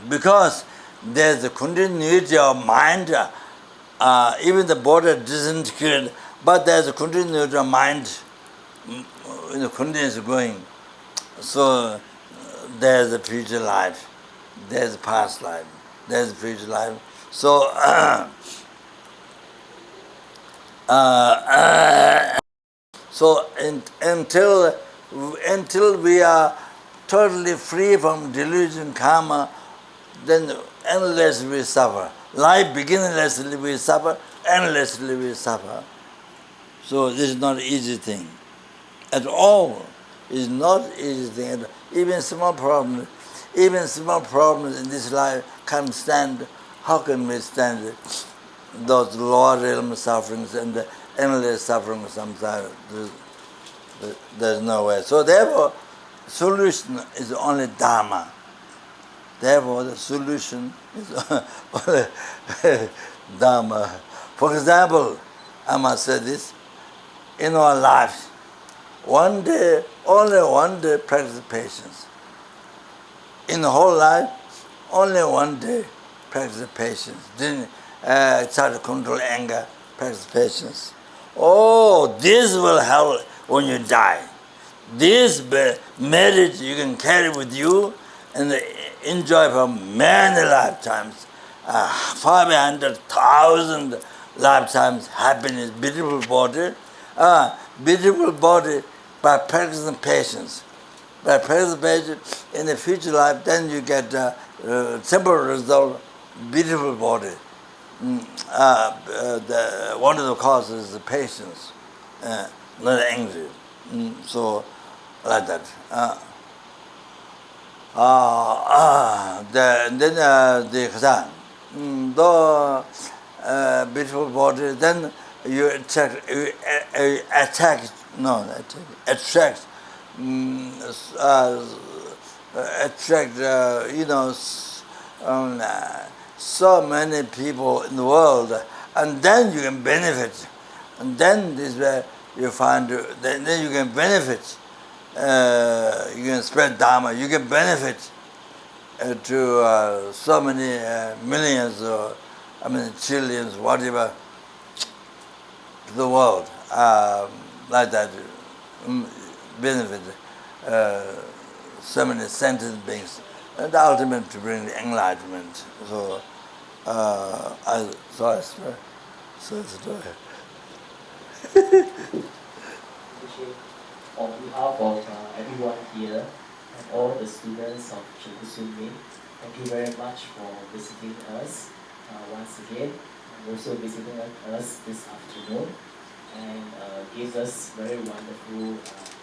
Speaker 1: because there's a continuity of mind, even the body disintegrated, but there's a continuity of mind, continues going. So there's a future life, there's a past life, there's a future life. So So until we are totally free from delusion, karma, then endlessly we suffer. Life beginninglessly we suffer, endlessly we suffer. So this is not an easy thing at all. It's not an easy thing. Even small problems in this life can't stand. How can we stand it? Those lower realm sufferings and the endless suffering of samsara? There's no way. So therefore, solution is only Dharma. Therefore, the solution is only Dharma. For example, I must say this, in our lives, one day, only one day practice patience. In the whole life, only one day practice patience. Then try to control anger, practice patience. Oh, this will help when you die. This marriage you can carry with you and enjoy for many lifetimes. 500,000 lifetimes happiness, beautiful body by practicing patience. By practicing patience in the future life, then you get simple result, beautiful body. One of the causes is patience, not angry. So, like that. Then the Khazan, though beautiful body, then you attract, so many people in the world, and then you can benefit. And then this way you find, then you can benefit. You can spread Dharma, you can benefit to so many millions or trillions, whatever, to the world, like that, benefit so many sentient beings, and the ultimate to bring the enlightenment. So,
Speaker 2: On behalf of everyone here and all the students of Choe, thank you very much for visiting us once again, and also visiting us this afternoon, and gave us very wonderful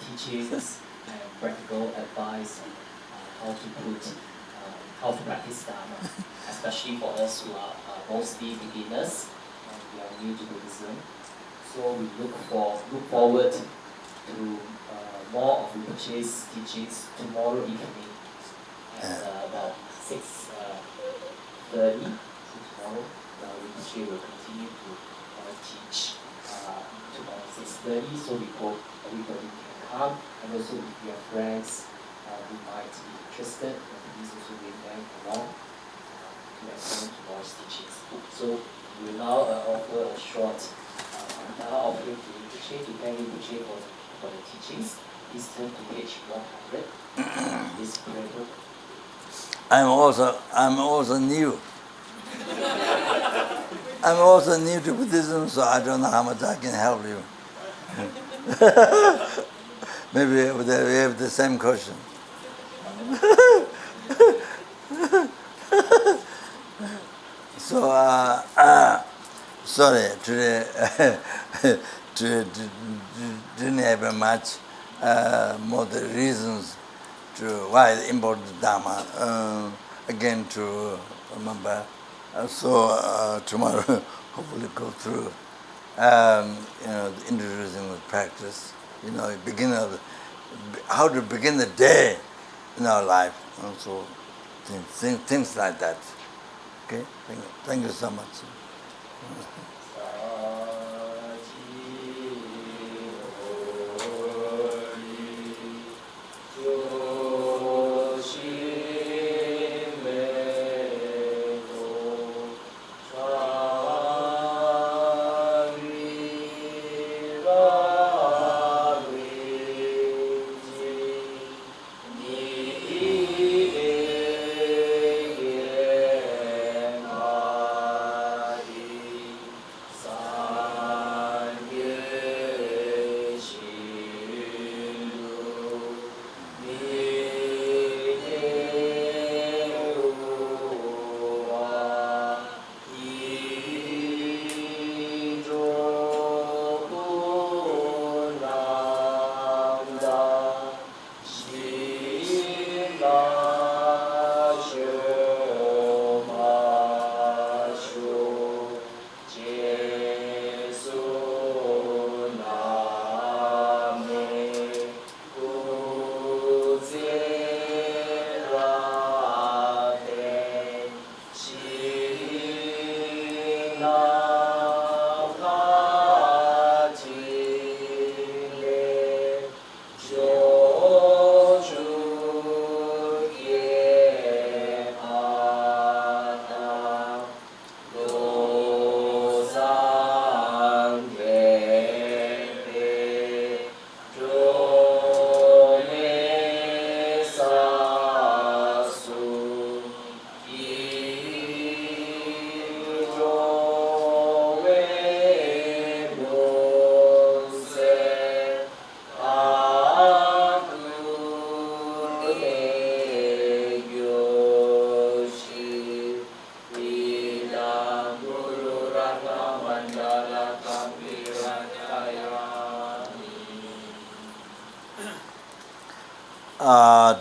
Speaker 2: teachings and practical advice on how to practice Dharma, especially for us who are mostly beginners and we are new to Buddhism. So we look forward to more of Rinpoche's teachings tomorrow evening at about 6:30. So tomorrow Rinpoche will continue to teach tomorrow 6:30. So we hope everybody can come, and also if you have friends who might be interested, please also bring them along to attend tomorrow's teachings. So we will now offer a short offering to Rinpoche to thank Rinpoche for the teachings. Please turn to page 100. This prayer book.
Speaker 1: I'm also new. I'm also new to Buddhism, so I don't know how much I can help you. Maybe we have the same question. So, sorry, today didn't have much more the reasons to why it's important Dharma. Again, to remember. So tomorrow, hopefully, go through. Introducing the practice. How to begin the day in our life. So things like that. Okay, thank you so much.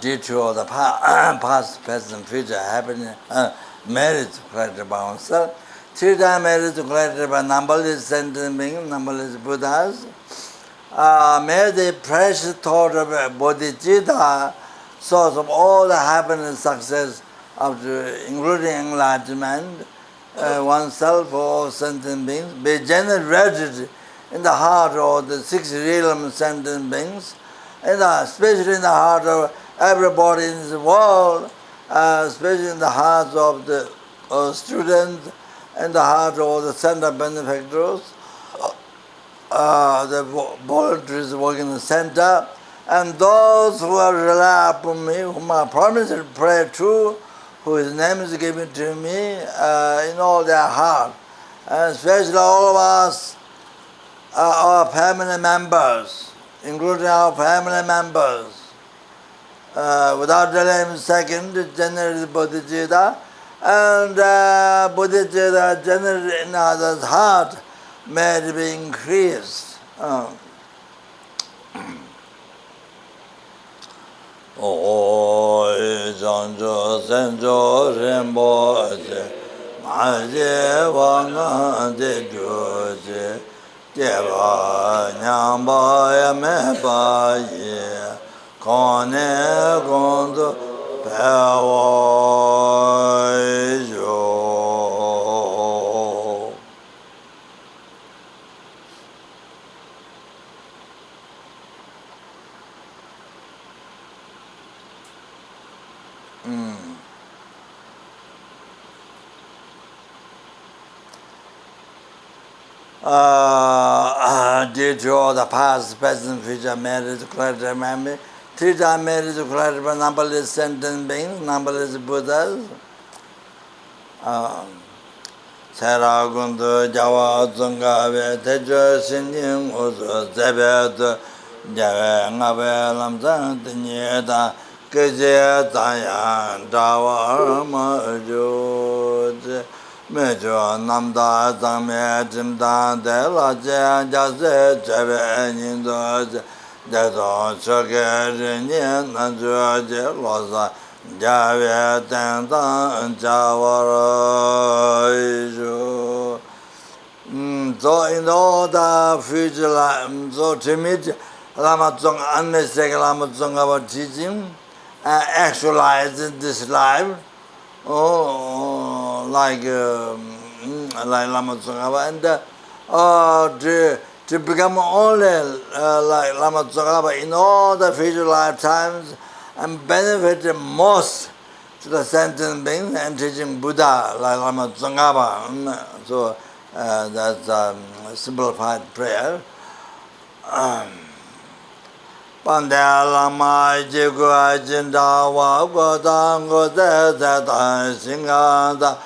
Speaker 1: Due to the past, present, future happening, marriage collected by oneself. Three times marriage collected by numberless sentient beings, numberless Buddhas. May the precious thought of bodhicitta, source of all the happiness, success, including enlightenment, oneself or sentient beings, be generated in the heart of the six realms sentient beings, especially in the heart of everybody in this world, especially in the hearts of the students, in the heart of the center benefactors, the voluntaries working in the center, and those who are rely upon me, whom I promise to pray to, whose name is given to me in all their heart, and especially all of us, our family members, including our family members. Without delaying second, generate bodhicitta, and bodhicitta generated in others' heart may it be increased. Janjo Senjo Rinpoche, Maje Wangdu Joje, Jeva Nyamba Yamepa Ye, Kone Gondo Pewa Jo. Due to all the past, present, future marriage, collected memory, three times marriage collected by numberless sentient beings, numberless Buddhas. Saragundu, Jawa, Zungawe, Tejo, Sinding, Uzo, Zebet, Jave, Ngave, Lamzang, Tinyeta, Keje, Tayan, Jawa, Majud. Mejo namda zangme jimda de la je jase chebe nindo de do choke rinye nanjo je losa jave tenda jawara ijo. So in all the future life, so to meet Lama Zong, unmistakable Lama Zong about teaching, actualize in this life, like Lama Tsongkhapa, and to become only like Lama Tsongkhapa in all the future lifetimes and benefit most to the sentient beings and teaching Buddha like Lama Tsongkhapa. So that's a simplified prayer. Pandya Lama Jigwa Jinda Wa Tango Zeta Singada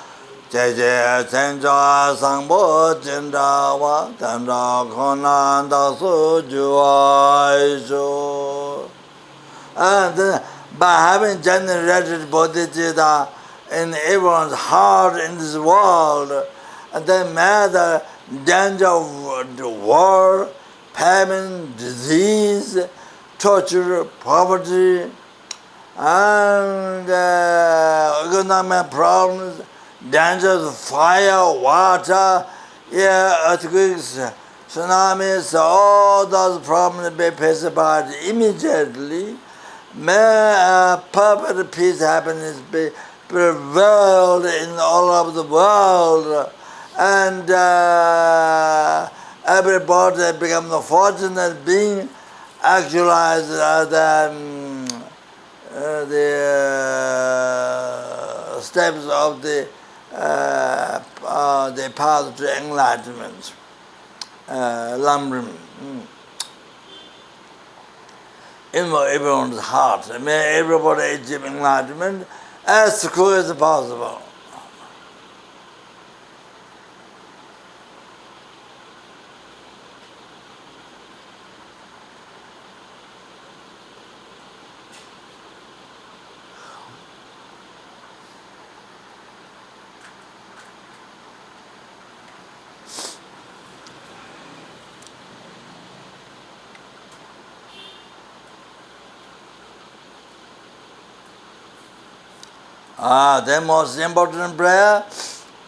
Speaker 1: Jeje Senja Sangbo Jinda Wa Tanda Konanda Sujua Isho. And by having generated bodhicitta in everyone's heart in this world, and then may the danger of the war, famine, disease, torture, poverty, and economic problems, dangers of fire, water, earthquakes, tsunamis, all those problems be pacified immediately. May perfect peace, happiness be prevailed in all of the world, and everybody becomes a fortunate being, actualized the steps of the path to enlightenment, lam-rim. In everyone's heart. May everybody achieve enlightenment as quick as possible. The most important prayer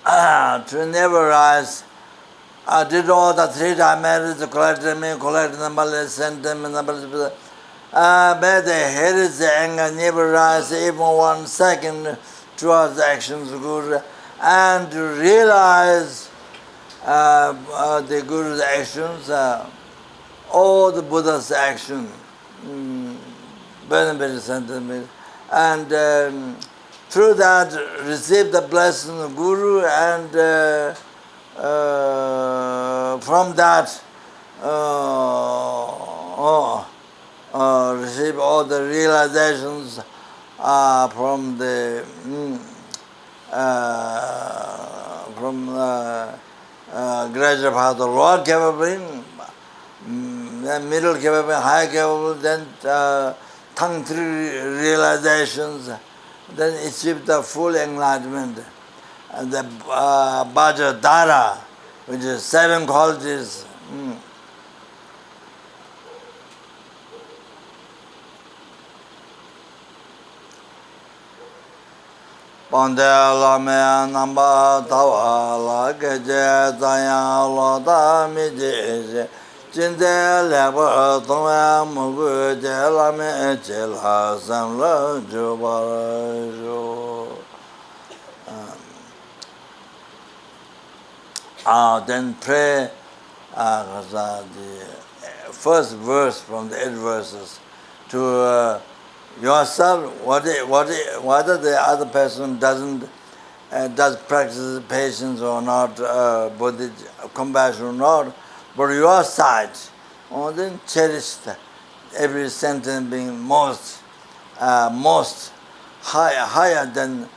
Speaker 1: to never rise. I did all the 3 time marriage, collected me, collected number, sent them number. May the hatred, the anger never rise even 1 second towards the actions of Guru, and to realize the Guru's actions, all the Buddha's action, very sentiment, and through that receive the blessing of Guru, and from that receive all the realizations from the gradual path of lower capable, then middle capable, high capable, then tongue 3 realizations, then achieve the full enlightenment. And the Bhajadhara, which is 7 qualities. Pandela me namba tawa Geshe Wangdu mi je jinde leba tongwa mugu je la me che la sam la ju ba ju. Then pray the first verse from the 8 verses to yourself, whether the other person does practice patience or not, Buddhist compassion or not, but your side, then cherish every sentence being most higher than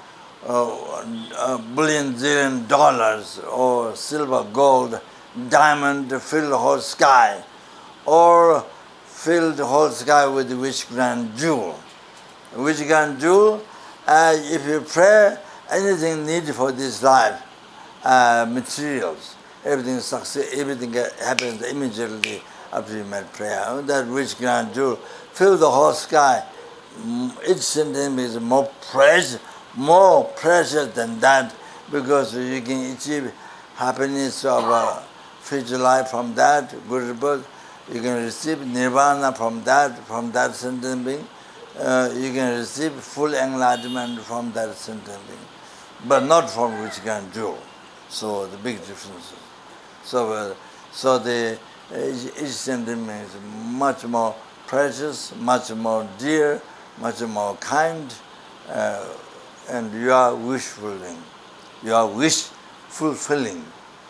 Speaker 1: billion, zillion dollars, or silver, gold, diamond to fill the whole sky, or fill the whole sky with which grand jewel. Which grand jewel? If you pray, anything needed for this life, materials, everything succeeds, everything happens immediately after you make prayer. That which grand jewel, fill the whole sky. Each sentence is more precious than that, because you can achieve happiness of future life from that, good birth. You can receive nirvana from that sentence being. You can receive full enlightenment from that sentence being, but not from which can do. So the big difference. So the each sentence is much more precious, much more dear, much more kind, and you are wish fulfilling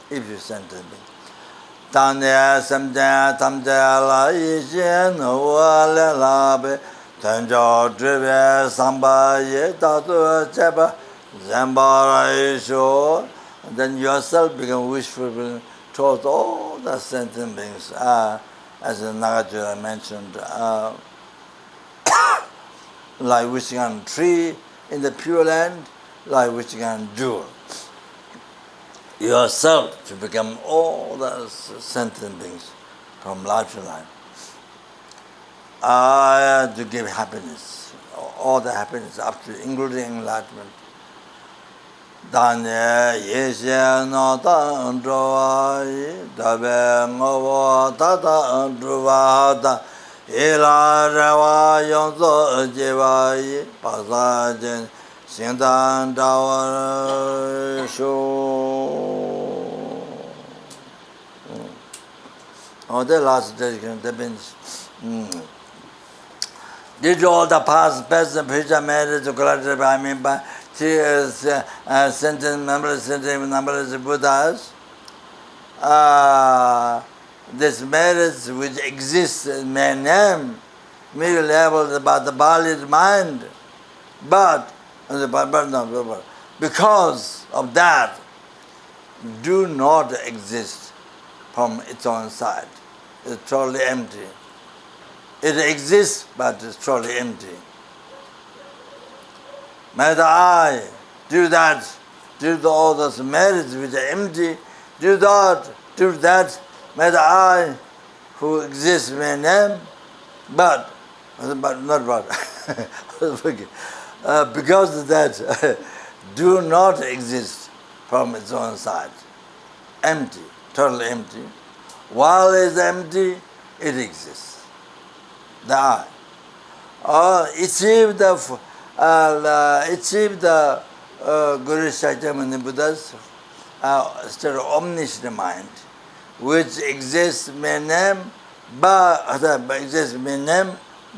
Speaker 1: if you sentence being. Tanya samja tamja la yishe no le la be tenja drive samba ye tatu cheba zambara isho. Then yourself become wishful towards all the sentient beings, as Nagajira mentioned, like wishing on a tree in the pure land, like wishing on jewel. Yourself to become all the sentient beings from life to life. To give happiness, all the happiness up to including enlightenment. Danye yeshe no ta androvayi dabe ngovo tata androvada ila rewa yonzo jevayi pasajen Sindan Dawar Sho. Oh, the last dedication, that means did all the past, present, future marriage, collected by me by sentient, numberless Buddhas. This marriage which exists in my name, merely labeled by the Bali's mind, but because of that, do not exist from its own side. It's totally empty. It exists, but it's totally empty. May the I do that, do all those merits which are empty, do that, may the I who exists in my name, but not but, because of that, do not exist from its own side. Empty, totally empty. While it's empty, it exists. The I. Achieve the Guru Shakyamuni Buddha's sort of omniscient mind, which exists in my name,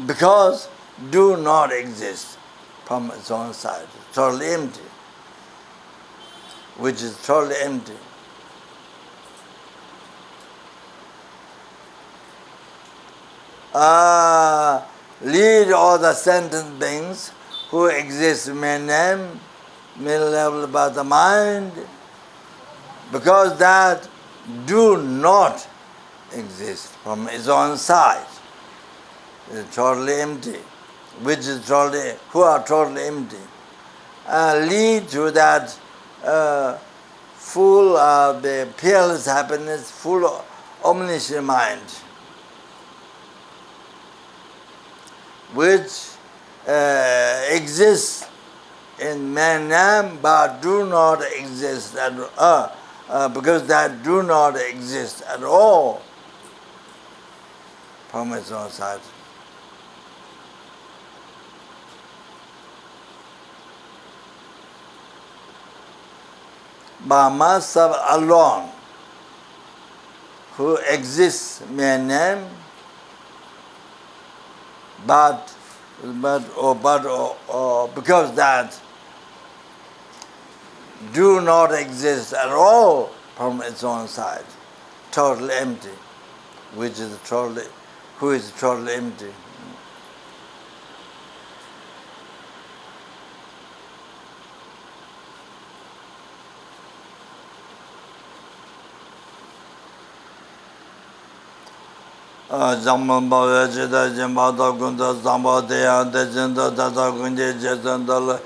Speaker 1: because do not exist from its own side. Totally empty, which is totally empty. Lead all the sentient beings who exist in my name, middle level by the mind, because that do not exist from its own side. It's totally empty, which is totally, who are totally empty. Lead to that full of the peerless happiness, full of omniscient mind, which exists in man name but do not exist at because that do not exist at all from its own side. Brahma sub alone, who exists in name, but because that do not exist at all from its own side, totally empty, which is totally, who is totally empty. Jamamba Jeda Jambada Gunda Zamba Dea de Jenda Dada Gunje Jesandala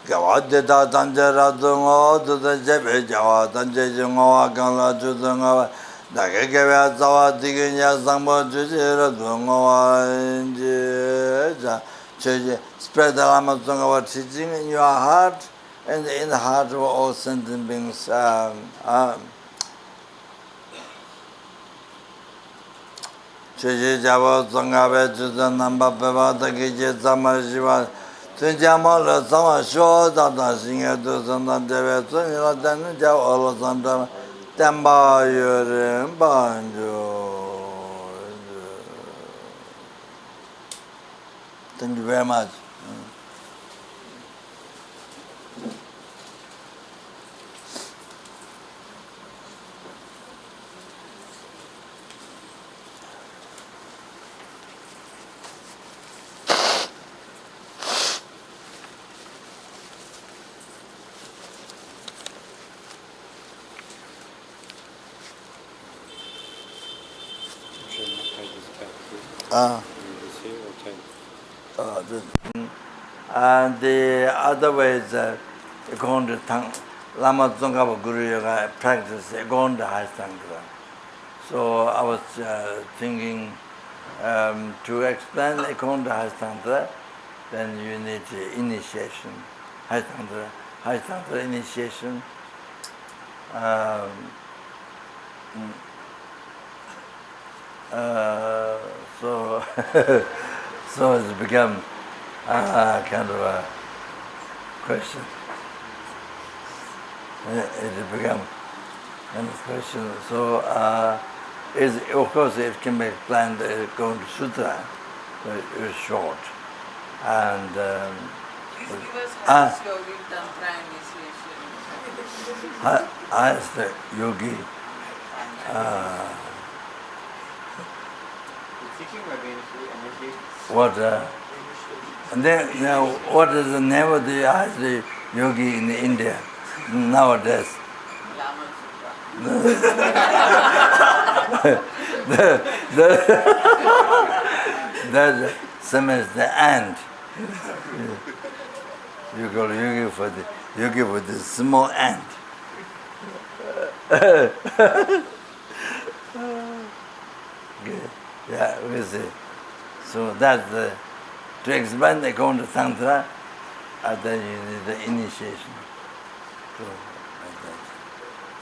Speaker 1: Gawade Tanjera Dungo to the Jebe Jawa Tanje Jungoa Gala Judunga Dagagava Zawa Diganya Zamba Jujera Dungoa spread the Lama Zonga teaching in your heart and in the heart of all sentient beings. Choe Java Zangabe Judan Namba Peva Takije Zama Shiva Tunjama La Sama Sho Dada Singa Dusana Deve Sunila Dan Jawa Santa Tamba Yurim Banjo. Thank you very much. And the other way is going to Lama Zopa Guru Yoga practice going to High Tantra. So I was thinking to explain going to High Tantra, then you need initiation, High Tantra initiation. So so it's become kind of a question. It become kind of question. So is, of course, it can be explained according to Sutra, but it's short. And
Speaker 3: Please give us highest yogic tantra initiation.
Speaker 1: highest yogi. What? And then, now, what is the name of the highest yogi in India nowadays?
Speaker 3: Lama
Speaker 1: That's same as the ant. You call yogi for the small ant. Okay. Yeah, we see. So that's to explain according to Tantra, then you need the initiation. So, like that.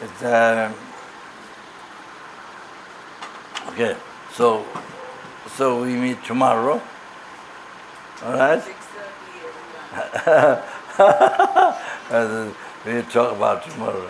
Speaker 1: It's okay. So we meet tomorrow. All right.
Speaker 3: 6:30.
Speaker 1: We'll talk about tomorrow.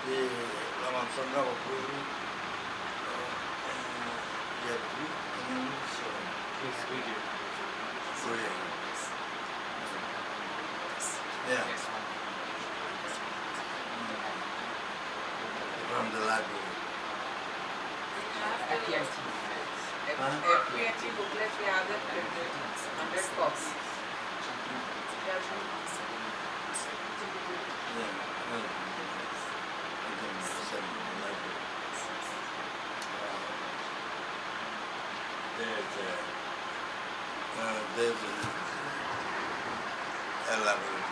Speaker 1: The Lama Zopa Rinpoche,
Speaker 4: Yes, we do.
Speaker 1: Yeah. From the library.
Speaker 2: FPMT.
Speaker 3: FPMT booklet we have it printed, 100 copies.
Speaker 1: There's a elaborate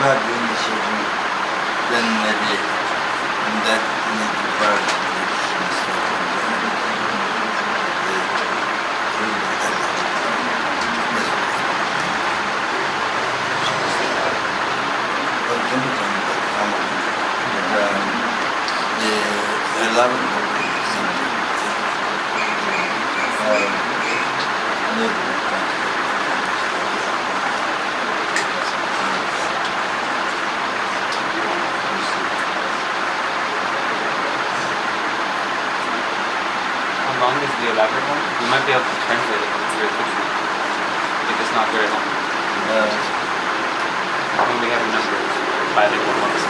Speaker 1: not the initiation, then maybe that need to part
Speaker 4: How long is the elaborate one? We might be able to translate it very quickly if it's not very long. When we have a number of bilingual monks.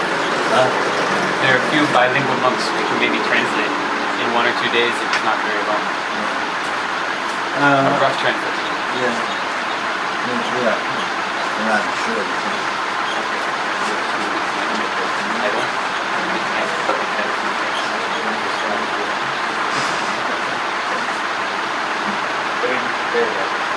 Speaker 4: There are a few bilingual monks we can maybe translate in 1 or 2 days if it's not very long. A rough translation.
Speaker 1: Yeah. Not sure.
Speaker 4: Very well.